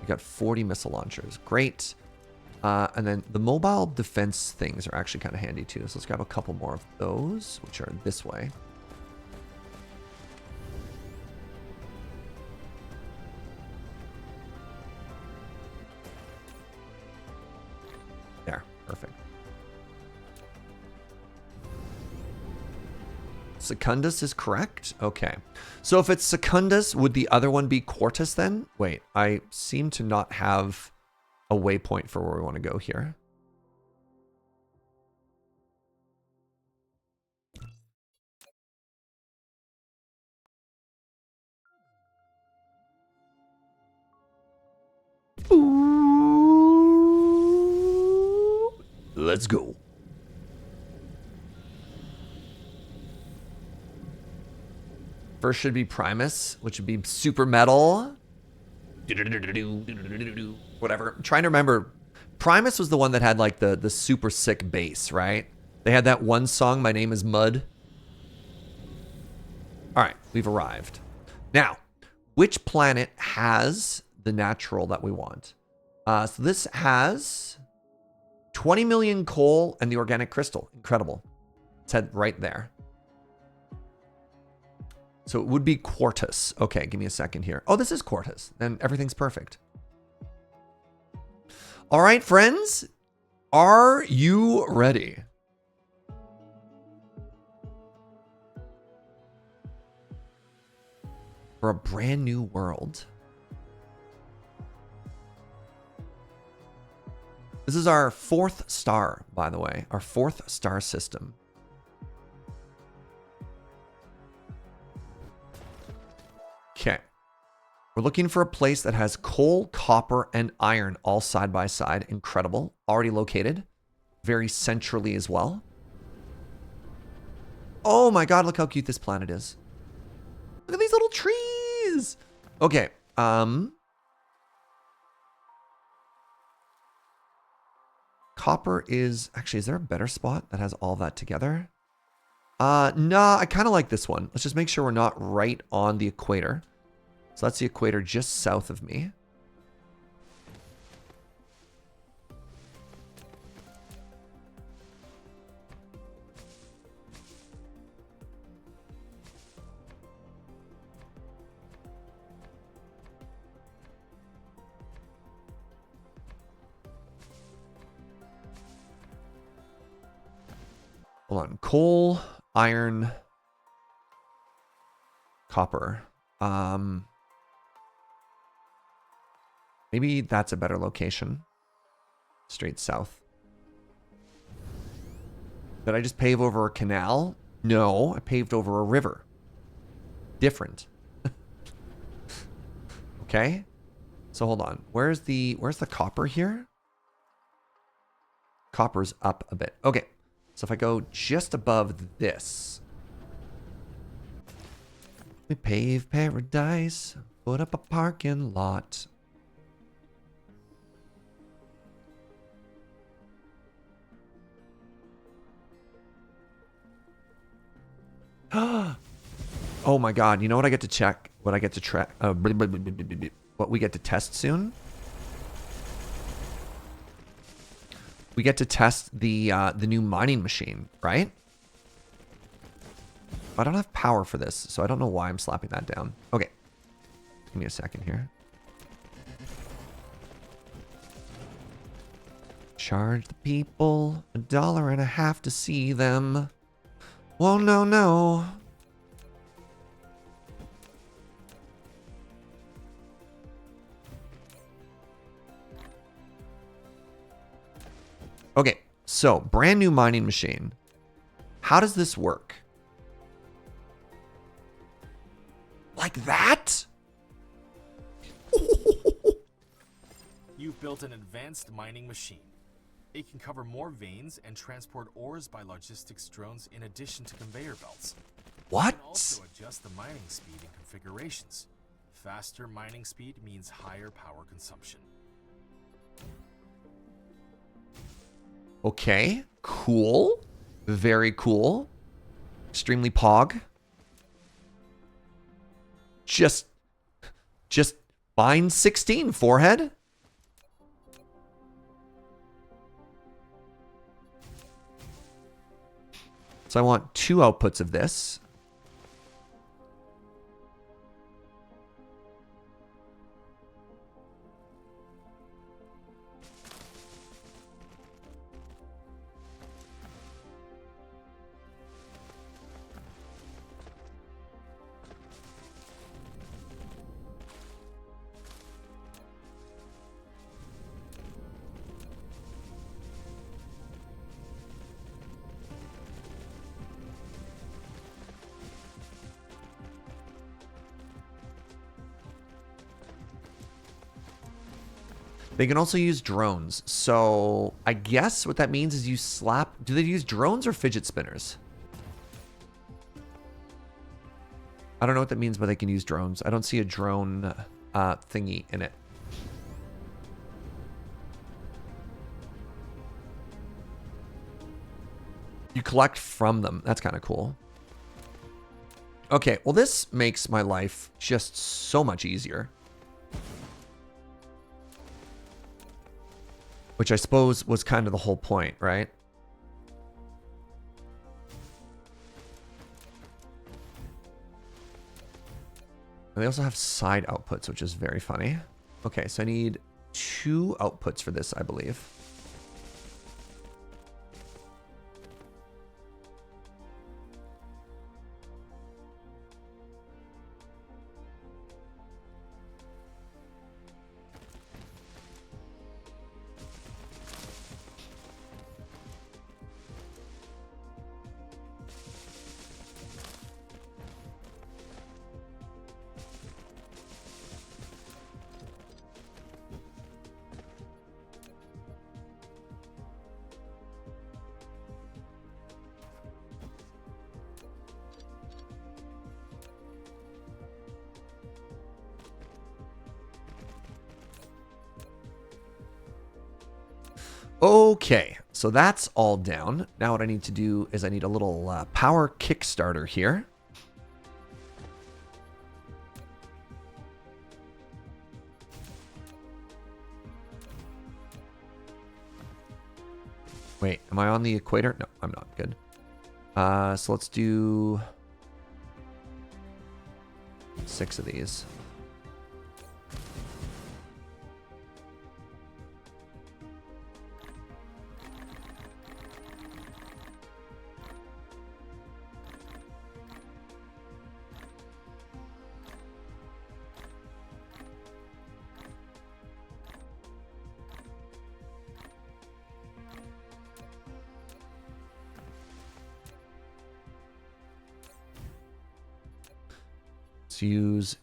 We got 40 missile launchers. Great. And then the mobile defense things are actually kind of handy too. So let's grab a couple more of those, which are this way. There. Perfect. Secundus is correct? Okay. So if it's Secundus, would the other one be Quartus then? Wait, I seem to not have a waypoint for where we want to go here. Ooh. Let's go. First should be Primus, which would be super metal. Whatever. I'm trying to remember. Primus was the one that had like the super sick bass, right? They had that one song, My Name is Mud. All right, we've arrived. Now, which planet has the natural that we want? So this has 20 million coal and the organic crystal. Incredible. Let's head right there. So it would be Quartus. Okay, give me a second here. Oh, this is Quartus. Then everything's perfect. All right, friends. Are you ready? For a brand new world. This is our 4th star, by the way. Our 4th star system. Okay. We're looking for a place that has coal, copper, and iron all side by side. Incredible. Already located. Very centrally as well. Oh my god, look how cute this planet is. Look at these little trees. Okay. Copper is... Actually, is there a better spot that has all that together? Nah, I kind of like this one. Let's just make sure we're not right on the equator. So that's the equator just south of me. Hold on. Coal, iron, copper. Maybe that's a better location. Straight south. Did I just pave over a canal? No, I paved over a river. Different. Okay. So hold on. Where's the copper here? Copper's up a bit. Okay. So if I go just above this, we pave paradise, put up a parking lot. Oh my God. You know what I get to check? What I get to track? What we get to test soon? We get to test the new mining machine, right? I don't have power for this, so I don't know why I'm slapping that down. Okay. Give me a second here. Charge the people $1.50 to see them. Well, no, no. Okay, so brand new mining machine. How does this work? Like that? You've built an advanced mining machine. It can cover more veins and transport ores by logistics drones in addition to conveyor belts. What? You can also adjust the mining speed and configurations. Faster mining speed means higher power consumption. Okay, cool. Very cool. Extremely pog. Just mine 16, forehead. So I want 2 outputs of this. They can also use drones. So I guess what that means is you slap... Do they use drones or fidget spinners? I don't know what that means, but they can use drones. I don't see a drone thingy in it. You collect from them. That's kind of cool. Okay, well, this makes my life just so much easier. Which I suppose was kind of the whole point, right? And they also have side outputs, which is very funny. Okay, so I need 2 outputs for this, I believe. Okay, so that's all down. Now what I need to do is I need a little power Kickstarter here. Wait, am I on the equator? No, I'm not. Good. So let's do 6 of these. Let's use...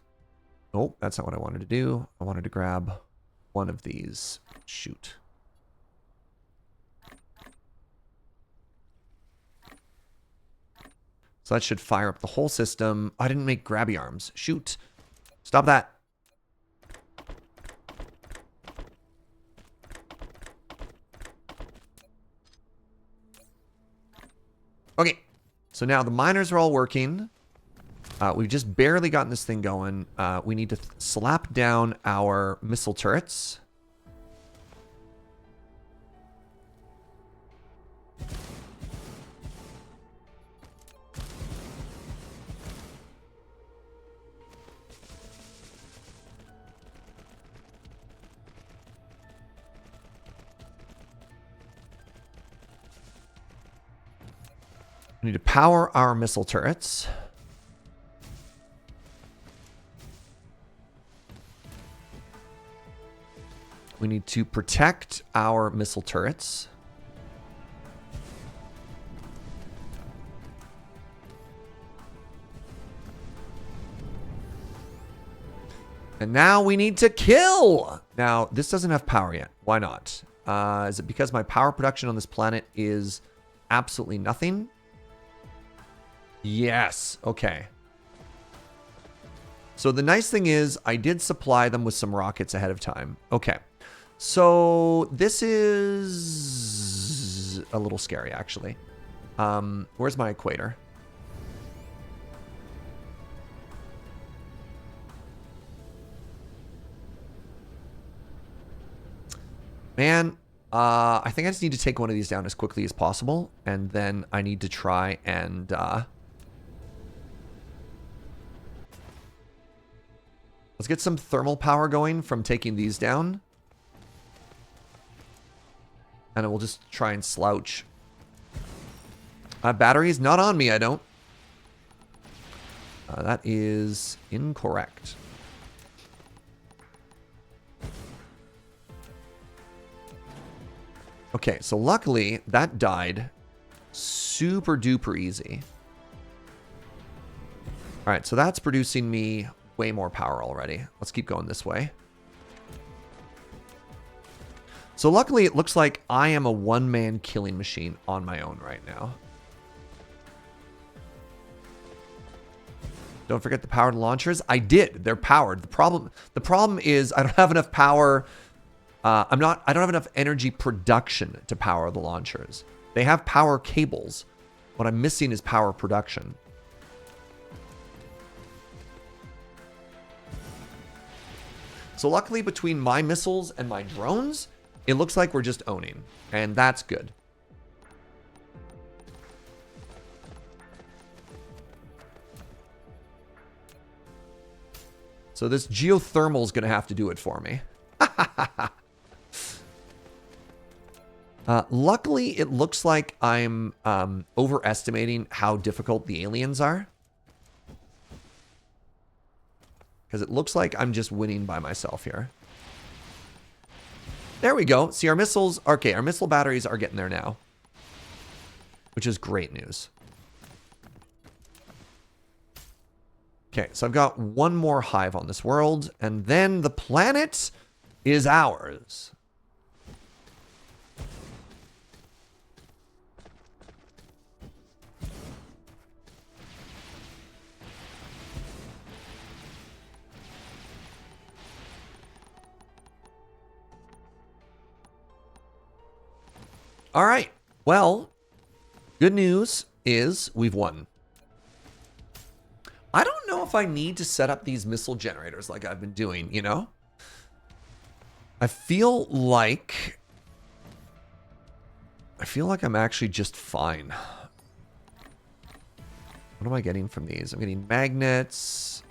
Oh, that's not what I wanted to do. I wanted to grab one of these. Shoot. So that should fire up the whole system. I didn't make grabby arms. Shoot. Stop that. Okay. So now the miners are all working. We've just barely gotten this thing going. We need to slap down our missile turrets. We need to power our missile turrets. We need to protect our missile turrets. And now we need to kill. Now, this doesn't have power yet. Why not? Is it because my power production on this planet is absolutely nothing? Yes. Okay. So the nice thing is I did supply them with some rockets ahead of time. Okay. So this is a little scary, actually. Where's my equator? Man, I think I just need to take one of these down as quickly as possible. And then I need to try and... let's get some thermal power going from taking these down. And we'll just try and slouch. Batteries not on me, I don't. That is incorrect. Okay, so luckily that died super duper easy. All right, so that's producing me way more power already. Let's keep going this way. So luckily it looks like I am a one-man killing machine on my own right now. Don't forget the powered launchers. I did. They're powered. The problem is I don't have enough power. I don't have enough energy production to power the launchers. They have power cables. What I'm missing is power production. So luckily between my missiles and my drones, it looks like we're just owning. And that's good. So this geothermal is going to have to do it for me. Luckily, it looks like I'm overestimating how difficult the aliens are. Because it looks like I'm just winning by myself here. There we go. See, our missiles... Okay, our missile batteries are getting there now. Which is great news. Okay, so I've got one more hive on this world. And then the planet is ours. All right. Well, good news is we've won. I don't know if I need to set up these missile generators like I've been doing, you know? I feel like I'm actually just fine. What am I getting from these? I'm getting magnets.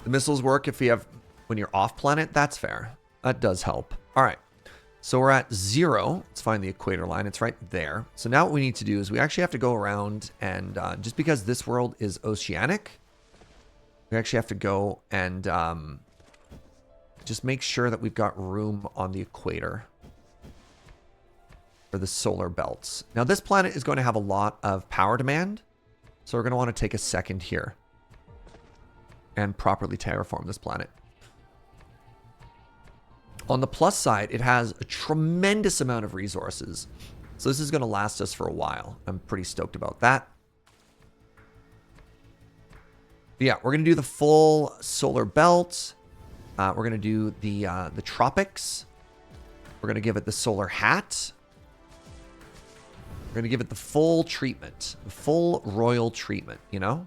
The missiles work if you have, when you're off planet, that's fair. That does help. All right. So we're at 0. Let's find the equator line. It's right there. So now what we need to do is we actually have to go around and just because this world is oceanic, we actually have to go and just make sure that we've got room on the equator for the solar belts. Now this planet is going to have a lot of power demand. So we're going to want to take a second here and properly terraform this planet. On the plus side, it has a tremendous amount of resources. So this is going to last us for a while. I'm pretty stoked about that. But yeah, we're going to do the full solar belt. We're going to do the tropics. We're going to give it the solar hat. We're going to give it the full treatment, the full royal treatment, you know?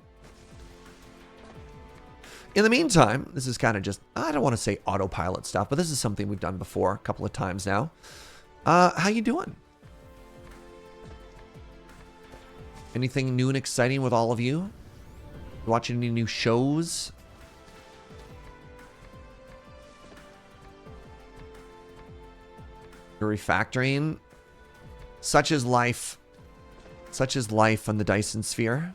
In the meantime, this is kind of just, I don't want to say autopilot stuff, but this is something we've done before a couple of times now. How you doing? Anything new and exciting with all of you? Watching any new shows? You're refactoring? Such is life. Such is life on the Dyson sphere.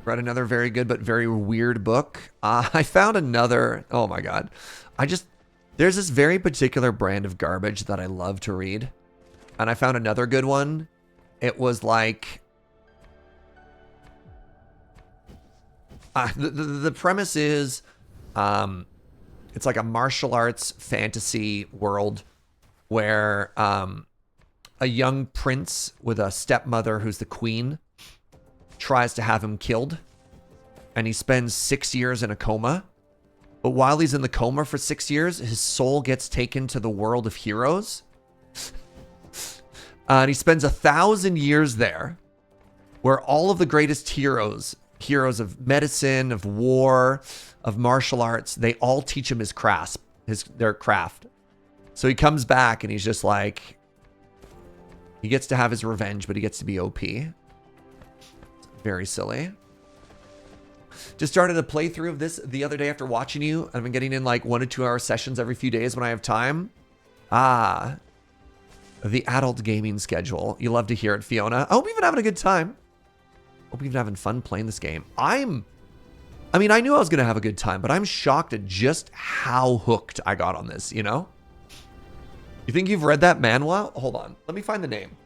Read another very good but very weird book. I found another, oh my god. There's this very particular brand of garbage that I love to read. And I found another good one. It was like, the premise is, it's like a martial arts fantasy world where a young prince with a stepmother who's the queen tries to have him killed, and he spends 6 years in a coma. But while he's in the coma for 6 years, his soul gets taken to the world of heroes. And he spends 1,000 years there, where all of the greatest heroes of medicine, of war, of martial arts, they all teach him their craft. So he comes back and he's just like, he gets to have his revenge, but he gets to be OP. Very silly. Just started a playthrough of this the other day after watching you. I've been getting in like 1 to 2 hour sessions every few days when I have time. The adult gaming schedule. You love to hear it, Fiona. I hope you've been having a good time. Hope you've been having fun playing this game. I knew I was going to have a good time, but I'm shocked at just how hooked I got on this, you know? You think you've read that manhwa? Hold on. Let me find the name.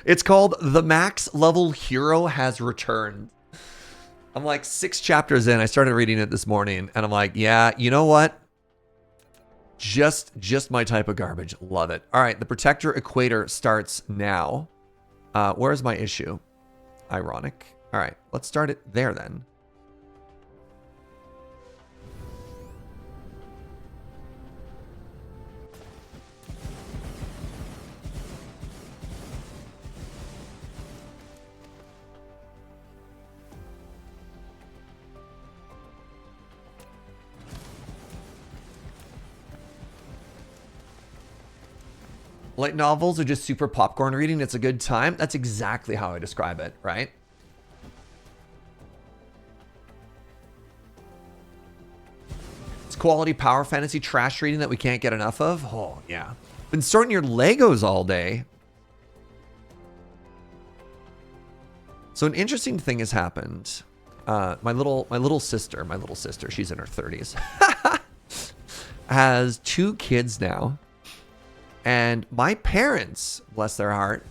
It's called The Max Level Hero Has Returned. I'm like 6 chapters in. I started reading it this morning, and I'm like, yeah, you know what? Just my type of garbage. Love it. All right, the Protector Equator starts now. Where's my issue? Ironic. All right, let's start it there then. Light novels are just super popcorn reading. It's a good time. That's exactly how I describe it, right? quality power fantasy trash reading that we can't get enough of. Oh, yeah. Been sorting your Legos all day. So an interesting thing has happened. My little sister, she's in her 30s, has 2 kids now. And my parents, bless their heart,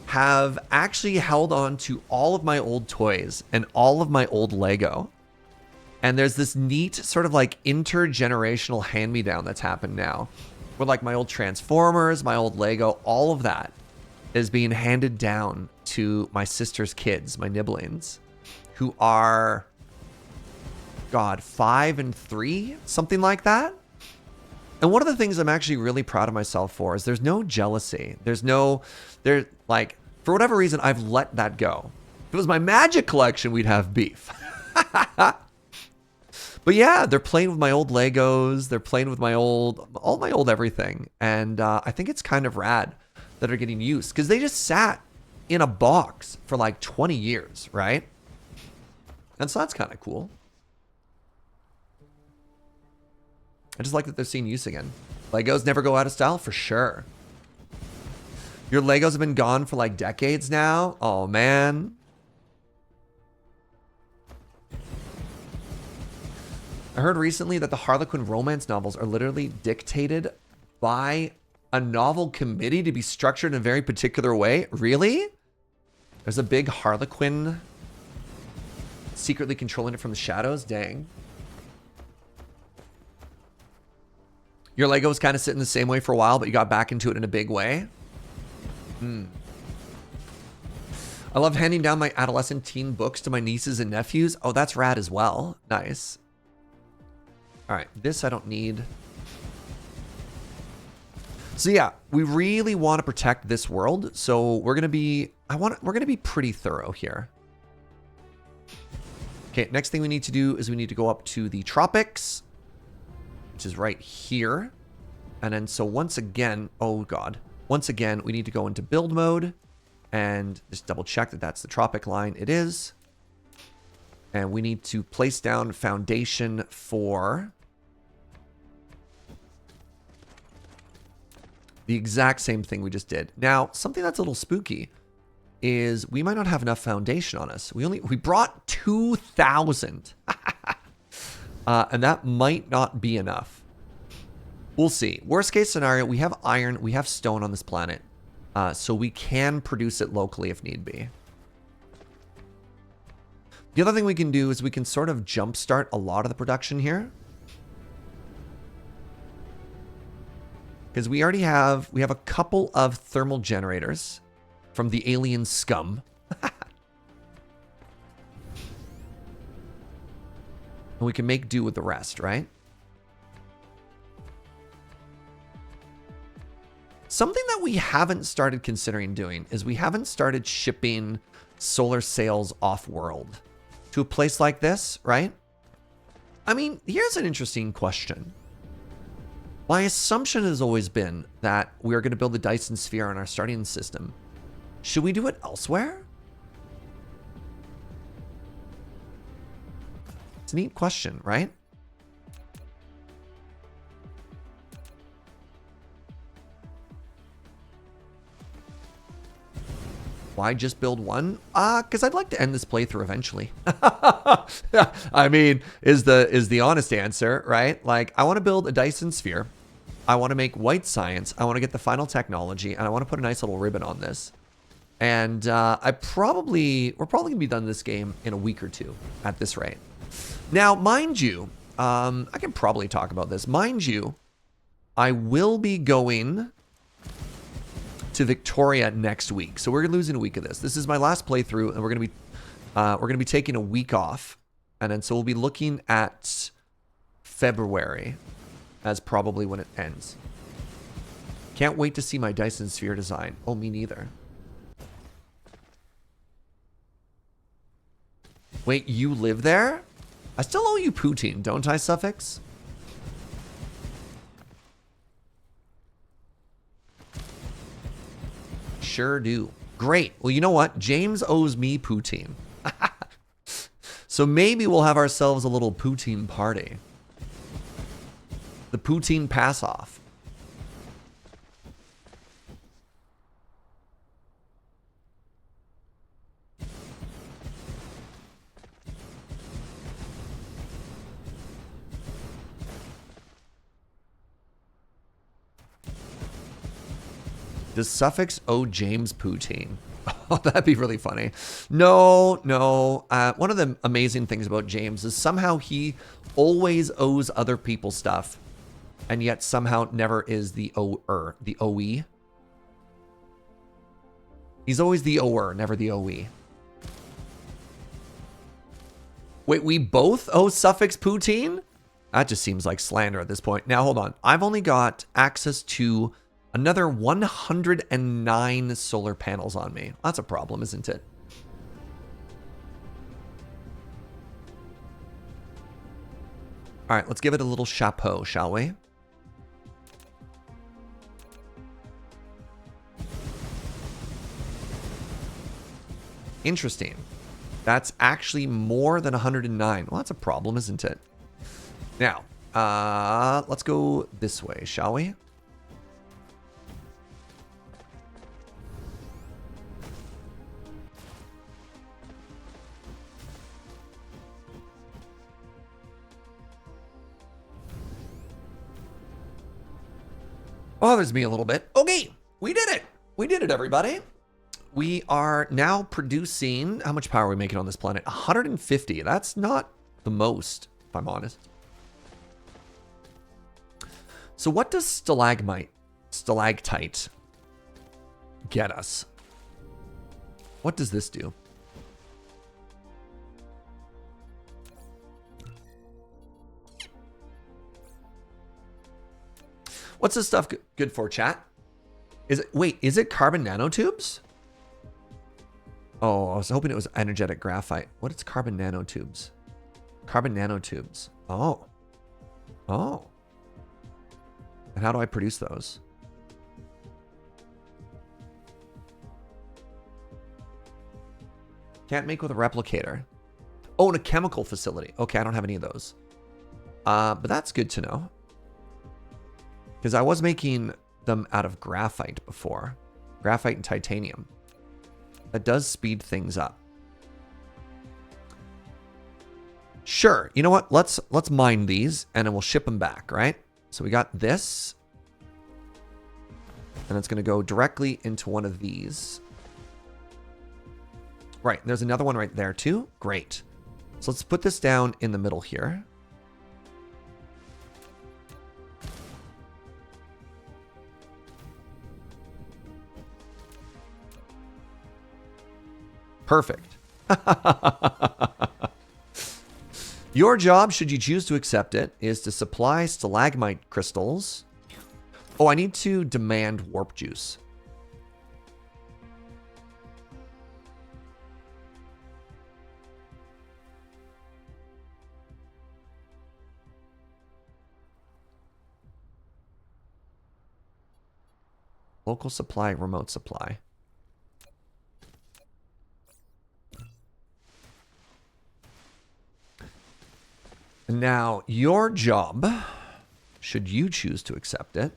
have actually held on to all of my old toys and all of my old Lego. And there's this neat sort of like intergenerational hand-me-down that's happened now. Where like my old Transformers, my old Lego, all of that is being handed down to my sister's kids, my nibblings, who are, God, 5 and 3, something like that. And one of the things I'm actually really proud of myself for is there's no jealousy. Like, for whatever reason, I've let that go. If it was my Magic collection, we'd have beef. But yeah, they're playing with my old Legos. They're playing with all my old everything. And I think it's kind of rad that are getting used because they just sat in a box for like 20 years, right? And so that's kind of cool. I just like that they're seeing use again. Legos never go out of style for sure. Your Legos have been gone for like decades now. Oh man. I heard recently that the Harlequin romance novels are literally dictated by a novel committee to be structured in a very particular way. Really? There's a big Harlequin secretly controlling it from the shadows? Dang. Your Lego was kind of sitting the same way for a while, but you got back into it in a big way. I love handing down my adolescent teen books to my nieces and nephews. Oh, that's rad as well. Nice. All right, this I don't need. So yeah, we really want to protect this world. So we're gonna be, we're gonna be pretty thorough here. Okay, next thing we need to do is we need to go up to the tropics, which is right here. And then so once again, oh God, once again, we need to go into build mode and just double check that that's the tropic line. It is. And we need to place down foundation for the exact same thing we just did. Now, something that's a little spooky is we might not have enough foundation on us. We brought 2,000. And that might not be enough. We'll see. Worst case scenario, we have iron, we have stone on this planet. So we can produce it locally if need be. The other thing we can do is we can sort of jumpstart a lot of the production here. Because we already have, we have a couple of thermal generators from the alien scum. And we can make do with the rest, right? Something that we haven't started considering doing is we haven't started shipping solar sails off-world to a place like this, right? I mean, here's an interesting question. My assumption has always been that we are going to build the Dyson sphere on our starting system. Should we do it elsewhere? It's a neat question, right? Why just build one? Because I'd like to end this playthrough eventually. I mean, is the honest answer, right? Like, I want to build a Dyson sphere. I want to make white science. I want to get the final technology, and I want to put a nice little ribbon on this. And we're probably gonna be done this game in a week or two at this rate. Now, mind you, I can probably talk about this. Mind you, I will be going to Victoria next week, so we're losing a week of this. This is my last playthrough, and we're gonna be taking a week off, and then so we'll be looking at February as probably when it ends. Can't wait to see my Dyson sphere design. Oh, me neither. Wait, you live there? I still owe you poutine, don't I, Suffix? Sure do. Great. Well, you know what? James owes me poutine. So maybe we'll have ourselves a little poutine party. The poutine pass-off. Does Suffix owe James poutine? Oh, that'd be really funny. No. One of the amazing things about James is somehow he always owes other people stuff, and yet somehow never is the ower, the OE. He's always the ower, never the OE. Wait, we both owe Suffix poutine? That just seems like slander at this point. Now, hold on. I've only got access to another 109 solar panels on me. That's a problem, isn't it? All right, let's give it a little chapeau, shall we? Interesting. That's actually more than 109. Well, that's a problem, isn't it? Now, let's go this way, shall we? Bothers me a little bit. Okay, we did it. We did it, everybody. We are now producing, how much power are we making on this planet? 150. That's not the most, if I'm honest. So what does stalagmite get us? What does this do? What's this stuff good for, chat? Is it carbon nanotubes? Oh, I was hoping it was energetic graphite. What is carbon nanotubes? Carbon nanotubes. Oh. Oh. And how do I produce those? Can't make with a replicator. Oh, in a chemical facility. Okay, I don't have any of those. But that's good to know. Because I was making them out of graphite before. Graphite and titanium. That does speed things up. Sure. You know what? Let's mine these and then we'll ship them back, right? So we got this. And it's going to go directly into one of these. Right. There's another one right there too. Great. So let's put this down in the middle here. Perfect. Your job, should you choose to accept it, is to supply stalagmite crystals. Oh, I need to demand warp juice. Local supply, remote supply. Now, your job, should you choose to accept it,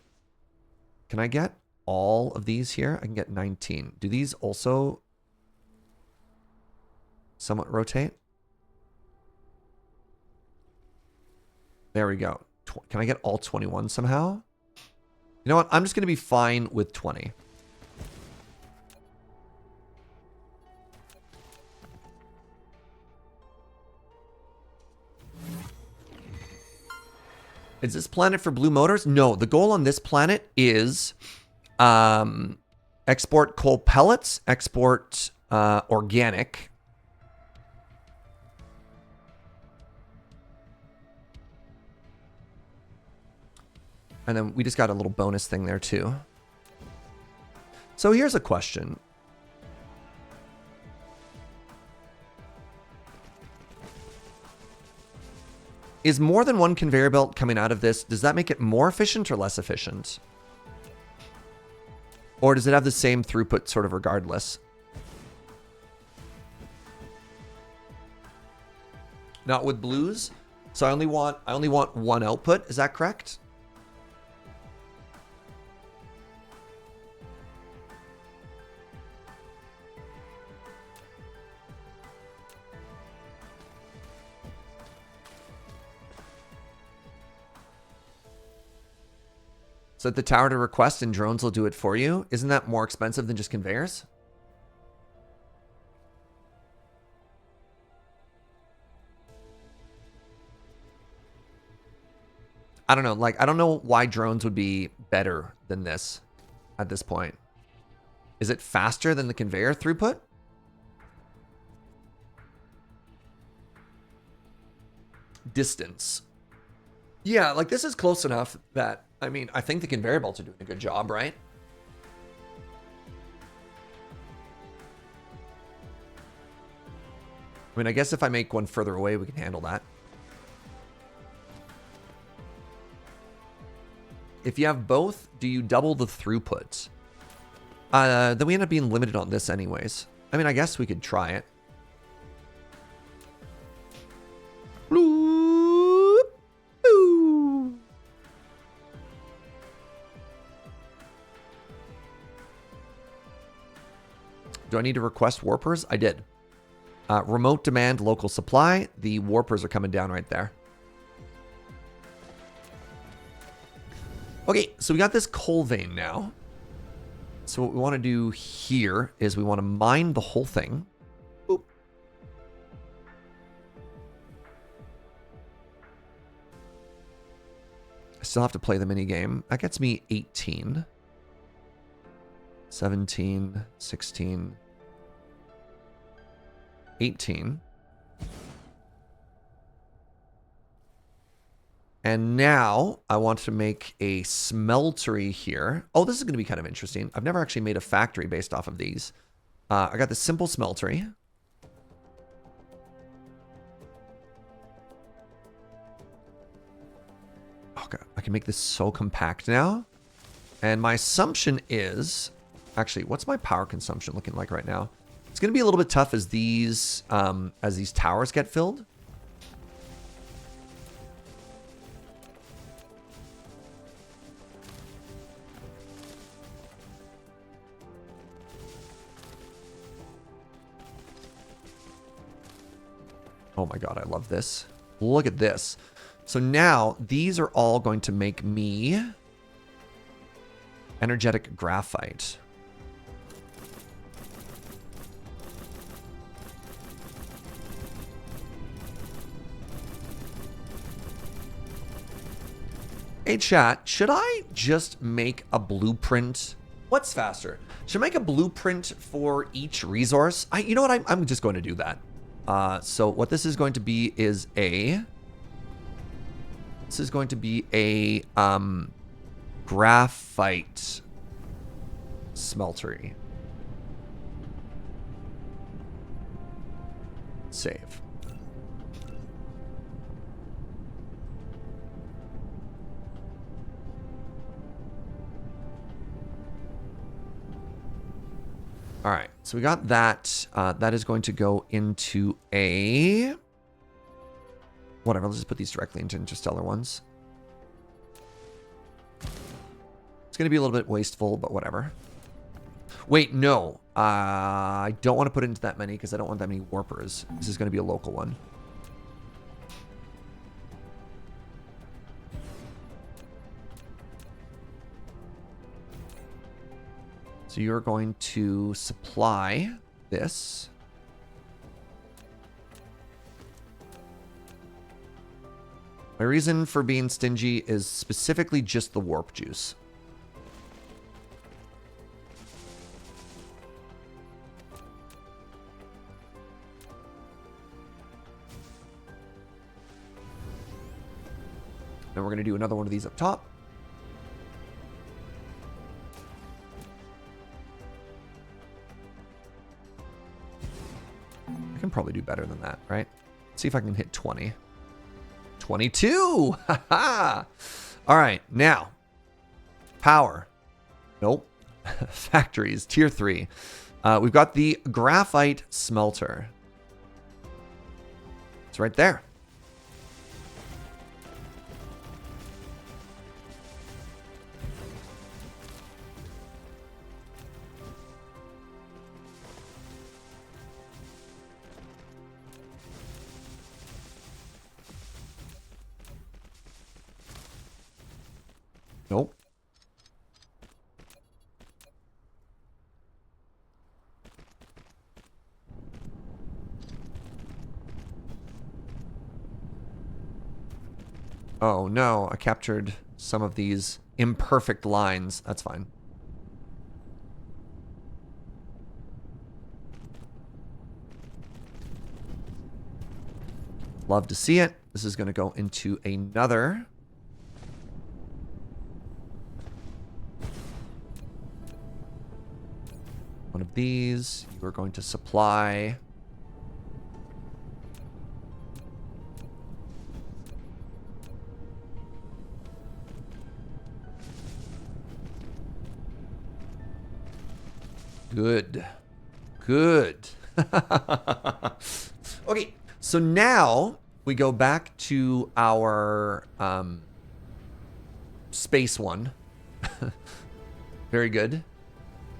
can I get all of these here? I can get 19. Do these also somewhat rotate? There we go. Can I get all 21 somehow? You know what? I'm just going to be fine with 20. Is this planet for blue motors? No, the goal on this planet is export coal pellets, export organic. And then we just got a little bonus thing there too. So here's a question. Is more than one conveyor belt coming out of this, does that make it more efficient or less efficient? Or does it have the same throughput sort of regardless? Not with blues. So I only want one output, is that correct? Set the tower to request and drones will do it for you. Isn't that more expensive than just conveyors? I don't know. Like, I don't know why drones would be better than this at this point. Is it faster than the conveyor throughput? Distance. Yeah, like this is close enough that, I mean, I think the conveyor belts are doing a good job, right? I mean, I guess if I make one further away, we can handle that. If you have both, do you double the throughput? Then we end up being limited on this anyways. I mean, I guess we could try it. Bloop, boo. Do I need to request warpers? I did. Remote demand local supply. The warpers are coming down right there. Okay, so we got this coal vein now. So what we want to do here is we want to mine the whole thing. Oop. I still have to play the mini game. That gets me 18. 17, 16, 18. And now I want to make a smeltery here. Oh, this is going to be kind of interesting. I've never actually made a factory based off of these. I got the simple smeltery. Okay, I can make this so compact now. And my assumption is, actually, what's my power consumption looking like right now? It's going to be a little bit tough as these towers get filled. Oh my god, I love this. Look at this. So now these are all going to make me energetic graphite. Hey chat, should I just make a blueprint? What's faster? Should I make a blueprint for each resource? You know what? I'm just going to do that. So what this is going to be is a graphite smeltery. Save. All right, so we got that. That is going to go into a... Whatever, let's just put these directly into interstellar ones. It's going to be a little bit wasteful, but whatever. Wait, no. I don't want to put it into that many because I don't want that many warpers. This is going to be a local one. So you're going to supply this. My reason for being stingy is specifically just the warp juice. Then we're going to do another one of these up top. I can probably do better than that, right? Let's see if I can hit 20. 22! Haha! All right, now. Power. Nope. Factories, tier 3. We've got the graphite smelter. It's right there. Nope. Oh no, I captured some of these imperfect lines. That's fine. Love to see it. This is going to go into another. One of these. You are going to supply. Good. Good. Okay, so now we go back to our space one. Very good.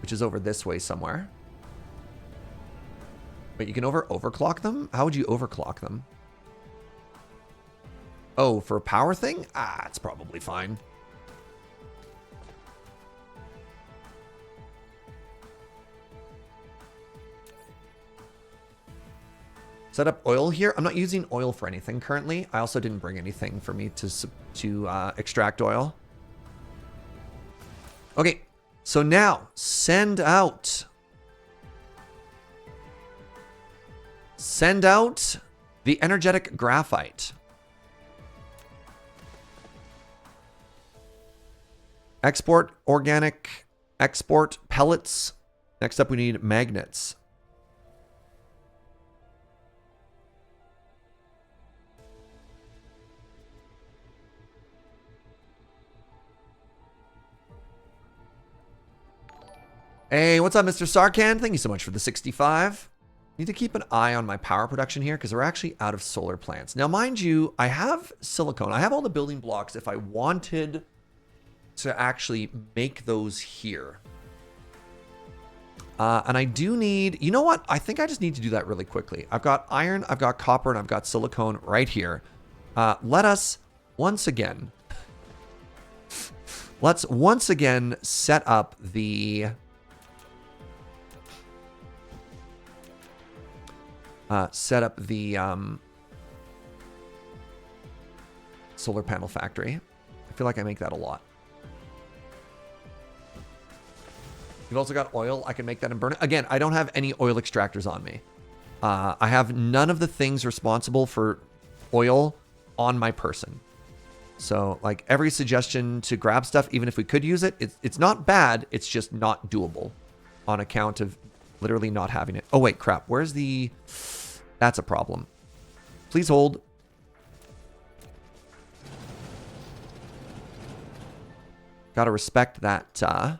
Which is over this way somewhere. Wait, you can overclock them? How would you overclock them? Oh, for a power thing? Ah, it's probably fine. Set up oil here. I'm not using oil for anything currently. I also didn't bring anything for me to extract oil. Okay, so now send out. Send out the energetic graphite. Export organic. Export pellets. Next up, we need magnets. Hey, what's up, Mr. Sarkhan? Thank you so much for the 65. Need to keep an eye on my power production here because we're actually out of solar plants. Now, mind you, I have silicone. I have all the building blocks if I wanted to actually make those here. And I do need, you know what? I think I just need to do that really quickly. I've got iron, I've got copper, and I've got silicone right here. Let us once again, let's once again set up the solar panel factory. I feel like I make that a lot. You've also got oil. I can make that and burn it. Again, I don't have any oil extractors on me. I have none of the things responsible for oil on my person. So, like, every suggestion to grab stuff, even if we could use it, it's not bad. It's just not doable on account of literally not having it. Oh, wait, crap. Where's the... That's a problem. Please hold. Gotta respect that, gotta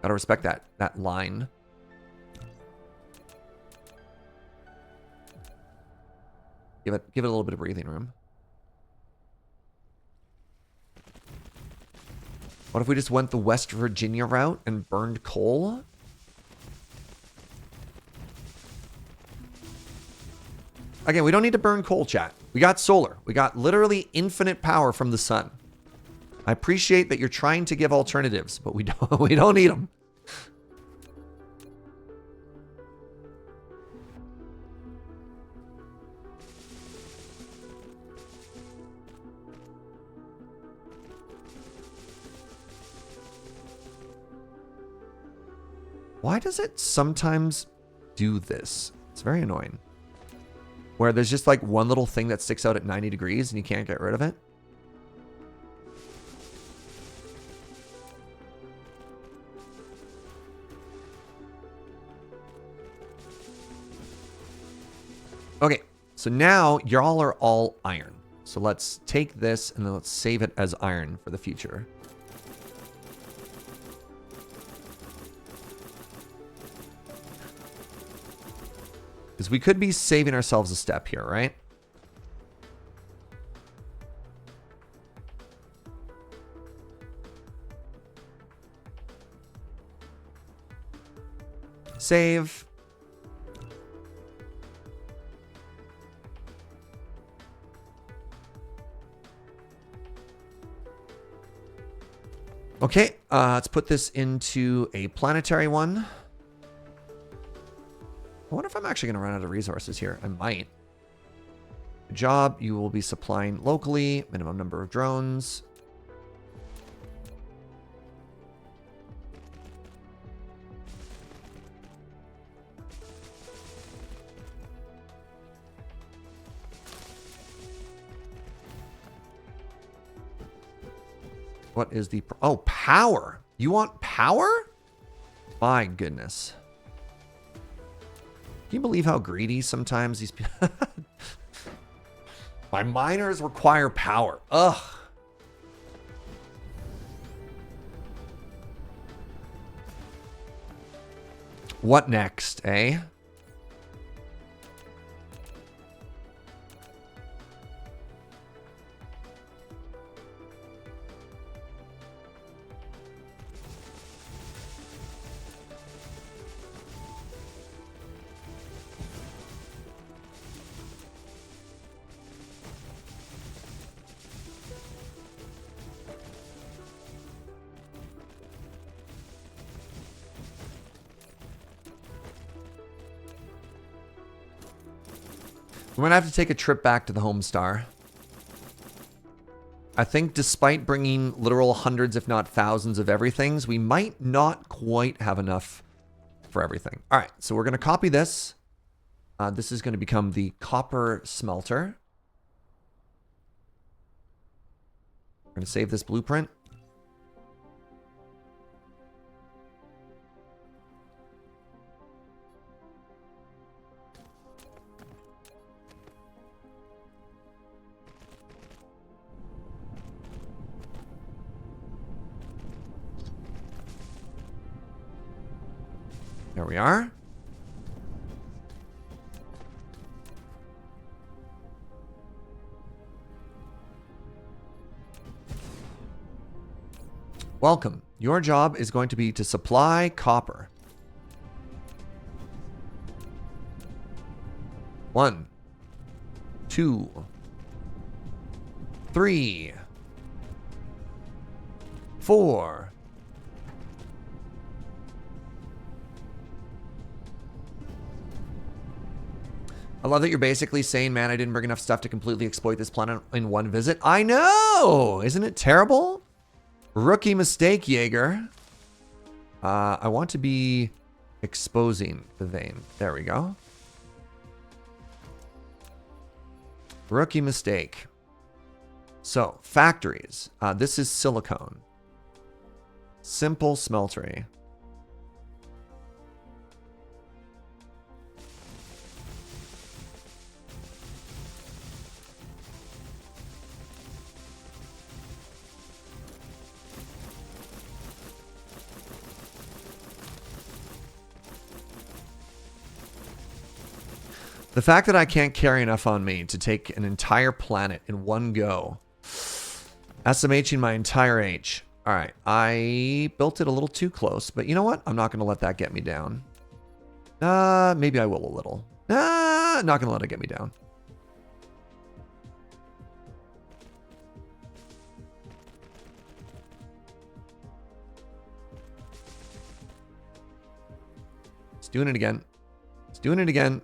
respect that line. Give it a little bit of breathing room. What if we just went the West Virginia route and burned coal? Again, we don't need to burn coal, chat. We got solar. We got literally infinite power from the sun. I appreciate that you're trying to give alternatives, but we don't need them. Why does it sometimes do this? It's very annoying. Where there's just like one little thing that sticks out at 90 degrees and you can't get rid of it. Okay, so now y'all are all iron. So let's take this and then let's save it as iron for the future. Because we could be saving ourselves a step here, right? Save. Okay, let's put this into a planetary one. I wonder if I'm actually going to run out of resources here. I might. Good job. You will be supplying locally. Minimum number of drones. What is the... Oh, power. You want power? My goodness. Can you believe how greedy sometimes these people... My miners require power. Ugh. What next, eh? We're going to have to take a trip back to the home star. I think despite bringing literal hundreds, if not thousands of everythings, we might not quite have enough for everything. All right, so we're going to copy this. This is going to become the copper smelter. We're going to save this blueprint. There we are. Welcome. Your job is going to be to supply copper. 1, 2, 3, 4. I love that you're basically saying, man, I didn't bring enough stuff to completely exploit this planet in one visit. I know! Isn't it terrible? Rookie mistake, Jaeger. I want to be exposing the vein. There we go. Rookie mistake. So, factories. This is silicone. Simple smeltery. The fact that I can't carry enough on me to take an entire planet in one go. SMHing my entire H. All right, I built it a little too close, but you know what? I'm not going to let that get me down. Maybe I will a little. Not going to let it get me down. It's doing it again. It's doing it again.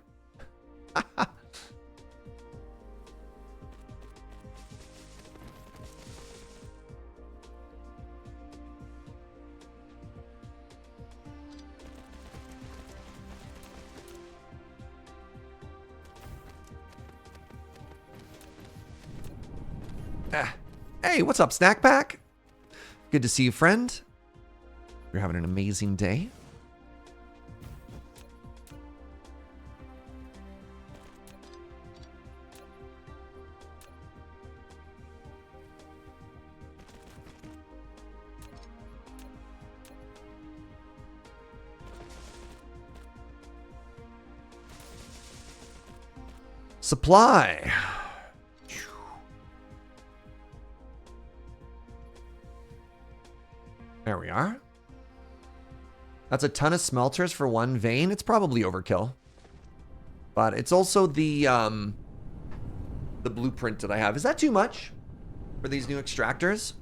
Hey, what's up, Snack Pack? Good to see you, friend. You're having an amazing day. Supply. There we are. That's a ton of smelters for one vein. It's probably overkill. But it's also the blueprint that I have. Is that too much for these new extractors?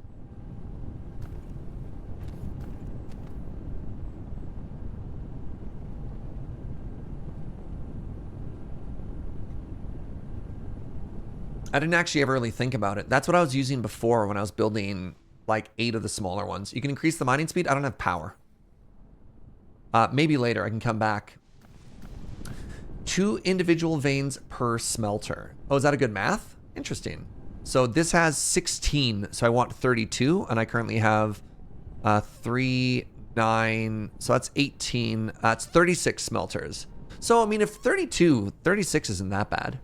I didn't actually ever really think about it. That's what I was using before when I was building like 8 of the smaller ones. You can increase the mining speed. I don't have power. Maybe later I can come back. 2 individual veins per smelter. Oh, is that a good math? Interesting. So this has 16, so I want 32, and I currently have 3, 9, so that's 18. That's 36 smelters. So, I mean, if 36 isn't that bad.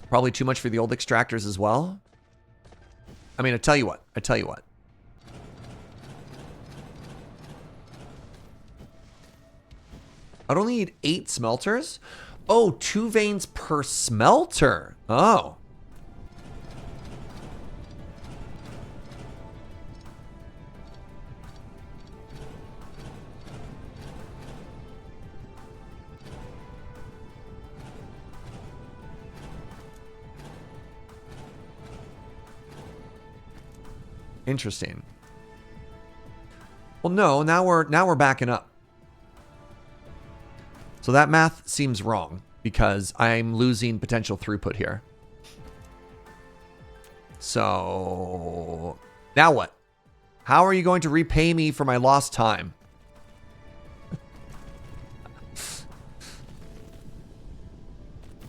Probably too much for the old extractors as well. I mean, I tell you what. I'd only need 8 smelters. Oh, 2 veins per smelter. Oh. Interesting. Well, no, now we're backing up. So that math seems wrong because I'm losing potential throughput here. So now what? How are you going to repay me for my lost time?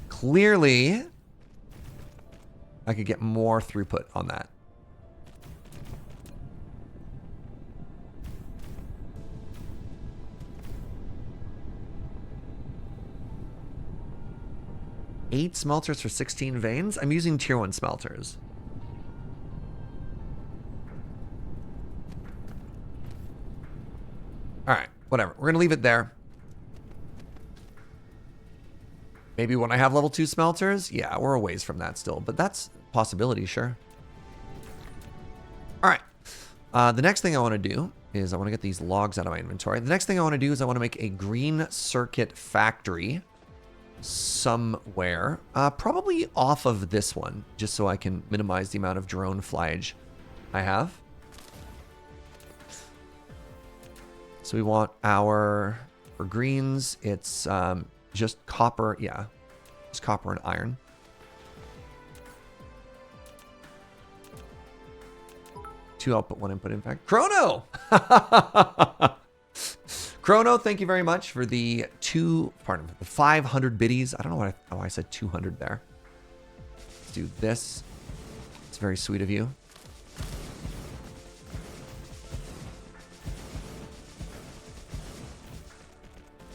Clearly, I could get more throughput on that. Eight smelters for 16 veins? I'm using tier 1 smelters. Alright, whatever. We're going to leave it there. Maybe when I have level 2 smelters? Yeah, we're a ways from that still. But that's a possibility, sure. Alright. The next thing I want to do is I want to get these logs out of my inventory. The next thing I want to do is I want to make a green circuit factory somewhere, probably off of this one, just so I can minimize the amount of drone flyage I have. So we want for greens, it's just copper, yeah, just copper and iron. Two output, one input, in fact. Chrono! Chrono, thank you very much for the 500 biddies. I don't know why I said 200 there. Let's do this. It's very sweet of you.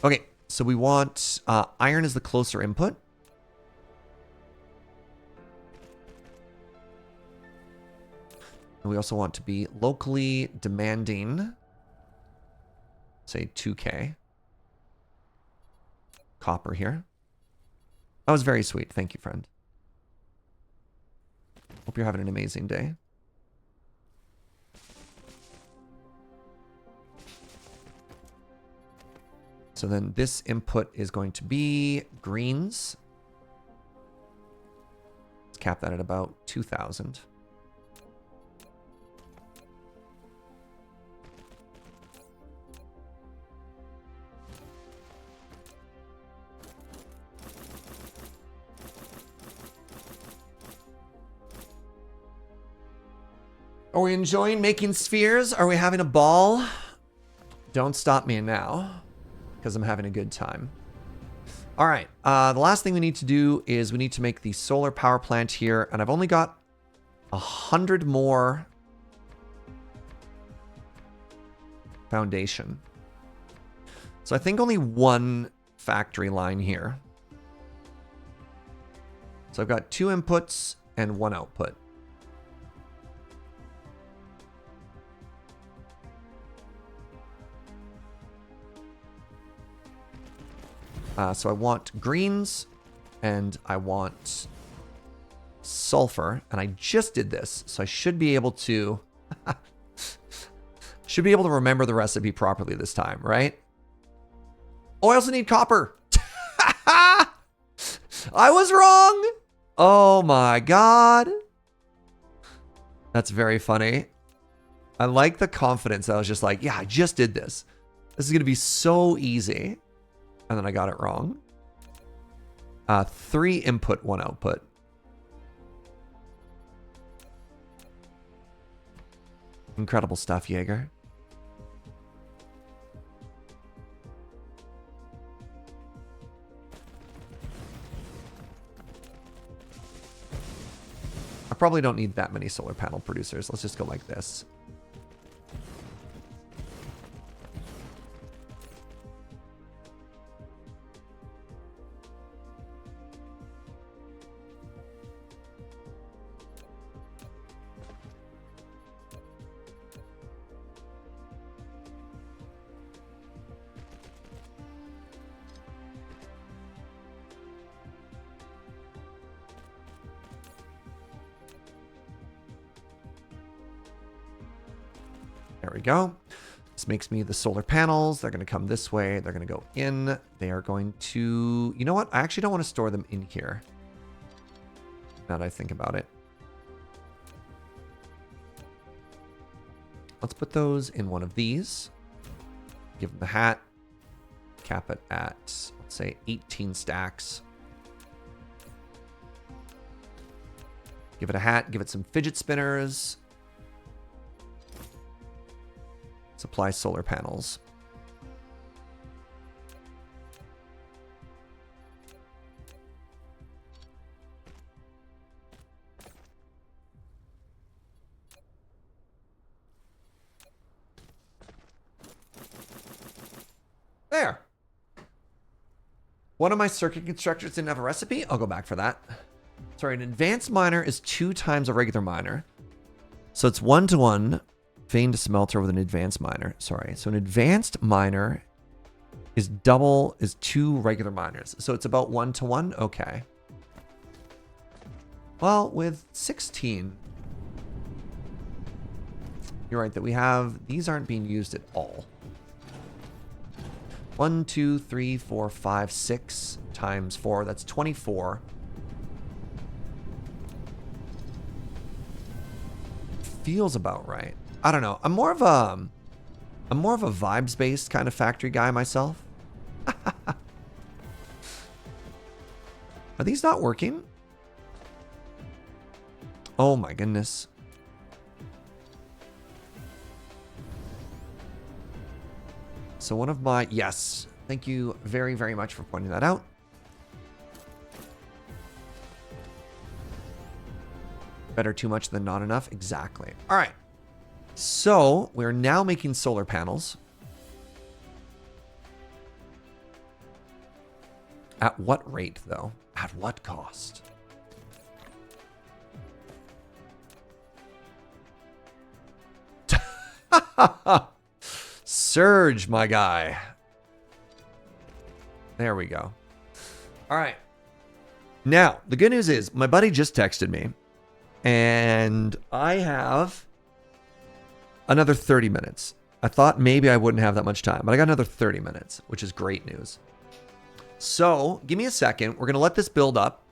Okay, so we want iron as the closer input. And we also want to be locally demanding, say 2K. Copper here. That was very sweet. Thank you, friend. Hope you're having an amazing day. So then this input is going to be greens. Let's cap that at about 2,000. Are we enjoying making spheres? Are we having a ball? Don't stop me now, because I'm having a good time. All right, the last thing we need to do is we need to make the solar power plant here, and I've only got 100 more foundation. So I think only one factory line here. So I've got 2 inputs and 1 output. So I want greens and I want sulfur, and I just did this, so I should be able to remember the recipe properly this time, right? Oh, I also need copper. I was wrong. Oh my god. That's very funny. I like the confidence. I was just like, yeah, I just did this. This is going to be so easy. And then I got it wrong. 3 input, 1 output. Incredible stuff, Jaeger. I probably don't need that many solar panel producers. Let's just go like this. There we go. This makes me the solar panels. They're going to come this way. They're going to go in. They are going to... You know what? I actually don't want to store them in here. Now that I think about it. Let's put those in one of these. Give them the hat. Cap it at, let's say, 18 stacks. Give it a hat. Give it some fidget spinners. Supply solar panels. There. One of my circuit constructors didn't have a recipe. I'll go back for that. Sorry, an advanced miner is 2 times a regular miner. So it's 1-to-1. Vein to smelter with an advanced miner. Sorry. So an advanced miner is 2 regular miners. So it's about 1-to-1. Okay. Well, with 16, you're right that we have, these aren't being used at all. 1, 2, 3, 4, 5, 6 times 4. That's 24. Feels about right. I don't know. I'm more of a vibes-based kind of factory guy myself. Are these not working? Oh my goodness. So one of my... Yes. Thank you very, very much for pointing that out. Better too much than not enough. Exactly. All right. So we're now making solar panels. At what rate, though? At what cost? Surge, my guy. There we go. All right. Now, the good news is my buddy just texted me, and I have another 30 minutes. I thought maybe I wouldn't have that much time, but I got another 30 minutes, which is great news. So give me a second. We're going to let this build up.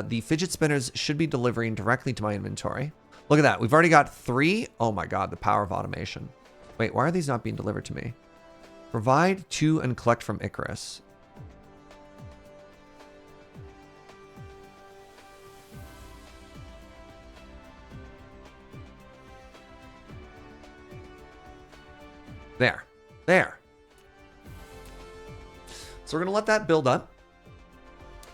The fidget spinners should be delivering directly to my inventory. Look at that. We've already got 3. Oh my God, the power of automation. Wait, why are these not being delivered to me? Provide to and collect from Icarus. There. So we're going to let that build up.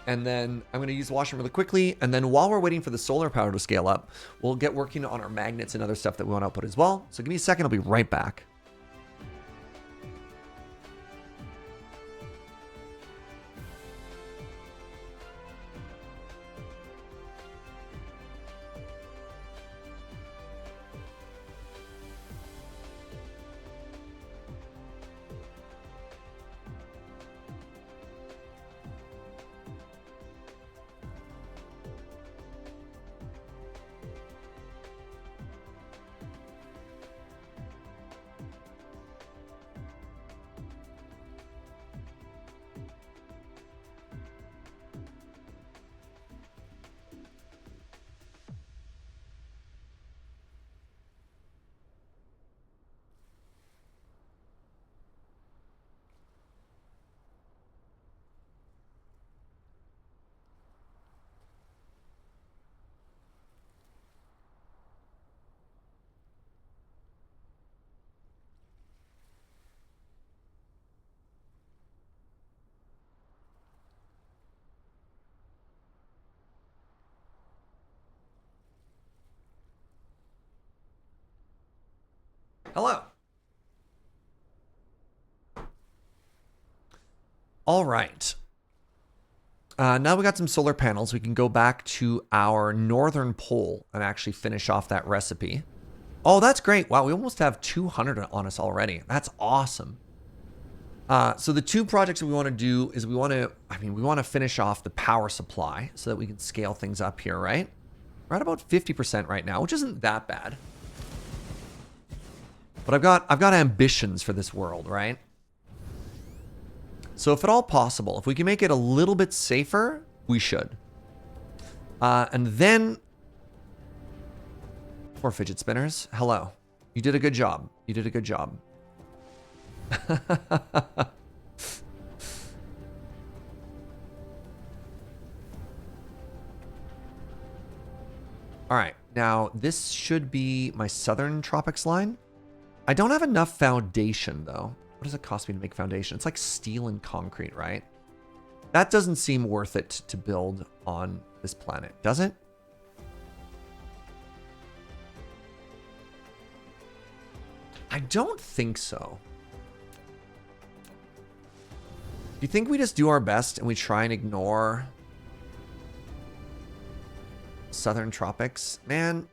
And then I'm going to use the washroom really quickly. And then while we're waiting for the solar power to scale up, we'll get working on our magnets and other stuff that we want to output as well. So give me a second. I'll be right back. Hello. All right. Now we got some solar panels. We can go back to our northern pole and actually finish off that recipe. Oh, that's great. Wow, we almost have 200 on us already. That's awesome. So the two projects that we want to do is we want to finish off the power supply so that we can scale things up here, right? We're at about 50% right now, which isn't that bad. But I've got ambitions for this world, right? So if at all possible, if we can make it a little bit safer, we should. And then... Poor fidget spinners. Hello. You did a good job. You did a good job. All right. Now, this should be my Southern Tropics line. I don't have enough foundation, though. What does it cost me to make foundation? It's like steel and concrete, right? That doesn't seem worth it to build on this planet, does it? I don't think so. Do you think we just do our best and we try and ignore Southern Tropics? Man,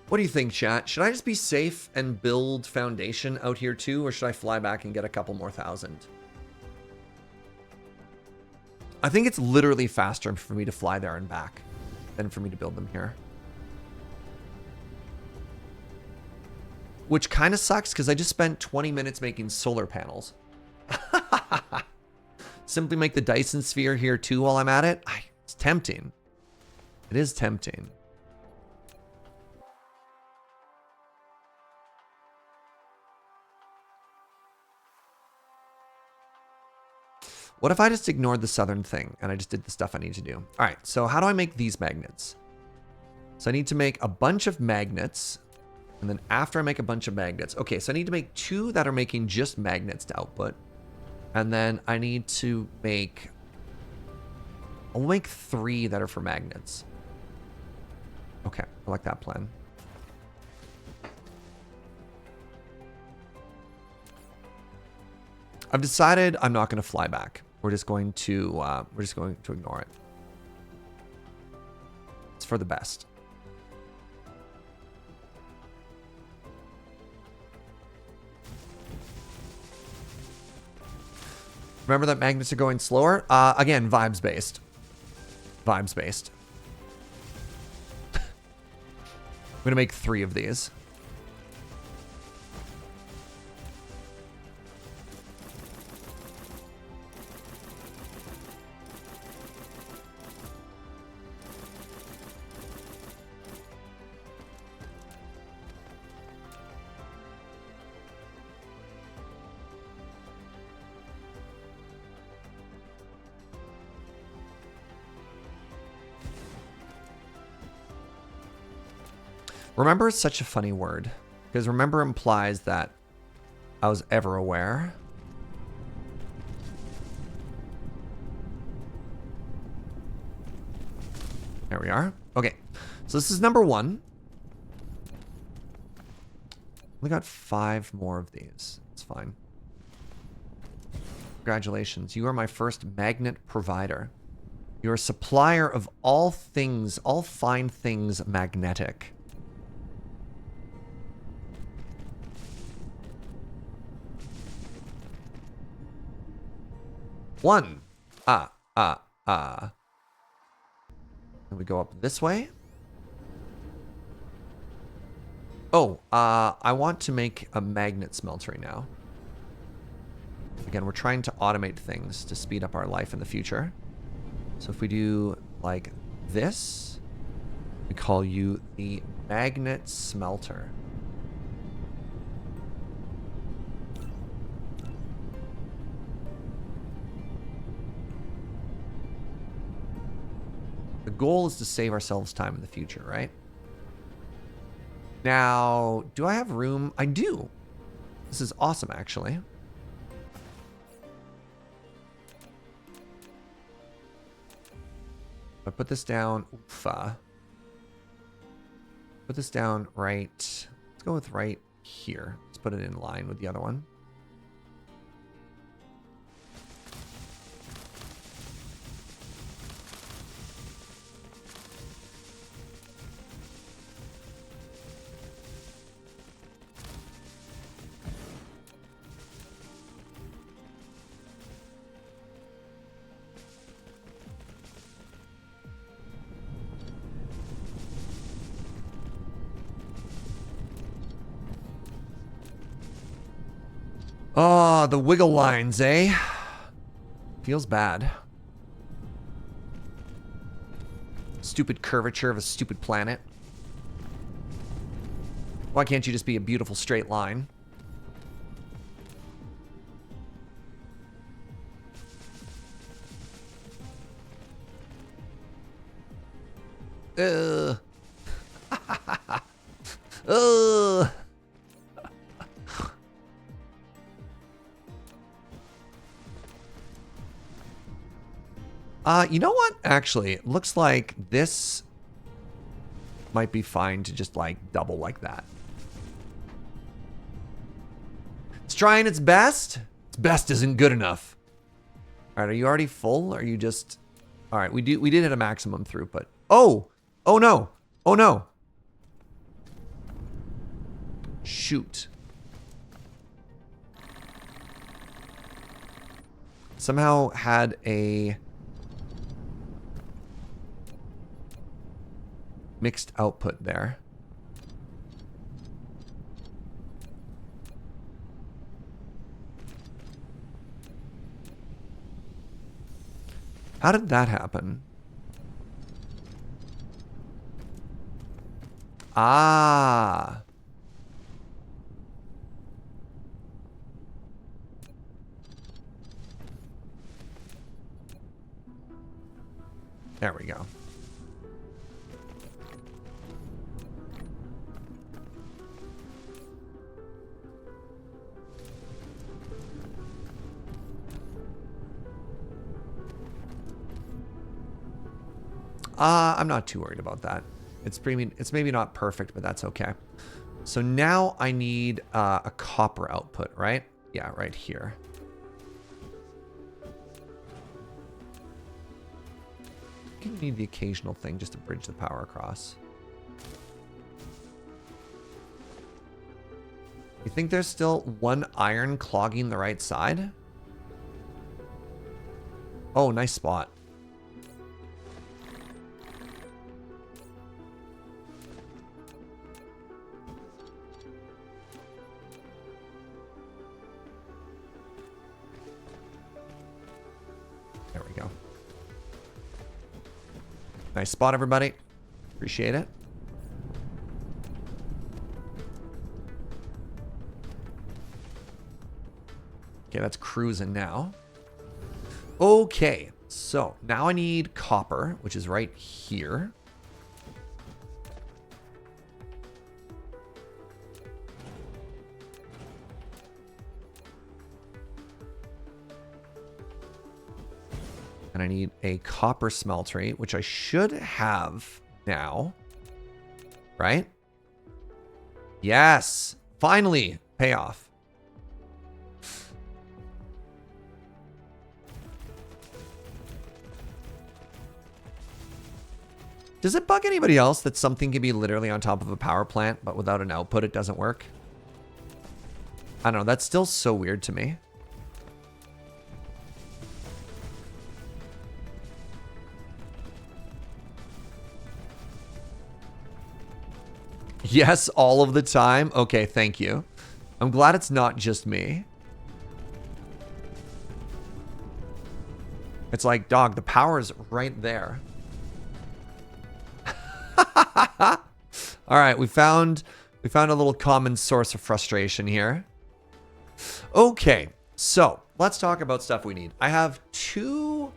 what do you think, chat? Should I just be safe and build foundation out here too, or should I fly back and get a couple more thousand? I think it's literally faster for me to fly there and back than for me to build them here. Which kind of sucks because I just spent 20 minutes making solar panels. Simply make the Dyson sphere here too while I'm at it. It's tempting. It is tempting. What if I just ignored the southern thing and I just did the stuff I need to do? All right, so how do I make these magnets? So I need to make a bunch of magnets. And then after I make a bunch of magnets, okay, so I need to make 2 that are making just magnets to output. And then I need to make, I'll make 3 that are for magnets. Okay, I like that plan. I've decided I'm not going to fly back. We're just going to ignore it. It's for the best. Remember that magnets are going slower? Again, vibes based. Vibes based. I'm gonna make 3 of these. Remember is such a funny word, because remember implies that I was ever aware. There we are. Okay, so this is number 1. We got 5 more of these. It's fine. Congratulations, you are my first magnet provider. You're a supplier of all things, all fine things magnetic. One. And we go up this way. Oh, I want to make a magnet smeltery now. Again, we're trying to automate things to speed up our life in the future. So if we do like this, we call you the magnet smelter. The goal is to save ourselves time in the future, right? Now, do I have room? I do. This is awesome, actually. I put this down. Put this down right. Let's go with right here. Let's put it in line with the other one. Oh, the wiggle lines, eh? Feels bad. Stupid curvature of a stupid planet. Why can't you just be a beautiful straight line? Ugh. Ugh. You know what? Actually, it looks like this might be fine to just like double like that. It's trying its best. Its best isn't good enough. All right, are you already full? Or are you just... All right, we did hit a maximum throughput. Oh! Oh no! Oh no! Shoot. Somehow had a... mixed output there. How did that happen? Ah. There we go. I'm not too worried about that. It's maybe not perfect, but that's okay. So now I need a copper output, right? Yeah, right here. You need the occasional thing just to bridge the power across. You think there's still one iron clogging the right side? Oh, nice spot. There we go. Nice spot, everybody. Appreciate it. Okay, that's cruising now. Okay, so now I need copper, which is right here. And I need a copper smeltery, which I should have now. Right? Yes! Finally! Payoff. Does it bug anybody else that something can be literally on top of a power plant, but without an output it doesn't work? I don't know, that's still so weird to me. Yes, all of the time? Okay, thank you. I'm glad it's not just me. It's like, dog, the power's right there. All right, we found a little common source of frustration here. Okay, so let's talk about stuff we need. I have two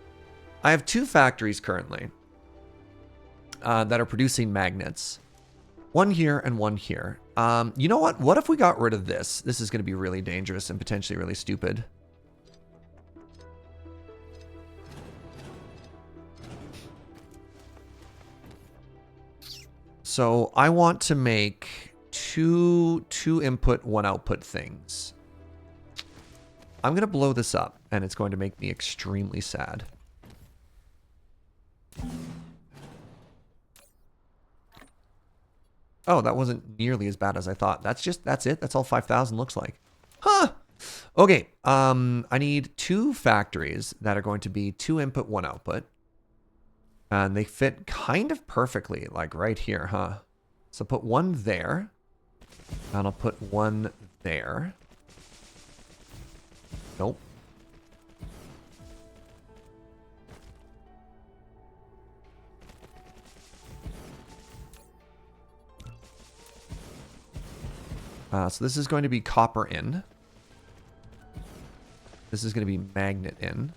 factories currently that are producing magnets. One here and one here. You know what? What if we got rid of this? This is going to be really dangerous and potentially really stupid. So I want to make two input, one output things. I'm going to blow this up, and it's going to make me extremely sad. Oh, that wasn't nearly as bad as I thought. That's it. That's all 5,000 looks like. Huh. Okay. I need 2 factories that are going to be 2 input, 1 output. And they fit kind of perfectly, like right here, huh? So put 1 there. And I'll put 1 there. Nope. So this is going to be copper in. This is going to be magnet in.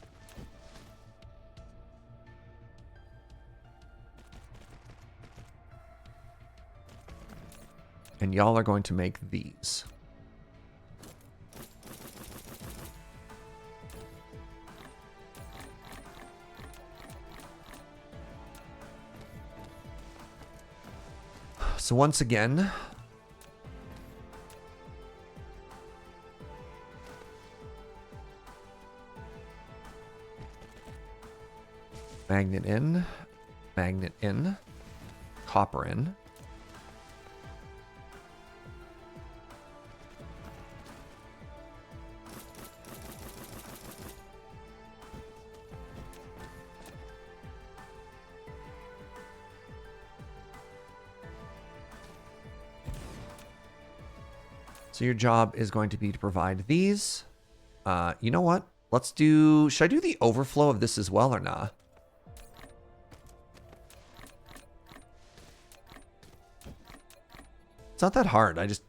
And y'all are going to make these. So once again, magnet in, copper in. So your job is going to be to provide these. You know what? Let's do... Should I do the overflow of this as well or not? It's not that hard. I just...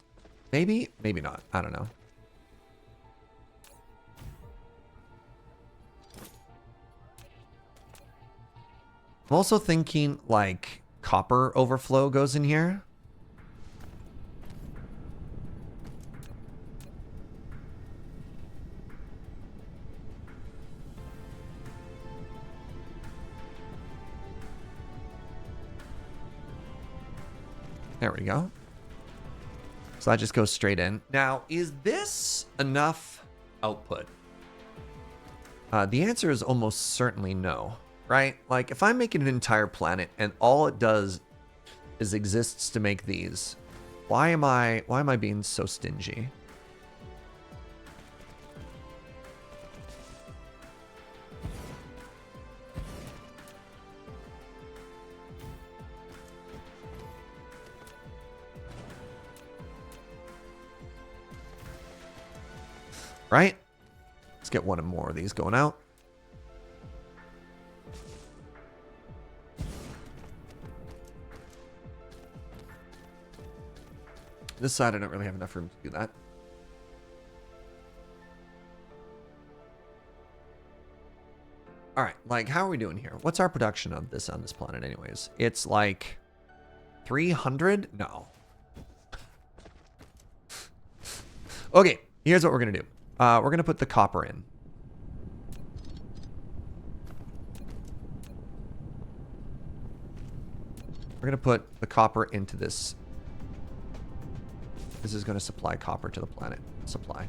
Maybe not. I don't know. I'm also thinking, like, copper overflow goes in here. There we go. So that just goes straight in. Now, is this enough output? The answer is almost certainly no, right? Like, if I'm making an entire planet and all it does is exists to make these, why am I being so stingy? Right? Let's get one more of these going out. This side, I don't really have enough room to do that. All right, like, how are we doing here? What's our production of this on this planet anyways? It's like 300? No. Okay, here's what we're going to do. We're going to put the copper in. We're going to put the copper into this. This is going to supply copper to the planet. Supply.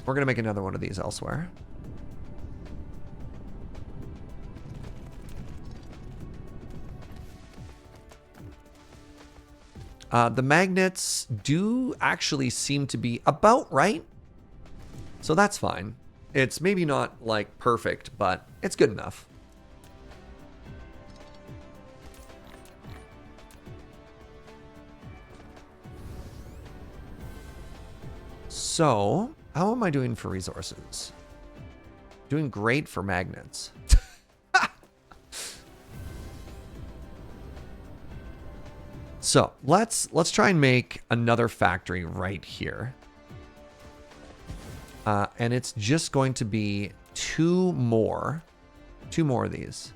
We're going to make another one of these elsewhere. The magnets do actually seem to be about right. So that's fine. It's maybe not like perfect, but it's good enough. So, how am I doing for resources? Doing great for magnets. So let's try and make another factory right here. And it's just going to be two more of these.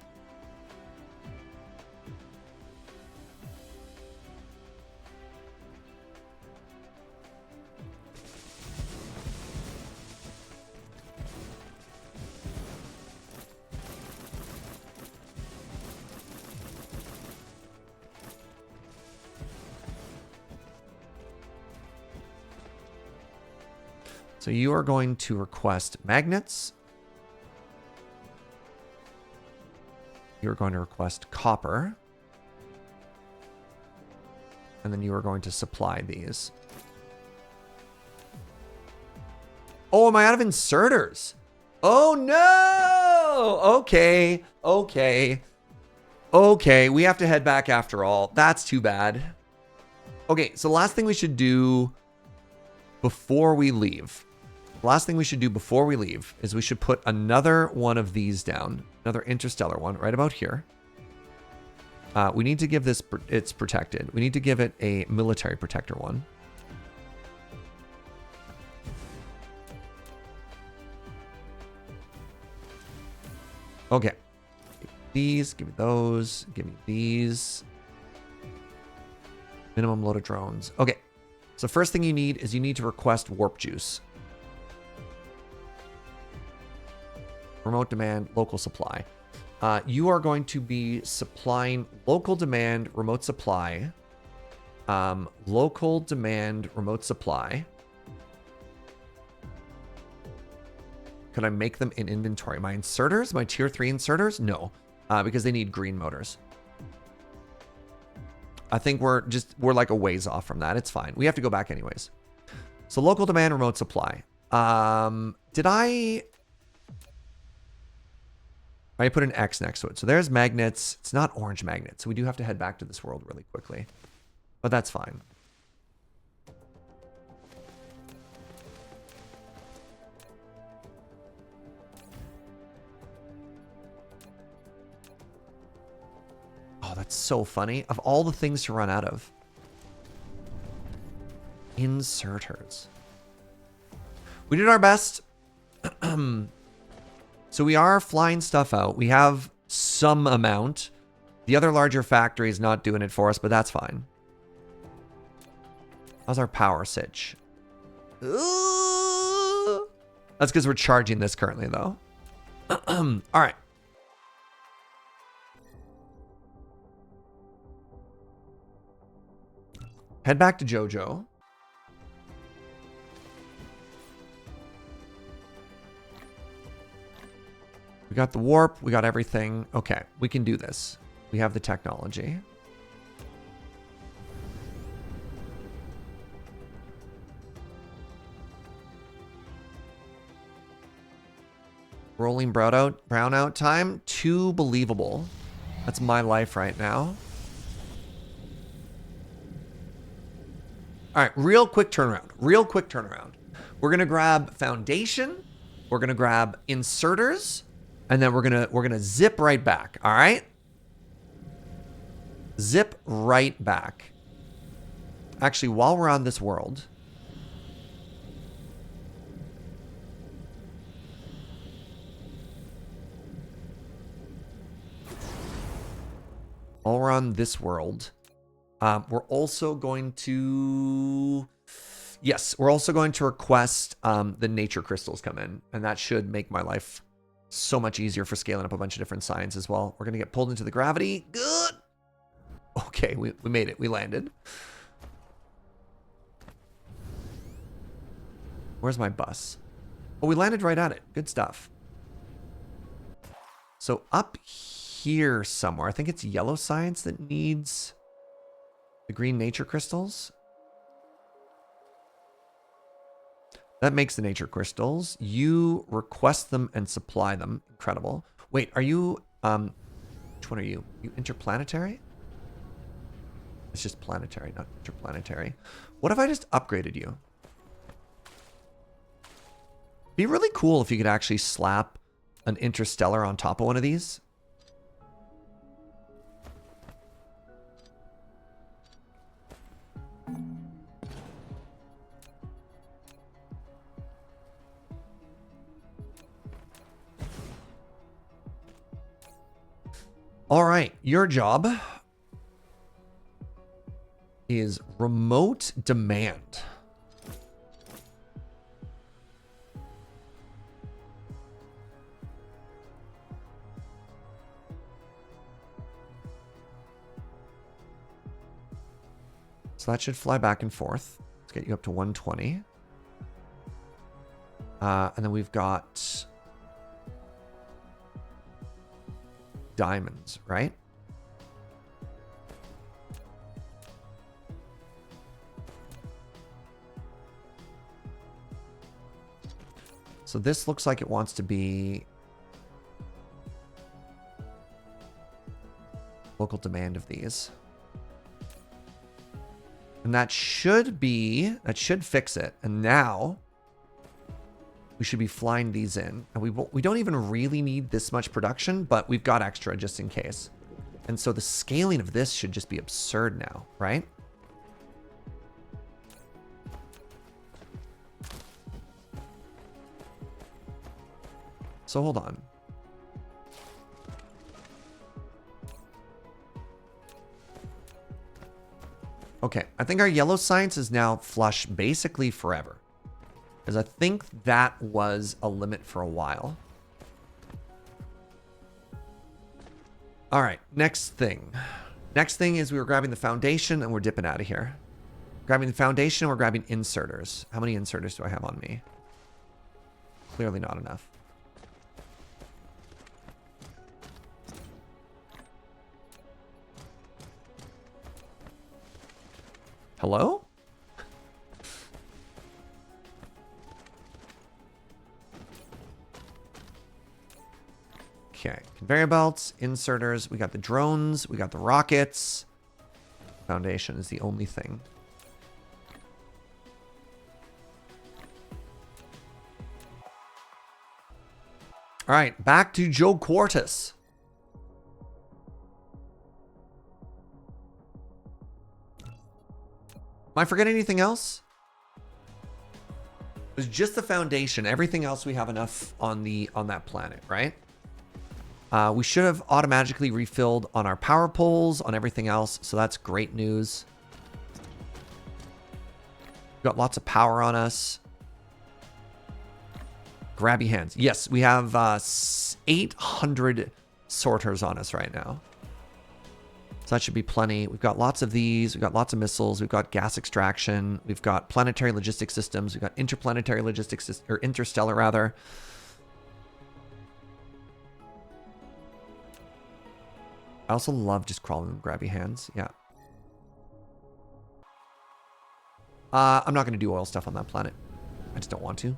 So you are going to request magnets. You're going to request copper. And then you are going to supply these. Oh, am I out of inserters? Oh, no! Okay, okay. Okay, we have to head back after all. That's too bad. Okay, so the last thing we should do before we leave. The last thing we should do before we leave is we should put another one of these down. Another interstellar one right about here. We need to give this, it's protected. We need to give it a military protector one. Okay. These, give me those, give me these. Minimum load of drones. Okay. So first thing you need is you need to request warp juice. Remote demand, local supply. You are going to be supplying local demand, remote supply. Local demand, remote supply. Could I make them in inventory? My inserters? My tier 3 inserters? No, because they need green motors. I think we're like a ways off from that. It's fine. We have to go back anyways. So local demand, remote supply. Did I put an X next to it? So there's magnets. It's not orange magnets. So we do have to head back to this world really quickly. But that's fine. Oh, that's so funny. Of all the things to run out of. Inserters. We did our best. So we are flying stuff out. We have some amount. The other larger factory is not doing it for us, but that's fine. How's our power sitch? That's because we're charging this currently, though. All right. Head back to JoJo. We got the warp. We got everything. Okay, we can do this. We have the technology. Rolling brownout time. Too believable. That's my life right now. All right, real quick turnaround. Real quick turnaround. We're gonna grab foundation. We're gonna grab inserters, and then we're gonna zip right back. All right. Zip right back. Actually, while we're on this world, we're also going to, yes, we're also going to request the nature crystals come in, and that should make my life so much easier for scaling up a bunch of different signs as well. We're going to get pulled into the gravity. Good. Okay, we made it. We landed. Where's my bus? Oh, we landed right at it. Good stuff. So up here somewhere, I think it's yellow science that needs the green nature crystals. That makes the nature crystals. You request them and supply them. Incredible. Wait, are you, which one are you? You interplanetary? It's just planetary, not interplanetary. What if I just upgraded you? Be really cool if you could actually slap an interstellar on top of one of these. All right, your job is remote demand. So that should fly back and forth. Let's get you up to 120. And then we've got diamonds, right? So this looks like it wants to be local demand of these. And that should fix it. And now we should be flying these in. And we don't even really need this much production, but we've got extra just in case. And so the scaling of this should just be absurd now, right? So hold on. Okay, I think our yellow science is now flush basically forever. Because I think that was a limit for a while. All right, next thing. Next thing is we were grabbing the foundation and we're dipping out of here. Grabbing the foundation and we're grabbing inserters. How many inserters do I have on me? Clearly not enough. Hello? Okay, conveyor belts, inserters. We got the drones. We got the rockets. Foundation is the only thing. All right, back to Joe Quartus. Am I forgetting anything else? It was just the foundation. Everything else we have enough on that planet, right? We should have automatically refilled on our power poles, on everything else, so that's great news. We've got lots of power on us. Grabby hands. Yes, we have 800 sorters on us right now. So that should be plenty. We've got lots of these. We've got lots of missiles. We've got gas extraction. We've got planetary logistics systems. We've got interplanetary logistics, or interstellar rather. I also love just crawling with grabby hands. Yeah. I'm not going to do oil stuff on that planet. I just don't want to.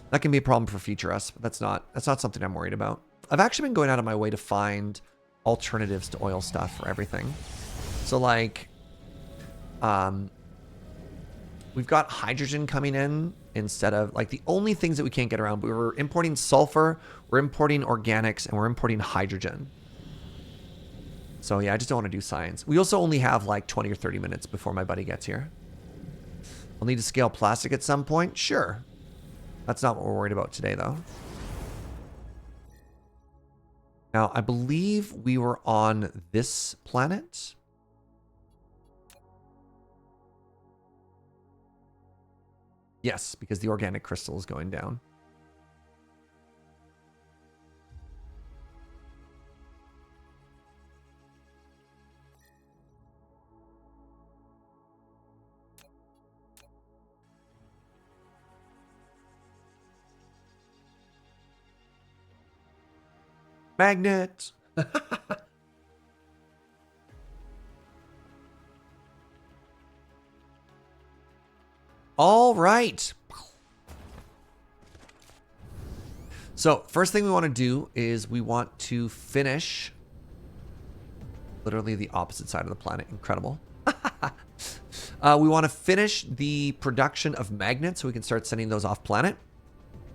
That can be a problem for future us, but that's not something I'm worried about. I've actually been going out of my way to find alternatives to oil stuff for everything. So like, we've got hydrogen coming in instead of like the only things that we can't get around. But we're importing sulfur, we're importing organics, and we're importing hydrogen. So yeah, I just don't want to do science. We also only have like 20 or 30 minutes before my buddy gets here. We'll need to scale plastic at some point. Sure. That's not what we're worried about today though. Now, I believe we were on this planet. Yes, because the organic crystal is going down. Magnet. All right. So first thing we want to do is we want to finish literally the opposite side of the planet. Incredible. We want to finish the production of magnets so we can start sending those off planet.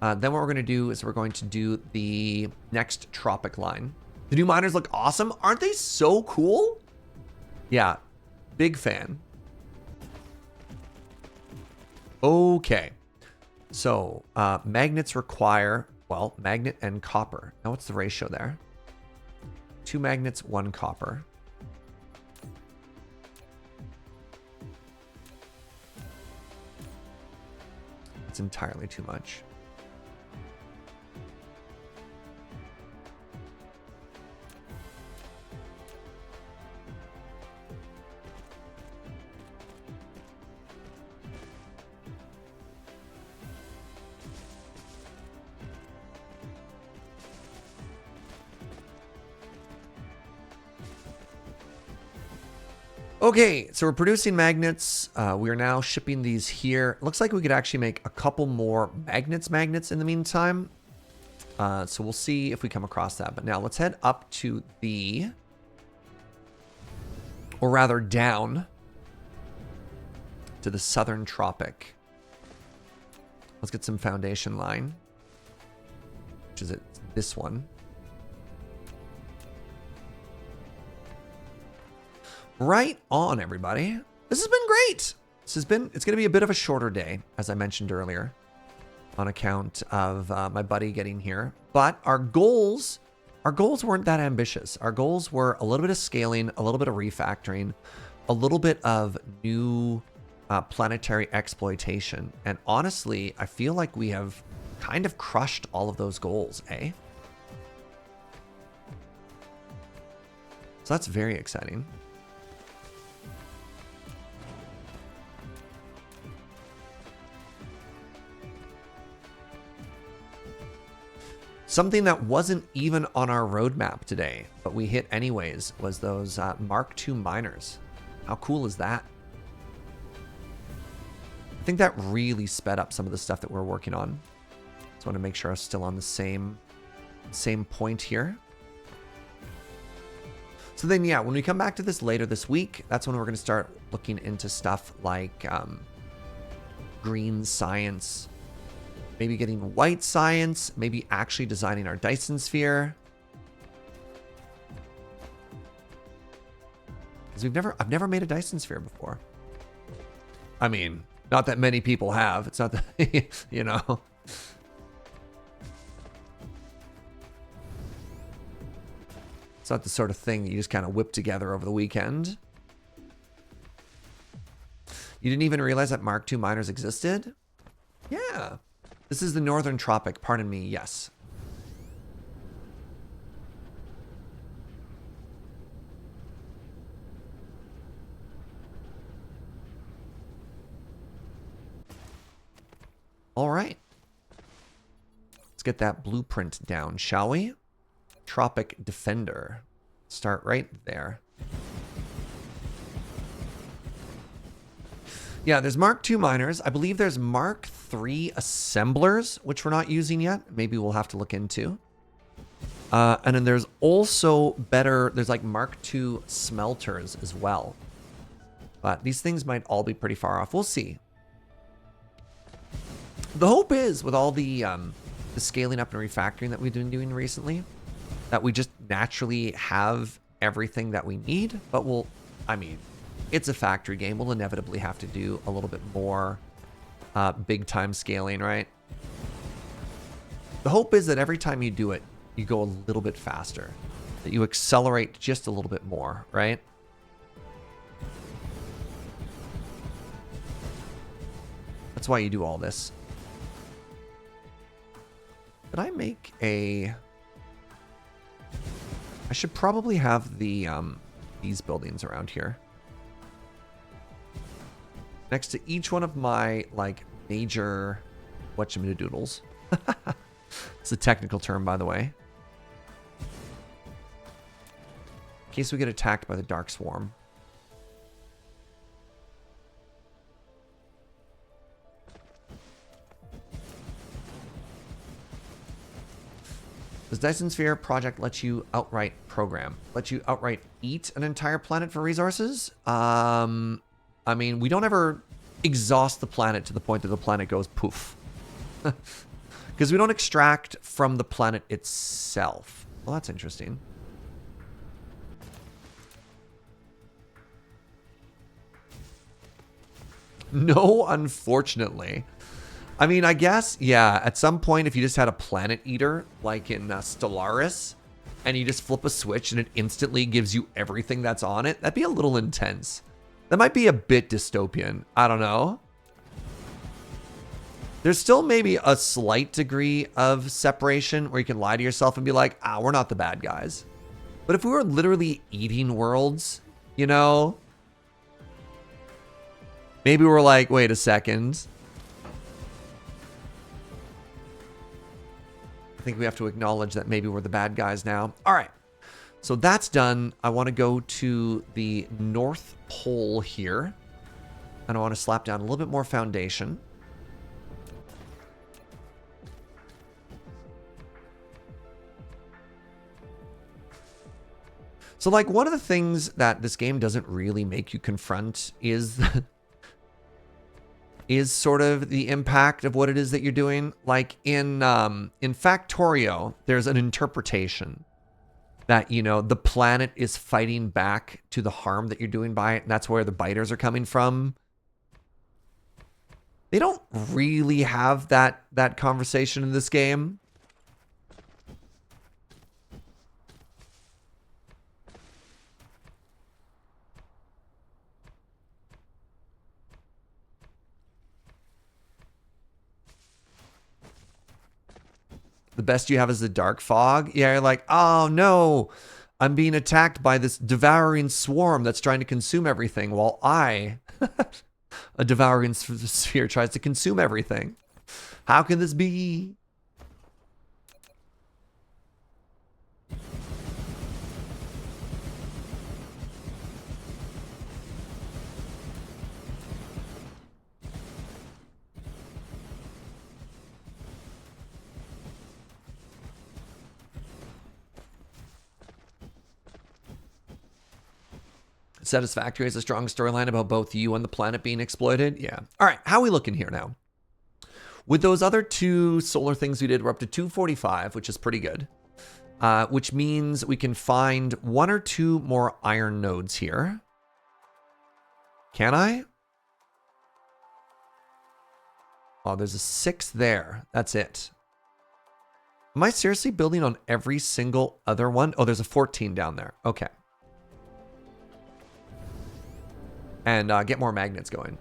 Then what we're going to do is we're going to do the next tropic line. The new miners look awesome. Aren't they so cool? Yeah, big fan. Okay. So magnets require, well, magnet and copper. Now what's the ratio there? 2 magnets, 1 copper. It's entirely too much. Okay, so we're producing magnets. We are now shipping these here. Looks like we could actually make a couple more magnets in the meantime. So we'll see if we come across that. But now let's head up to the, or rather down to the southern tropic. Let's get some foundation line, which is this one. Right on, everybody. This has been great. It's going to be a bit of a shorter day, as I mentioned earlier, on account of my buddy getting here. But our goals weren't that ambitious. Our goals were a little bit of scaling, a little bit of refactoring, a little bit of new planetary exploitation. And honestly, I feel like we have kind of crushed all of those goals, eh? So that's very exciting. Something that wasn't even on our roadmap today, but we hit anyways, was those Mark II miners. How cool is that? I think that really sped up some of the stuff that we're working on. Just want to make sure I'm still on the same point here. So then, yeah, when we come back to this later this week, that's when we're going to start looking into stuff like green science, maybe getting white science, maybe actually designing our Dyson sphere. Because I've never made a Dyson sphere before. I mean, not that many people have. It's not that, you know. It's not the sort of thing that you just kind of whip together over the weekend. You didn't even realize that Mark II miners existed? Yeah. This is the Northern Tropic, pardon me, yes. All right. Let's get that blueprint down, shall we? Tropic Defender. Start right there. Yeah, there's Mark II miners. I believe there's Mark III assemblers, which we're not using yet. Maybe we'll have to look into. And then there's also there's like Mark II smelters as well. But these things might all be pretty far off. We'll see. The hope is, with all the scaling up and refactoring that we've been doing recently, that we just naturally have everything that we need. But I mean, it's a factory game. We'll inevitably have to do a little bit more big time scaling, right? The hope is that every time you do it, you go a little bit faster, that you accelerate just a little bit more, right? That's why you do all this. Did I make a... I should probably have the these buildings around here. Next to each one of my, like, major whatchamadoodles. It's a technical term, by the way. In case we get attacked by the Dark Swarm. Does Dyson Sphere project let you outright program? Let you outright eat an entire planet for resources? I mean, we don't ever exhaust the planet to the point that the planet goes poof. Because we don't extract from the planet itself. Well, that's interesting. No, unfortunately. I mean, I guess, yeah, at some point, if you just had a planet eater, like in Stellaris, and you just flip a switch and it instantly gives you everything that's on it, that'd be a little intense. That might be a bit dystopian. I don't know. There's still maybe a slight degree of separation where you can lie to yourself and be like, we're not the bad guys. But if we were literally eating worlds, you know, maybe we're like, wait a second. I think we have to acknowledge that maybe we're the bad guys now. All right. So that's done. I want to go to the North Pole here. And I want to slap down a little bit more foundation. So, like, one of the things that this game doesn't really make you confront is sort of the impact of what it is that you're doing. Like in Factorio, there's an interpretation that, you know, the planet is fighting back to the harm that you're doing by it, and that's where the biters are coming from. They don't really have that conversation in this game. The best you have is the dark fog. Yeah, you're like, oh no, I'm being attacked by this devouring swarm that's trying to consume everything while I, a devouring sphere, tries to consume everything. How can this be? Satisfactory has a strong storyline about both you and the planet being exploited. Yeah. All right. How are we looking here now? With those other two solar things we did, we're up to 245, which is pretty good. Which means we can find 1 or 2 more iron nodes here. Can I? Oh, there's a 6 there. That's it. Am I seriously building on every single other one? Oh, there's a 14 down there. Okay. And get more magnets going.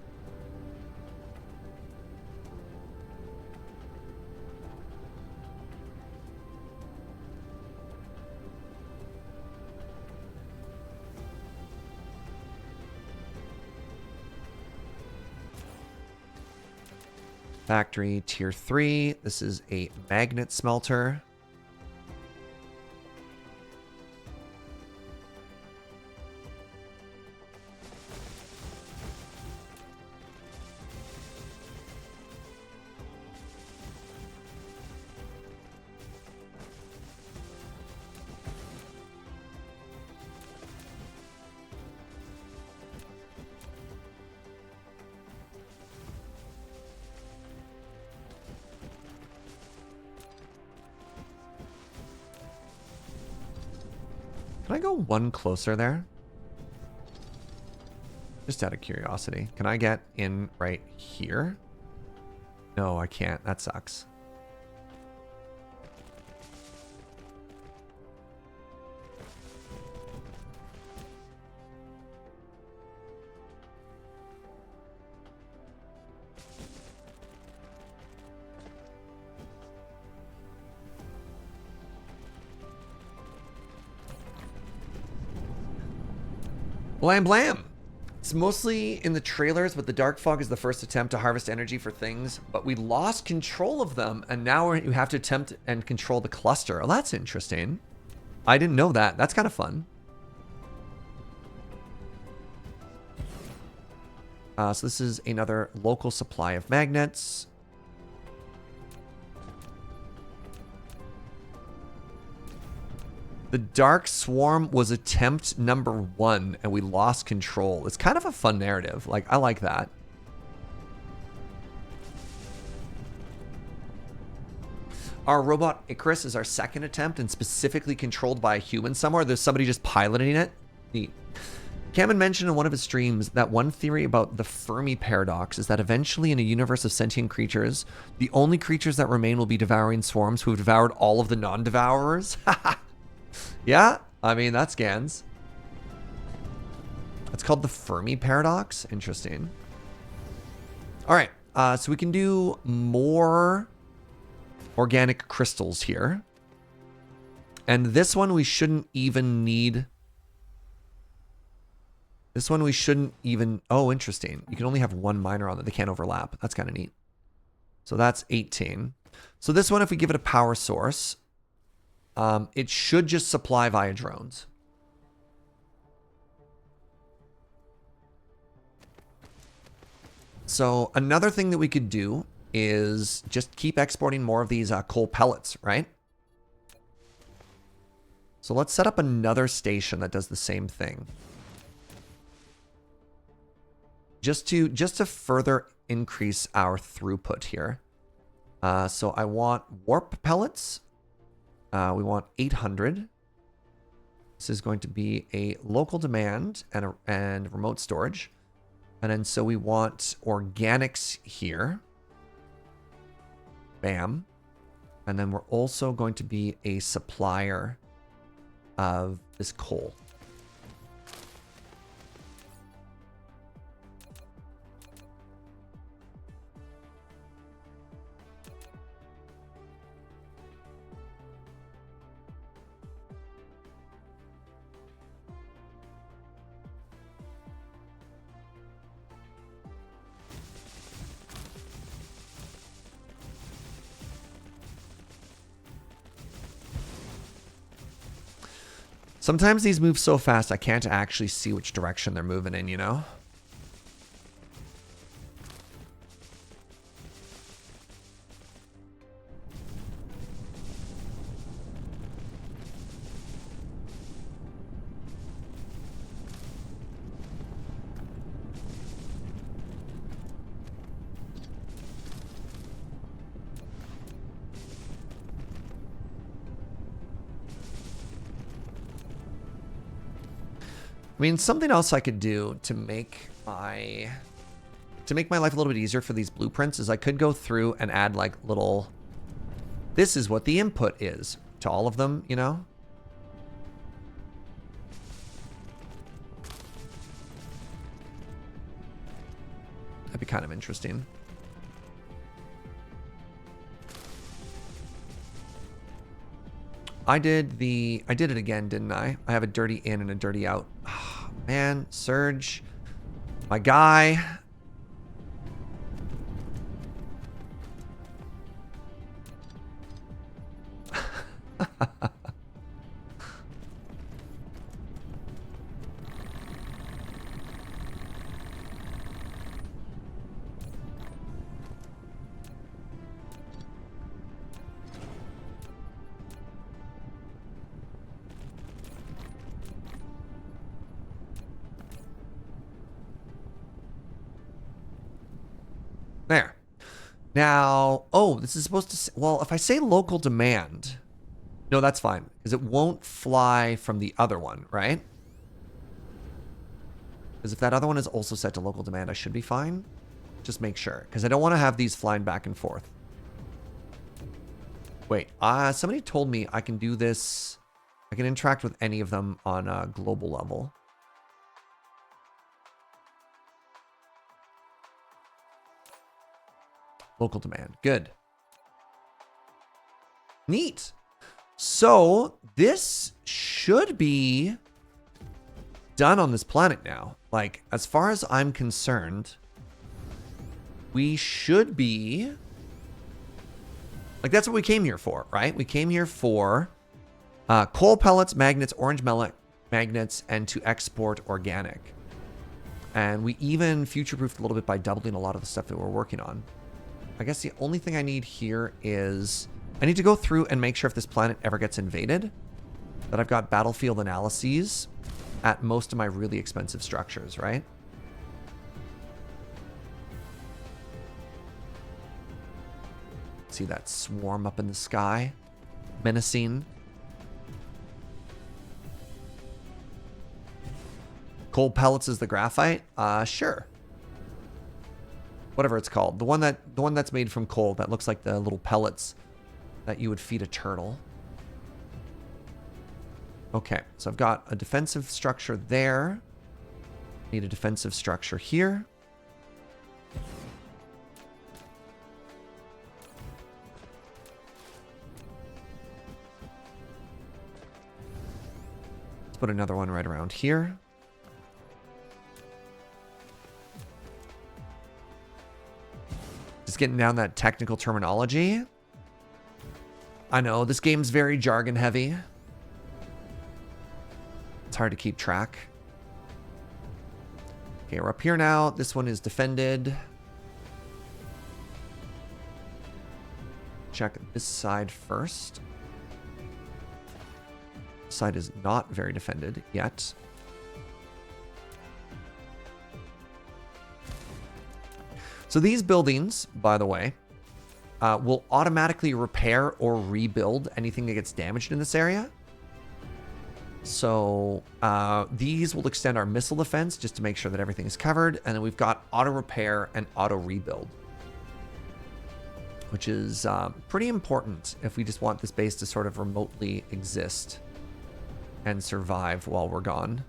Factory tier 3. This is a magnet smelter. Can I go one closer there? Just out of curiosity. Can I get in right here? No, I can't. That sucks. Blam blam. It's mostly in the trailers, but the dark fog is the first attempt to harvest energy for things, but we lost control of them, and now you have to attempt and control the cluster. Oh, that's interesting. I didn't know that. That's kind of fun. So this is another local supply of magnets. The Dark Swarm was attempt number 1, and we lost control. It's kind of a fun narrative. Like, I like that. Our robot Icarus is our second attempt and specifically controlled by a human somewhere. There's somebody just piloting it. Neat. Cameron mentioned in one of his streams that one theory about the Fermi paradox is that eventually in a universe of sentient creatures, the only creatures that remain will be devouring swarms who have devoured all of the non-devourers. Yeah, I mean, that scans. It's called the Fermi paradox. Interesting. All right, so we can do more organic crystals here. And this one we shouldn't even need. This one we shouldn't even. Oh, interesting. You can only have one miner on it. They can't overlap. That's kind of neat. So that's 18. So this one, if we give it a power source, It should just supply via drones. So another thing that we could do is just keep exporting more of these coal pellets, right? So let's set up another station that does the same thing. Just to further increase our throughput here. So I want warp pellets. We want 800. This is going to be a local demand and remote storage. And then so we want organics here. Bam. And then we're also going to be a supplier of this coal. Sometimes these move so fast I can't actually see which direction they're moving in, you know? I mean, something else I could do to make my life a little bit easier for these blueprints is I could go through and add like little, this is what the input is to all of them, you know? That'd be kind of interesting. I did it again, didn't I? I have a dirty in and a dirty out. Oh, man, Surge, my guy. There. Now, oh, this is supposed to say, well, if I say local demand, no, that's fine, because it won't fly from the other one, right? Because if that other one is also set to local demand, I should be fine. Just make sure, because I don't want to have these flying back and forth. Wait, somebody told me I can do this. I can interact with any of them on a global level. Local demand. Good. Neat. So this should be done on this planet now. Like, as far as I'm concerned, we should be... Like, that's what we came here for, right? We came here for coal pellets, magnets, orange magnets, and to export organic. And we even future-proofed a little bit by doubling a lot of the stuff that we're working on. I guess the only thing I need here is I need to go through and make sure if this planet ever gets invaded that I've got battlefield analyses at most of my really expensive structures, right? See that swarm up in the sky? Menacing. Coal pellets is the graphite? Sure. Whatever it's called. The one that's made from coal that looks like the little pellets that you would feed a turtle. Okay, so I've got a defensive structure there. Need a defensive structure here. Let's put another one right around here. Just getting down that technical terminology. I know, this game's very jargon heavy. It's hard to keep track. Okay, we're up here now. This one is defended. Check this side first. This side is not very defended yet. So these buildings, by the way, will automatically repair or rebuild anything that gets damaged in this area. So these will extend our missile defense just to make sure that everything is covered. And then we've got auto repair and auto rebuild, which is pretty important if we just want this base to sort of remotely exist and survive while we're gone.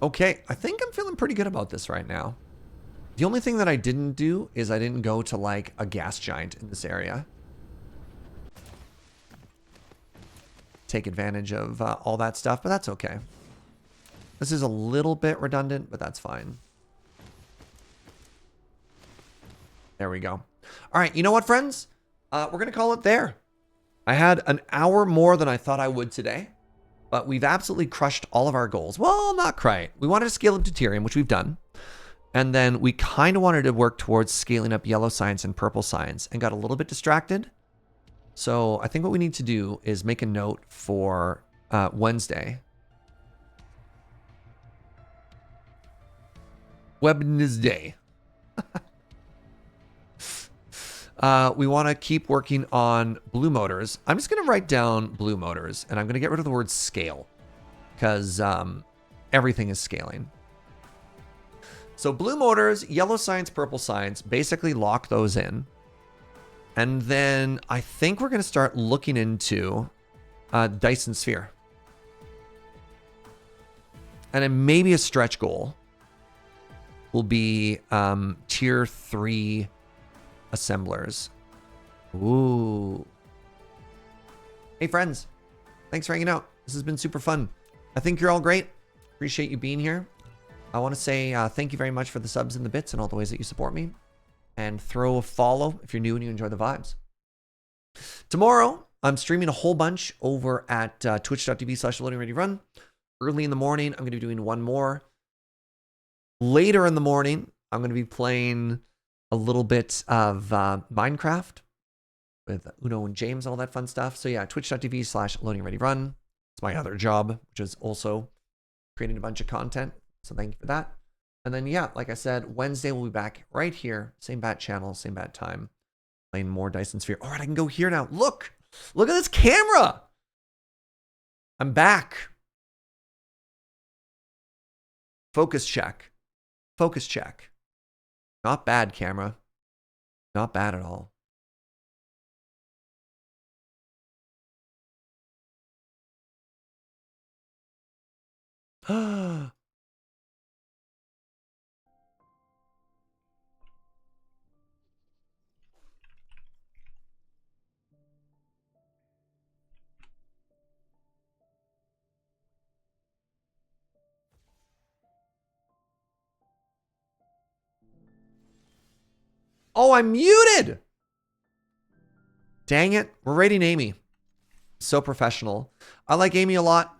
Okay, I think I'm feeling pretty good about this right now. The only thing that I didn't do is I didn't go to like a gas giant in this area. Take advantage of all that stuff, but that's okay. This is a little bit redundant, but that's fine. There we go. All right, you know what, friends? We're going to call it there. I had an hour more than I thought I would today. But we've absolutely crushed all of our goals. Well, not quite. We wanted to scale up Deuterium, which we've done. And then we kind of wanted to work towards scaling up yellow science and purple science and got a little bit distracted. So I think what we need to do is make a note for Wednesday. Wednesday. We want to keep working on blue motors. I'm just going to write down blue motors, and I'm going to get rid of the word scale because everything is scaling. So blue motors, yellow science, purple science, basically lock those in. And then I think we're going to start looking into Dyson sphere. And then maybe a stretch goal will be tier 3 assemblers. Ooh. Hey friends, thanks for hanging out. This has been super fun. I think you're all great. Appreciate you being here. I want to say thank you very much for the subs and the bits and all the ways that you support me. And throw a follow if you're new and you enjoy the vibes. Tomorrow, I'm streaming a whole bunch over at twitch.tv/loadingreadyrun. Early in the morning, I'm going to be doing one more. Later in the morning, I'm going to be playing a little bit of Minecraft with Uno and James and all that fun stuff. So yeah, twitch.tv/loadingreadyrun. It's my other job, which is also creating a bunch of content. So thank you for that. And then, yeah, like I said, Wednesday we'll be back right here. Same bat channel, same bat time. Playing more Dyson Sphere. All right, I can go here now. Look at this camera. I'm back. Focus check. Focus check. Not bad, camera. Not bad at all. Oh, I'm muted. Dang it. We're rating Amy. So professional. I like Amy a lot.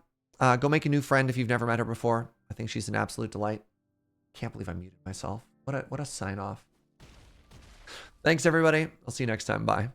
Go make a new friend if you've never met her before. I think she's an absolute delight. Can't believe I muted myself. What a sign off. Thanks, everybody. I'll see you next time. Bye.